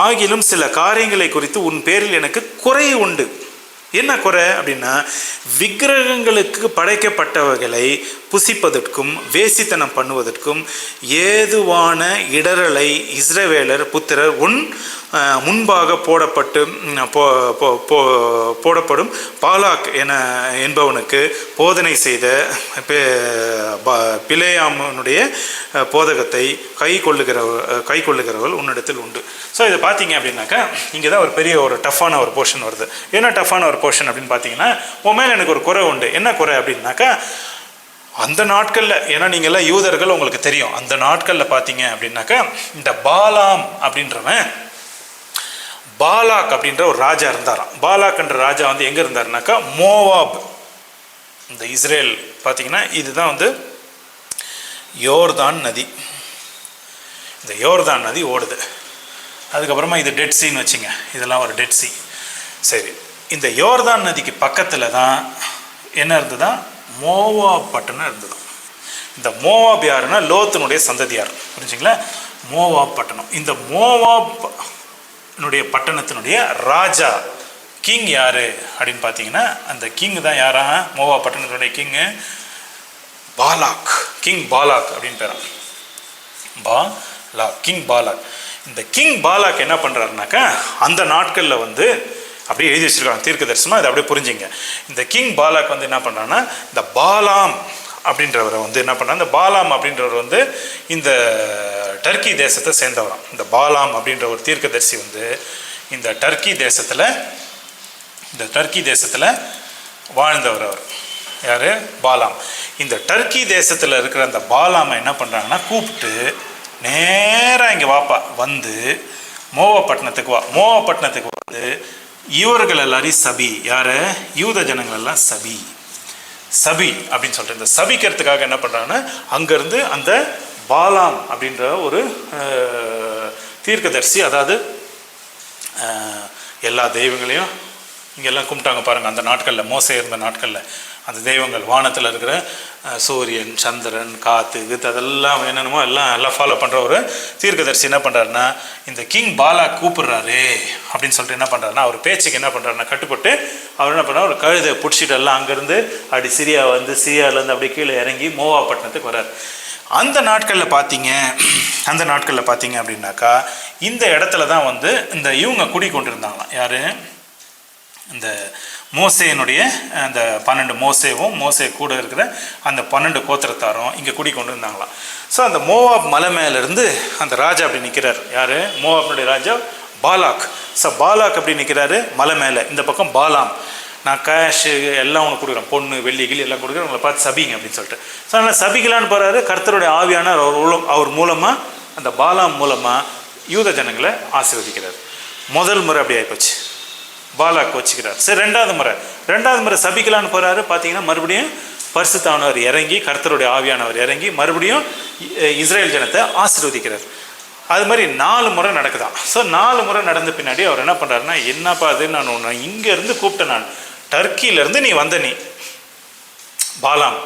ஆகிலும் சில காரியங்களை குறித்து உன் பேரில் எனக்கு குறை உண்டு. என்ன குறை அப்படின்னா, விக்கிரகங்களுக்கு படைக்கப்பட்டவைகளை புசிப்பதற்கும் வேசித்தனம் பண்ணுவதற்கும் ஏதுவான இடரலை இஸ்ரவேலர் புத்திரர் உன் முன்பாக போடப்படும் பாலாக் என்பவனுக்கு போதனை செய்த பிலேயாமனுடைய போதகத்தை கை கொள்ளுகிறவர்கள் உன்னிடத்தில் உண்டு. ஸோ இதை பார்த்தீங்க அப்படின்னாக்கா இங்கே தான் ஒரு பெரிய ஒரு டஃப்பான ஒரு போர்ஷன் வருது. என்ன டஃப்பான ஒரு போர்ஷன் அப்படின்னு பார்த்தீங்கன்னா, உன் மேலே எனக்கு ஒரு குறை உண்டு. என்ன குறை அப்படின்னாக்கா, அந்த நாட்களில், ஏன்னா நீங்கள்லாம் யூதர்கள் உங்களுக்கு தெரியும், அந்த நாட்களில் பார்த்தீங்க அப்படின்னாக்கா இந்த பாலாம் அப்படின்றவன், பாலாக் அப்படின்ற ஒரு ராஜா இருந்தாராம். பாலாக்ன்ற ராஜா வந்து எங்கே இருந்தாருனாக்கா மோவாப், இந்த இஸ்ரேல் பார்த்தீங்கன்னா இதுதான் வந்து யோர்தான் நதி. இந்த யோர்தான் நதி ஓடுது. அதுக்கப்புறமா இது டெட் சீன்னு வச்சுங்க, இதெல்லாம் ஒரு டெட் சீ. சரி, இந்த யோர்தான் நதிக்கு பக்கத்தில் தான் என்ன இருந்ததா, மோவாப் பட்டணம் இருந்தது. இந்த மோவாப் யாருன்னா லோத்தினுடைய சந்ததியார், புரிஞ்சுங்களா? மோவாப் பட்டணம். இந்த மோவாப் பட்டணத்தினுடைய ராஜா கிங் யாரு அப்படின்னு பார்த்தீங்கன்னா, அந்த கிங் தான் யாரா, மோவாப் பட்டணத்தினுடைய கிங்கு பாலாக், கிங் பாலாக் அப்படின்னு பேரா, கிங் பாலாக். இந்த கிங் பாலாக் என்ன பண்ணுறாருனாக்கா, அந்த நாட்களில் வந்து அப்படியே எழுதி வச்சிருக்காங்க தீர்க்க தரிசனமாக, இதை அப்படியே புரிஞ்சுங்க. இந்த கிங் பாலாக் வந்து என்ன பண்ணுறான்னா, இந்த பாலாம் அப்படின்றவரை வந்து என்ன பண்ணுறாங்க, இந்த பாலாம் அப்படின்றவர் வந்து இந்த டர்க்கி தேசத்தை சேர்ந்தவராம். இந்த பாலாம் அப்படின்ற ஒரு தீர்க்கதரிசி வந்து இந்த டர்க்கி தேசத்தில் வாழ்ந்தவர். அவர் யார்? பாலாம். இந்த டர்க்கி தேசத்தில் இருக்கிற அந்த பாலாமை என்ன பண்ணுறாங்கன்னா கூப்பிட்டு நேராக இங்கே வாப்பா, வந்து மோவாப்பட்டினத்துக்கு வா. மோவாப்பட்டினத்துக்கு வந்து இவர்கள் எல்லாரையும் சபி, யார்? யூத ஜனங்கள் எல்லாம் சபி அப்படின்னு சொல்லிட்டு இந்த சபிக்கிறதுக்காக என்ன பண்ணுறாங்கன்னா அங்கேருந்து அந்த பாலாம் அப்படின்ற ஒரு தீர்க்கதரிசி, அதாவது எல்லா தெய்வங்களையும் இங்கெல்லாம் கும்பிட்டாங்க பாருங்கள். அந்த நாட்களில் மோசே இருந்த நாட்களில் அந்த தெய்வங்கள், வானத்தில் இருக்கிற சூரியன், சந்திரன், காற்று, கீத்து அதெல்லாம் என்னென்னமோ எல்லாம் ஃபாலோ பண்ணுற ஒரு தீர்க்கதரிசி என்ன பண்ணுறாருன்னா, இந்த கிங் பாலா கூப்பிட்றாரு அப்படின்னு சொல்லிட்டு என்ன பண்ணுறாருன்னா, அவர் பேச்சுக்கு என்ன பண்ணுறாருன்னா கட்டுப்பட்டு அவர் என்ன பண்ணுறாரு, ஒரு கழுதை பிடிச்சிட்டு எல்லாம் அங்கேருந்து அப்படி சிரியாவிலேருந்து அப்படியே கீழே இறங்கி மோவா பட்டணத்துக்கு வர்றார். அந்த நாட்களில் பார்த்தீங்க அப்படின்னாக்கா இந்த இடத்துல தான் வந்து இந்த இவங்க குடி கொண்டு இருந்தாங்களாம். யார்? இந்த மோசேனுடைய அந்த 12 மோசே கூட இருக்கிற அந்த 12 கோத்திரத்தாரும் இங்கே குடி கொண்டு இருந்தாங்களாம். ஸோ அந்த மோவாப் மலை மேலேருந்து அந்த ராஜா அப்படி நிற்கிறார். யார்? மோவாப்னுடைய ராஜா பாலாக். ஸோ பாலாக் அப்படி நிற்கிறாரு மலை மேலே. இந்த பக்கம் பாலாம், நான் கேஷு எல்லாம் உனக்கு கொடுக்குறேன், பொண்ணு வெள்ளி கிளி எல்லாம் கொடுக்குறேன், உங்களை பார்த்து சபிங்க அப்படின்னு சொல்லிட்டு. ஸோ அதனால் சபிக்கலான்னு போகிறாரு. கர்த்தருடைய ஆவியான அவர் மூலமாக, அந்த பாலாம் மூலமாக யூத ஜனங்களை ஆசீர்வதிக்கிறார். முதல் முறை அப்படி ஆகிப்போச்சு. பாலாக் வச்சுக்கிறார். சரி, ரெண்டாவது முறை சபிக்கலான்னு போகிறாரு. பார்த்தீங்கன்னா மறுபடியும் பரிசுத்தானவர் இறங்கி, கர்த்தருடைய ஆவியானவர் இறங்கி மறுபடியும் இஸ்ரேல் ஜனத்தை ஆசீர்வதிக்கிறார். அது மாதிரி 4 முறை நடக்குதான். ஸோ 4 முறை நடந்த பின்னாடி அவர் என்ன பண்ணுறாருன்னா, என்னப்பா அது, நான் உன்னை இங்கேருந்து கூப்பிட்டேன், நான் டர்க்கியிலேருந்து நீ வந்த, நீ பாலாம்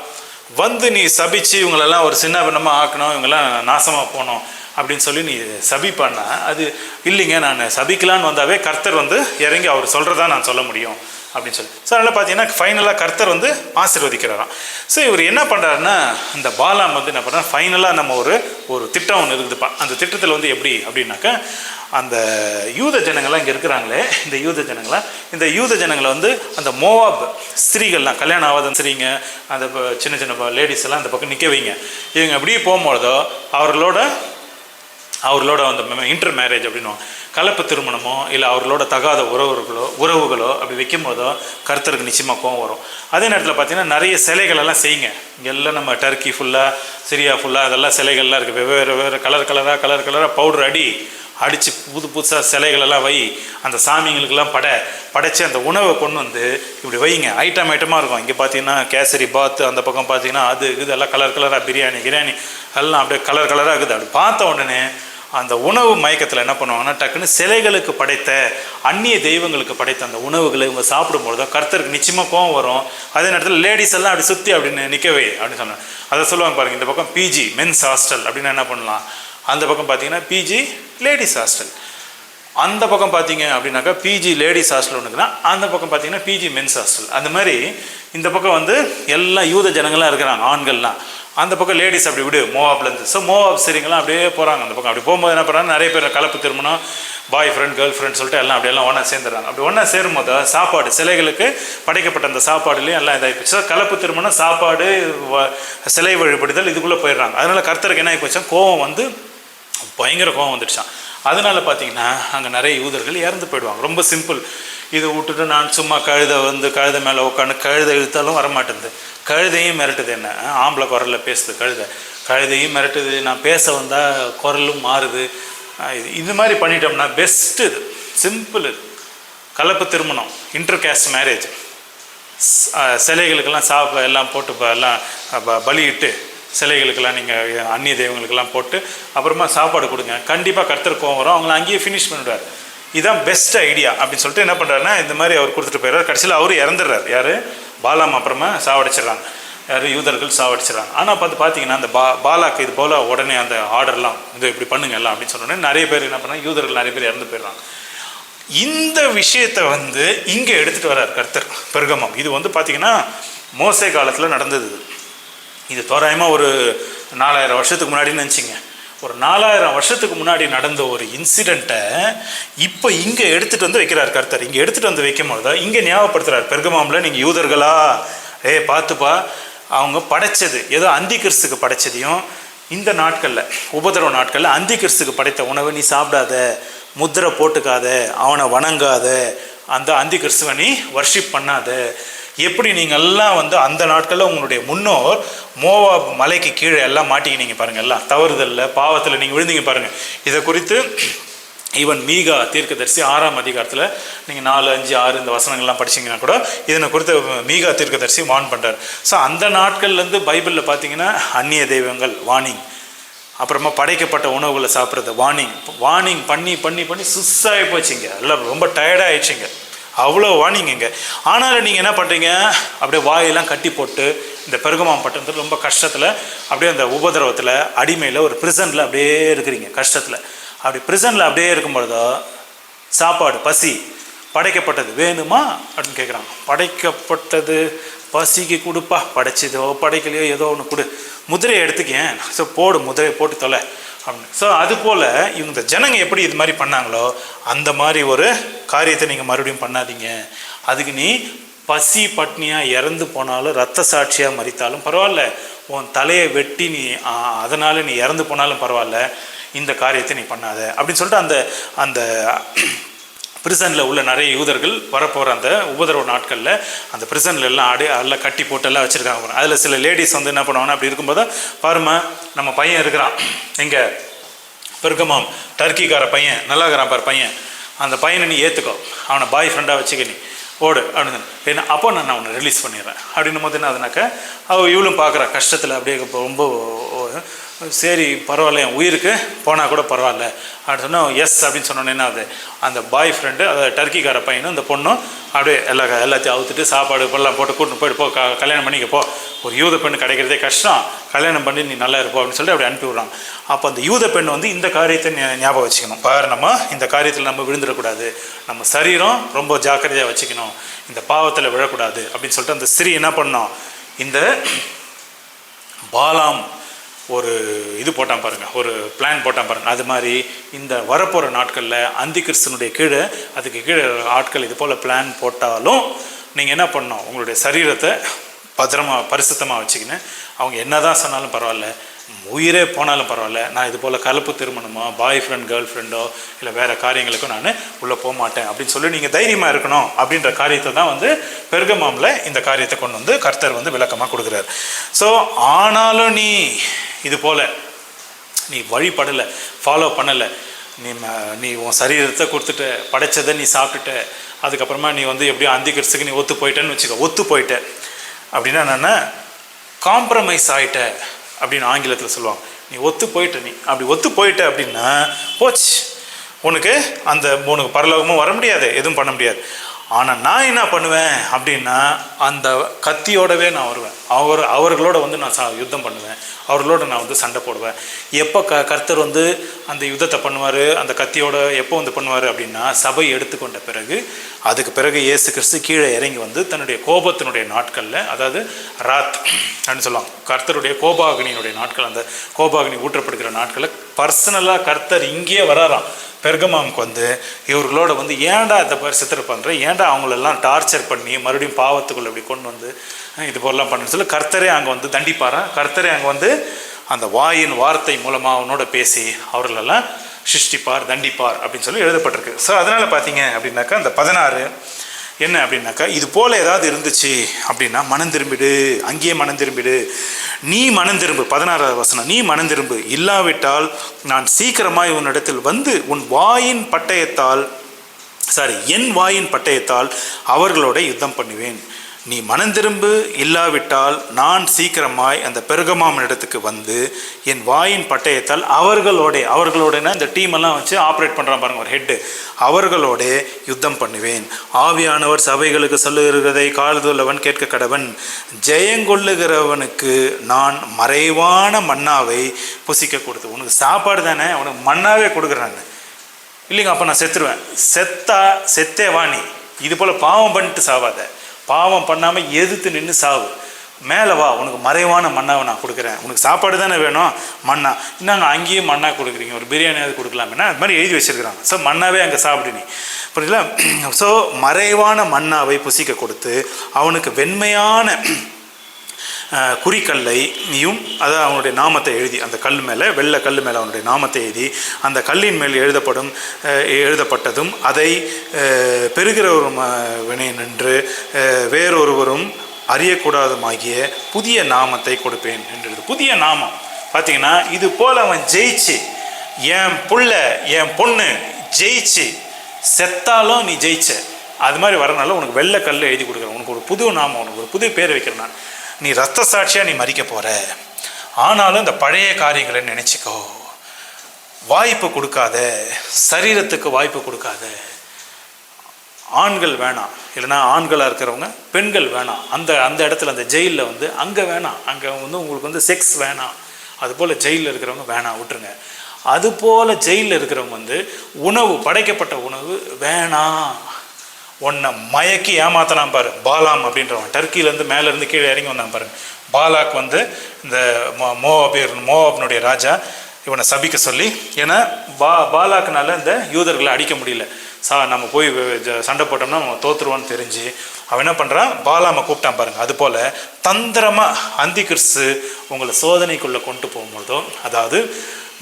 வந்து நீ சபிச்சு இவங்களெல்லாம் ஒரு சின்ன பின்னமாக ஆக்கணும், இவங்கெல்லாம் நாசமாக போகணும் அப்படின்னு சொல்லி நீ சபிப்பான்னா, அது இல்லைங்க, நான் சபிக்கலான்னு வந்தாவே கர்த்தர் வந்து இறங்கி அவர் சொல்கிறதா நான் சொல்ல முடியும் அப்படின்னு சொல்லி. ஸோ அதனால் பார்த்தீங்கன்னா ஃபைனலாக கர்த்தர் வந்து ஆசீர்வதிக்கிறாராம். ஸோ இவர் என்ன பண்ணுறாருன்னா, இந்த பாலாம் வந்து என்ன பண்ணுறாரு, ஃபைனலாக நம்ம ஒரு திட்டம் ஒன்று இருக்குதுப்பா. அந்த திட்டத்தில் வந்து எப்படி அப்படின்னாக்கா, அந்த யூத ஜனங்கள்லாம் இங்கே இருக்கிறாங்களே, இந்த யூத ஜனங்களை வந்து அந்த மோவாப் ஸ்திரீகள்லாம், கல்யாணம் ஆகாத ஸ்திரீங்க, அந்த சின்ன சின்ன லேடிஸ் எல்லாம் அந்த பக்கம் நிற்க வைங்க. இவங்க அப்படியே போகும்பொழுதோ அவர்களோட அந்த இன்டர் மேரேஜ் அப்படின்னும், கலப்பு திருமணமோ இல்லை அவர்களோட தகாத உறவுகளோ அப்படி வைக்கும் போதோ கர்த்தருக்கு நிச்சயமாக கோவம் வரும். அதே நேரத்தில் பார்த்தீங்கன்னா நிறைய சிலைகளெல்லாம் செய்யுங்க. இங்கெல்லாம் நம்ம டர்க்கி ஃபுல்லாக, சிரியா ஃபுல்லாக அதெல்லாம் சிலைகள்லாம் இருக்குது. வெவ்வேறு கலர் கலராக பவுடர் அடித்து புதுசாக சிலைகளெல்லாம் வை. அந்த சாமிங்களுக்கெல்லாம் படைச்சி அந்த உணவை கொண்டு வந்து இப்படி வைங்க. ஐட்டமாக இருக்கும். இங்கே பார்த்தீங்கன்னா கேசரி பாத், அந்த பக்கம் பார்த்தீங்கன்னா அது இதெல்லாம் கலராக பிரியாணி எல்லாம் அப்படியே கலராக இருக்குது. அப்படி பார்த்த உடனே அந்த உணவு மயக்கத்தில் என்ன பண்ணுவாங்கன்னா, டக்குன்னு சிலைகளுக்கு படைத்த, அந்நிய தெய்வங்களுக்கு படைத்த அந்த உணவுகளை இவங்க சாப்பிடும்பொழுது கர்த்தருக்கு நிச்சயமாக கோவம் வரும். அதே நேரத்தில் லேடிஸ் எல்லாம் அப்படி சுற்றி அப்படின்னு நிற்கவே அப்படின்னு சொன்னாங்க. அதை சொல்லுவாங்க பாருங்கள். இந்த பக்கம் பிஜி மென்ஸ் ஹாஸ்டல் அப்படின்னு என்ன பண்ணலாம், அந்த பக்கம் பார்த்தீங்கன்னா பிஜி லேடிஸ் ஹாஸ்டல், அந்த பக்கம் பார்த்தீங்க அப்படின்னாக்கா பிஜி லேடிஸ் ஹாஸ்டல் ஒன்றுக்குன்னா, அந்த பக்கம் பார்த்தீங்கன்னா பிஜி மென்ஸ் ஹாஸ்டல். அந்த மாதிரி இந்த பக்கம் வந்து எல்லாம் யூத ஜனங்கள்லாம் இருக்கிறாங்க, ஆண்கள்லாம். அந்த பக்கம் லேடிஸ் அப்படி விடு மோவாப்லேருந்து. ஸோ மோவாப் சரிங்களாம் அப்படியே போகிறாங்க. அந்த பக்கம் அப்படி போகும்போது என்ன பண்ணுறாங்க, நிறைய பேர் கலப்பு திருமணம், பாய் ஃப்ரெண்ட் கேர்ள் ஃப்ரெண்ட் சொல்லிட்டு எல்லாம் அப்படியெல்லாம் ஒன்றா சேர்ந்துடுறாங்க. அப்படி ஒன்றா சேரும்போது சாப்பாடு, சிலைகளுக்கு படைக்கப்பட்ட அந்த சாப்பாடுலேயும் எல்லாம் இதாகிப்போச்சு. ஸோ கலப்பு திருமணம், சாப்பாடு, சிலை வழிபடுதல் இதுக்குள்ளே போயிடுறாங்க. அதனால் கர்த்தருக்கு என்ன ஆகிப்போச்சா, கோவம் வந்து பயங்கர கோவம் வந்துடுச்சான். அதனால் பார்த்தீங்கன்னா அங்கே நிறைய யூதர்கள் இறந்து போயிடுவாங்க. ரொம்ப சிம்பிள். இதை விட்டுட்டு நான் சும்மா கழுதை மேலே உட்காந்து கழுதை இழுத்தாலும் வரமாட்டேங்குது. கழுதையும் மிரட்டுது, என்ன ஆம்பளை குரலில் பேசுது கழுதையும் மிரட்டுது. நான் பேச வந்தால் குரலும் மாறுது. இது மாதிரி பண்ணிட்டோம்னா பெஸ்ட்டு, இது சிம்பிள். இது கலப்பு திருமணம், இன்டர் கேஸ்ட் மேரேஜ், சிலைகளுக்கெல்லாம் எல்லாம் போட்டு எல்லாம் பலியிட்டு சிலைகளுக்கெல்லாம் நீங்கள் அந்நிய தெய்வங்களுக்கெல்லாம் போட்டு அப்புறமா சாப்பாடு கொடுங்க. கண்டிப்பாக கர்த்தர் கோவம் வரும், அவங்கள அங்கேயே ஃபினிஷ் பண்ணிவிடுவார். இதுதான் பெஸ்ட் ஐடியா அப்படின்னு சொல்லிட்டு என்ன பண்ணுறாருன்னா, இந்த மாதிரி அவர் கொடுத்துட்டு போயிடுறார். கடைசியில் அவரு இறந்துடுறார். யார்? பாலாம். அப்புறமா சாவடிச்சிடறாங்க. யார்? யூதர்கள் சாவடிச்சிடறாங்க. ஆனால் பார்த்தீங்கன்னா அந்த பாலாக்கு இது போல் உடனே அந்த ஆர்டர்லாம் இது இப்படி பண்ணுங்க எல்லாம் அப்படின்னு சொன்னோடனே நிறைய பேர் என்ன பண்ணாங்க, யூதர்கள் நிறைய பேர் இறந்து போயிடுறாங்க. இந்த விஷயத்தை வந்து இங்கே எடுத்துகிட்டு வர்றார் கர்த்தர், பெர்கமம். இது வந்து பார்த்திங்கன்னா மோசே காலத்தில் நடந்தது. இது தோராயமாக ஒரு 4000 வருஷத்துக்கு முன்னாடின்னு நினச்சிங்க. ஒரு 4000 வருஷத்துக்கு முன்னாடி நடந்த ஒரு இன்சிடெண்ட்டை இப்போ இங்கே எடுத்துகிட்டு வந்து வைக்கிறார் கர்த்தர். இங்கே எடுத்துகிட்டு வந்து வைக்கும்போது தான் இங்கே ஞாபகப்படுத்துகிறார். பெர்கமாமில் நீங்கள் யூதர்களா, பார்த்துப்பா, அவங்க படைச்சது ஏதோ அந்தி கிறிஸ்துக்கு படைச்சதையும், இந்த நாட்களில் உபதிரவ நாட்களில் அந்தி கிறிஸ்துக்கு படைத்த உணவை நீ சாப்பிடாத, முத்திரை போட்டுக்காத, அவனை வணங்காத, அந்த அந்தி கிறிஸ்துவை நீ வர்ஷிப் பண்ணாத. எப்படி நீங்கள் எல்லாம் வந்து அந்த நாட்களில் உங்களுடைய முன்னோர் மோவாப் மலைக்கு கீழே எல்லாம் மாட்டிக்கினீங்க பாருங்கள், எல்லாம் தவறுதலில் பாவத்தில் நீங்கள் விழுந்தீங்க பாருங்கள். இதை குறித்து ஈவன் மீகா தீர்க்கதரிசி 6ஆம் அதிகாரத்தில் நீங்கள் 4, 5, 6 இந்த வசனங்கள்லாம் படிச்சிங்கன்னா கூட இதனை குறித்து மீகா தீர்க்கதரிசி வார்ன் பண்ணுறார். ஸோ அந்த நாட்கள்லேருந்து பைபிளில் பார்த்தீங்கன்னா அந்நிய தெய்வங்கள் வார்னிங், அப்புறமா படைக்கப்பட்ட உணவுகளை சாப்பிட்றது வார்னிங் பண்ணி சுஸ்ஸாகி போச்சுங்க. எல்லாம் ரொம்ப டயர்டாக ஆயிடுச்சுங்க. அவ்வளோவா நீங்கள் இங்கே. ஆனாலும் நீங்கள் என்ன பண்ணுறீங்க, அப்படியே வாயெல்லாம் கட்டி போட்டு இந்த பெருகமாம் பட்டணத்தில் ரொம்ப கஷ்டத்தில், அப்படியே அந்த உபதிரவத்தில், அடிமையில், ஒரு ப்ரிசனில் அப்படியே இருக்கிறீங்க கஷ்டத்தில். அப்படி ப்ரிசனில் அப்படியே இருக்கும்பொழுதோ சாப்பாடு, பசி, படைக்கப்பட்டது வேணுமா அப்படின்னு கேட்குறாங்க. படைக்கப்பட்டது பசிக்கு கொடுப்பா, படைச்சதோ படைக்கலையோ ஏதோ ஒன்று கொடு, முதிரையை எடுத்துக்கேன், ஸோ போடு, முதிரையை போட்டு தொலை அப்படின்னு. ஸோ அதுபோல் இவங்க ஜனங்க எப்படி இது மாதிரி பண்ணாங்களோ அந்த மாதிரி ஒரு காரியத்தை நீங்கள் மறுபடியும் பண்ணாதீங்க. அதுக்கு நீ பசி பட்னியாக இறந்து போனாலும், ரத்த சாட்சியாக மறித்தாலும் பரவாயில்ல, உன் தலையை வெட்டி நீ அதனால் நீ இறந்து போனாலும் பரவாயில்ல, இந்த காரியத்தை நீ பண்ணாத அப்படின்னு சொல்லிட்டு அந்த அந்த பிரிசனில் உள்ள நிறைய யூதர்கள் வரப்போகிற அந்த உபதிரவ நாட்களில் அந்த பிரிசனில் எல்லாம் எல்லாம் கட்டி போட்டு எல்லாம் வச்சுருக்காங்க. அதில் சில லேடிஸ் வந்து என்ன பண்ணுவாங்கன்னா, அப்படி இருக்கும்போது பாருமா, நம்ம பையன் இருக்கிறான் எங்கே, பெருகமாம் டர்க்கிக்கார பையன், நல்லா இருக்கிறான் பாரு பையன், அந்த பையனை நீ ஏற்றுக்கோ, அவனை பாய் ஃப்ரெண்டாக வச்சுக்க, நீ ஓடு அப்படின்னு. ஏன்னா அப்போ நான் அவனை ரிலீஸ் பண்ணிடுறேன் அப்படின்னும் போது என்ன ஆகுதுனாக்கா, அவள் இவளும் பார்க்குறா கஷ்டத்தில், அப்படியே ரொம்ப சரி பரவாயில்ல, என் உயிருக்கு போனால் கூட பரவாயில்ல அப்படின்னு சொன்னால் எஸ் அப்படின்னு சொன்னோன்னே என்ன ஆகுது, அந்த பாய் ஃப்ரெண்டு, அதாவது டர்க்கிக்கார பையனும் இந்த பொண்ணும் அப்படியே எல்லாத்தையும் அவுத்துட்டு சாப்பாடு எல்லாம் போட்டு கூட்டின்னு போயிட்டு போ, கல்யாணம் பண்ணிக்க போ, ஒரு யூத பெண்ணு கிடைக்கிறதே கஷ்டம், கல்யாணம் பண்ணி நீ நல்லா இருப்போம் அப்படின்னு சொல்லிட்டு அப்படி அனுப்பி விட்றாங்க. அப்போ அந்த யூத பெண் வந்து இந்த காரியத்தை ஞாபகம் வச்சுக்கணும். பாரு, நம்ம இந்த காரியத்தில் நம்ம விழுந்துடக்கூடாது, நம்ம சரீரம் ரொம்ப ஜாக்கிரதையாக வச்சுக்கணும், இந்த பாவத்தில் விழக்கூடாது அப்படின்னு சொல்லிட்டு அந்த ஸ்திரீ என்ன பண்ணோம், இந்த பாலாம் ஒரு இது போட்டான் பாருங்கள், ஒரு பிளான் போட்டான் பாருங்கள். அது மாதிரி இந்த வரப்போகிற நாட்களில் அந்தி கிறிஸ்தனுடைய கீழே, அதுக்கு கீழே ஆட்கள் இது போல் பிளான் போட்டாலும் நீங்கள் என்ன பண்ணணும், உங்களுடைய சரீரத்தை பத்திரமாக பரிசுத்தமாக வச்சுக்கின்னு, அவங்க என்ன தான் சொன்னாலும் பரவாயில்ல, உயிரே போனாலும் பரவாயில்ல, நான் இது போல் கலப்பு திருமணமோ, பாய் ஃப்ரெண்ட் கேர்ள் ஃப்ரெண்டோ இல்லை வேறு காரியங்களுக்கும் நான் உள்ளே போக மாட்டேன் அப்படின்னு சொல்லி நீங்கள் தைரியமாக இருக்கணும் அப்படின்ற காரியத்தை தான் வந்து பெருகமாமில் இந்த காரியத்தை கொண்டு வந்து கர்த்தர் வந்து விளக்கமாக கொடுக்குறாரு. ஸோ ஆனாலும் நீ இது போல் நீ வழிபடலை, ஃபாலோ பண்ணலை, நீ உன் சரீரத்தை கொடுத்துட்ட, படைச்சதை நீ சாப்பிட்டுட்ட, அதுக்கப்புறமா நீ வந்து எப்படியோ அந்தி கிறிஸ்துக்கு நீ ஒத்து போயிட்டேன்னு வச்சுக்கோ. ஒத்து போயிட்ட அப்படின்னா என்னென்னா காம்ப்ரமைஸ் ஆகிட்ட அப்படின்னு ஆங்கிலத்தில் சொல்லுவாங்க. நீ ஒத்து போயிட்ட, நீ அப்படி ஒத்து போயிட்ட அப்படின்னா போச்சு, உனக்கு பரலோகமும் வர முடியாது, எதுவும் பண்ண முடியாது. ஆனால் நான் என்ன பண்ணுவேன் அப்படின்னா, அந்த கத்தியோடவே நான் வருவேன், அவர்களோட வந்து நான் யுத்தம் பண்ணுவேன், அவர்களோட நான் வந்து சண்டை போடுவேன். எப்போ கர்த்தர் வந்து அந்த யுத்தத்தை பண்ணுவார், அந்த கத்தியோட எப்போ வந்து பண்ணுவார் அப்படின்னா, சபை எடுத்துக்கொண்ட பிறகு, அதுக்கு பிறகு இயேசு கிறிஸ்து கீழே இறங்கி வந்து தன்னுடைய கோபத்தினுடைய நாட்களில், அதாவது ராத் அப்படின்னு சொல்லுவாங்க, கர்த்தருடைய கோபாகினியினுடைய நாட்கள், அந்த கோபாகினி ஊற்றப்படுகிற நாட்களில் பர்சனலாக கர்த்தர் இங்கேயே வராராம் பெர்கமாமுக்கு வந்து, இவர்களோட வந்து ஏன்டா இந்த பரிசுத்தர் பண்ணுற, ஏன்டா அவங்களெல்லாம் டார்ச்சர் பண்ணி மறுபடியும் பாவத்துக்குள்ள இப்படி கொண்டு வந்து இது போலலாம் பண்ணுன்னு சொல்லி கர்த்தரே அங்கே வந்து தண்டிப்பாரான். கர்த்தரே அங்கே வந்து அந்த வாயின் வார்த்தை மூலமாக அவனோட பேசி அவர்களெல்லாம் சிருஷ்டிப்பார், தண்டிப்பார் அப்படின்னு சொல்லி எழுதப்பட்டிருக்கு. ஸோ அதனால் பார்த்தீங்க அப்படின்னாக்கா அந்த 16 என்ன அப்படின்னாக்கா, இது போல் ஏதாவது இருந்துச்சு அப்படின்னா மனம் திரும்பிடு, அங்கேயே மனம் திரும்பிடு, நீ மனம் திரும்பு. 16வது வசனம், நீ மனம் திரும்பு, இல்லாவிட்டால் நான் சீக்கிரமாய் உன்னிடத்தில் வந்து என் வாயின் பட்டயத்தால் அவர்களோட யுத்தம் பண்ணுவேன். நீ மனம் திரும்பு, இல்லாவிட்டால் நான் சீக்கிரமாய் அந்த பெருகமாம் இடத்துக்கு வந்து என் வாயின் பட்டயத்தால் அவர்களோடனா இந்த டீமெல்லாம் வச்சு ஆப்ரேட் பண்ணுறான் பாருங்க, ஒரு ஹெட்டு, அவர்களோட யுத்தம் பண்ணுவேன். ஆவியானவர் சபைகளுக்கு சொல்லுகிறதை காதுள்ளவன் கேட்க கடவன். ஜெயங்கொள்ளுகிறவனுக்கு நான் மறைவான மன்னாவை புசிக்க கொடுத்து. உனக்கு சாப்பாடு தானே, உனக்கு மன்னாவே கொடுக்குறாங்க இல்லைங்க, அப்போ நான் செத்துருவேன். செத்தே வாணி, இது போல் பாவம் பண்ணிட்டு சாவாத, பாவம் பண்ணாமல் எதிர்த்து நின்று சாவு, மேலே வா, உனக்கு மறைவான மன்னாவை நான் கொடுக்குறேன். உனக்கு சாப்பாடு தானே வேணும், மண்ணா இன்னும் அங்கேயே மண்ணா கொடுக்குறீங்க, ஒரு பிரியாணியாவது கொடுக்கலாமேனா அது மாதிரி எழுதி வச்சுருக்கிறாங்க. ஸோ மண்ணாவே அங்கே சாப்பிடு நீ, புரியுதுல? ஸோ மறைவான மன்னாவை புசிக்க கொடுத்து அவனுக்கு வெண்மையான குறிக்கல்லையும், அதாவது அவனுடைய நாமத்தை எழுதி, அந்த கல் மேலே, வெள்ளை கல் மேலே அவனுடைய நாமத்தை எழுதி, அந்த கல்லின் மேல் எழுதப்பட்டதும் அதை பெறுகிறவரும் வினை நின்று வேறொருவரும் அறியக்கூடாதுமாகிய புதிய நாமத்தை கொடுப்பேன் என்றது. புதிய நாமம் பார்த்தீங்கன்னா, இது போல் அவன் ஜெயிச்சு, என் பொண்ணு ஜெயிச்சு செத்தாலும் நீ ஜெயிச்ச, அது மாதிரி வரனால உனக்கு வெள்ளை கல் எழுதி கொடுக்குறேன், உனக்கு ஒரு புது நாமம், உனக்கு ஒரு புது பேர் வைக்கிறேன் நான். நீ ரத்த சாட்சியாக நீ மறிக்க போகிற, ஆனாலும் இந்த பழைய காரியங்களை நினச்சிக்கோ, வாய்ப்பு கொடுக்காத, சரீரத்துக்கு வாய்ப்பு கொடுக்காத, ஆண்கள் வேணாம், இல்லைனா ஆண்களாக இருக்கிறவங்க பெண்கள் வேணாம், அந்த அந்த இடத்துல அந்த ஜெயிலில் வந்து அங்கே வேணாம், அங்கே வந்து உங்களுக்கு வந்து செக்ஸ் வேணாம், அதுபோல் ஜெயிலில் இருக்கிறவங்க வேணாம் விட்டுருங்க. அதுபோல் ஜெயிலில் இருக்கிறவங்க வந்து உணவு, படைக்கப்பட்ட உணவு வேணாம், உன்னை மயக்கி ஏமாத்தலாம் பாரு பாலாம் அப்படின்றவன், டர்க்கியிலேருந்து மேலேருந்து கீழே இறங்கி வந்தான் பாருங்க. பாலாக் வந்து இந்த மோவாபினுடைய ராஜா இவனை சபிக்க சொல்லி, ஏன்னா பாலாக்குனால இந்த யூதர்களை அடிக்க முடியல, நம்ம போய் சண்டை போட்டோம்னா நம்ம தோத்துருவான்னு தெரிஞ்சு அவன் என்ன பண்ணுறான், பாலாமை கூப்பிட்டான் பாருங்க. அதுபோல் தந்திரமாக அந்தி கிறிஸ்து உங்களை சோதனைக்குள்ளே கொண்டு போகும்போதோ, அதாவது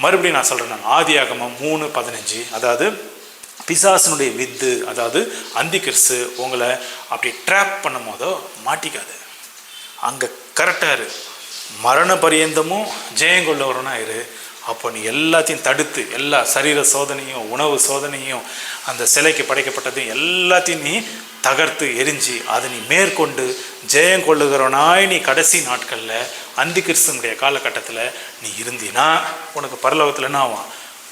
மறுபடியும் நான் சொல்கிறேன், நான் ஆதியாகமம் 3:15, அதாவது பிசாசனுடைய வித்து, அதாவது அந்தி கிறிஸ்து உங்களை அப்படி ட்ராப் பண்ணும் போதோ மாட்டிக்காது, அங்கே கரெக்டாக இரு, மரண பரியந்தமும் ஜெயங்கொள்ளவரனா இரு. அப்போ நீ எல்லாத்தையும் தடுத்து, எல்லா சரீர சோதனையும் உணவு சோதனையும் அந்த சிலைக்கு படைக்கப்பட்டதையும் எல்லாத்தையும் நீ தகர்த்து எரிஞ்சு அதை நீ மேற்கொண்டு ஜெயங்கொள்ளுகிறவனாய் நீ கடைசி நாட்களில் அந்தி கிறிஸ்துனுடைய காலகட்டத்தில் நீ இருந்தினா உனக்கு பரலோகத்தில் என்ன ஆகும்,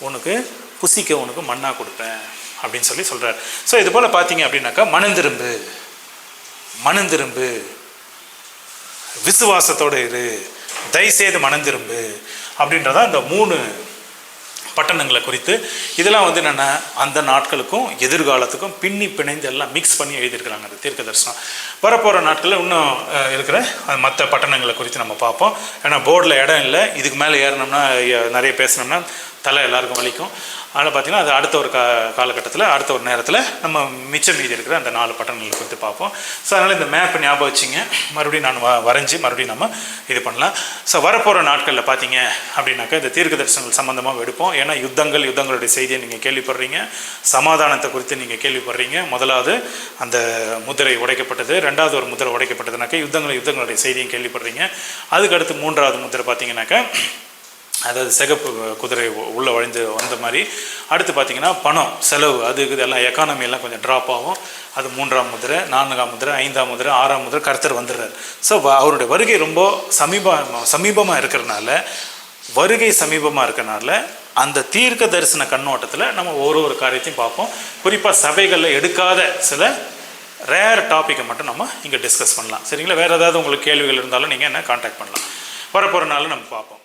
உனக்கு புசிக்க உனக்கு மண்ணா கொடுப்பேன் அப்படின்னு சொல்லி சொல்கிறார். ஸோ இது போல் பார்த்தீங்க அப்படின்னாக்கா மனந்திரும்பு, மனந்திரும்பு, விசுவாசத்தோடு இரு, தயவுசெய்து மனந்திரும்பு அப்படின்றதா இந்த 3 பட்டணங்களை குறித்து. இதெல்லாம் வந்து என்னென்னா அந்த நாட்களுக்கும் எதிர்காலத்துக்கும் பின்னி பிணைந்து எல்லாம் மிக்ஸ் பண்ணி எழுதியிருக்கிறாங்க அந்த தீர்க்க தரிசனம். வரப்போகிற நாட்களில் இன்னும் இருக்கிற மற்ற பட்டணங்களை குறித்து நம்ம பார்ப்போம். ஏன்னா போர்டில் இடம் இல்லை, இதுக்கு மேலே ஏறினோம்னா நிறைய பேசினோம்னா தலை எல்லாருக்கும் வலிக்கும். அதில் பார்த்திங்கன்னா அது அடுத்த ஒரு காலகட்டத்தில் அடுத்த ஒரு நேரத்தில் நம்ம மிச்சம் மீதி இருக்கிற அந்த 4 பட்டணங்களை குறித்து பார்ப்போம். ஸோ அதனால் இந்த மேப்பை ஞாபகம் வச்சிங்க, மறுபடியும் நான் வரைஞ்சி மறுபடியும் நம்ம இது பண்ணலாம். ஸோ வரப்போகிற நாட்களில் பார்த்தீங்க அப்படின்னாக்கா இந்த தீர்க்க தரிசனங்கள் சம்மந்தமாக எடுப்போம். ஏன்னா யுத்தங்களுடைய செய்தியை நீங்கள் கேள்விப்படுறீங்க, சமாதானத்தை குறித்து நீங்கள் கேள்விப்படுறீங்க. முதலாவது அந்த முதிரை உடைக்கப்பட்டது, 2வது ஒரு முதிரை உடைக்கப்பட்டதுனாக்கா யுத்தங்களுடைய செய்தியும் கேள்விப்படுறீங்க. அதுக்கடுத்து 3வது முதிரை பார்த்தீங்கன்னாக்கா அதாவது சிகப்பு குதிரை உள்ளே வழிந்து வந்த மாதிரி. அடுத்து பார்த்திங்கன்னா பணம் செலவு, அதுக்கு எல்லாம் எக்கானமியெல்லாம் கொஞ்சம் ட்ராப் ஆகும். அது 3ஆம் முதிரை, 4ஆம் முதிரை, 5ஆம் முதிரை, 6ஆம் முதிரை கர்த்தர் வந்துடுறார். ஸோ அவருடைய வருகை ரொம்ப சமீபமாக இருக்கிறனால, வருகை சமீபமாக இருக்கிறனால அந்த தீர்க்க தரிசன கண்ணோட்டத்தில் நம்ம ஒரு காரியத்தையும் பார்ப்போம். குறிப்பாக சபைகளில் எடுக்காத சில ரேர் டாப்பிக்கை மட்டும் நம்ம இங்கே டிஸ்கஸ் பண்ணலாம். சரிங்களா? வேறு ஏதாவது உங்களுக்கு கேள்விகள் இருந்தாலும் நீங்கள் என்ன கான்டாக்ட் பண்ணலாம். வரப்போகிற நாள் நம்ம பார்ப்போம்.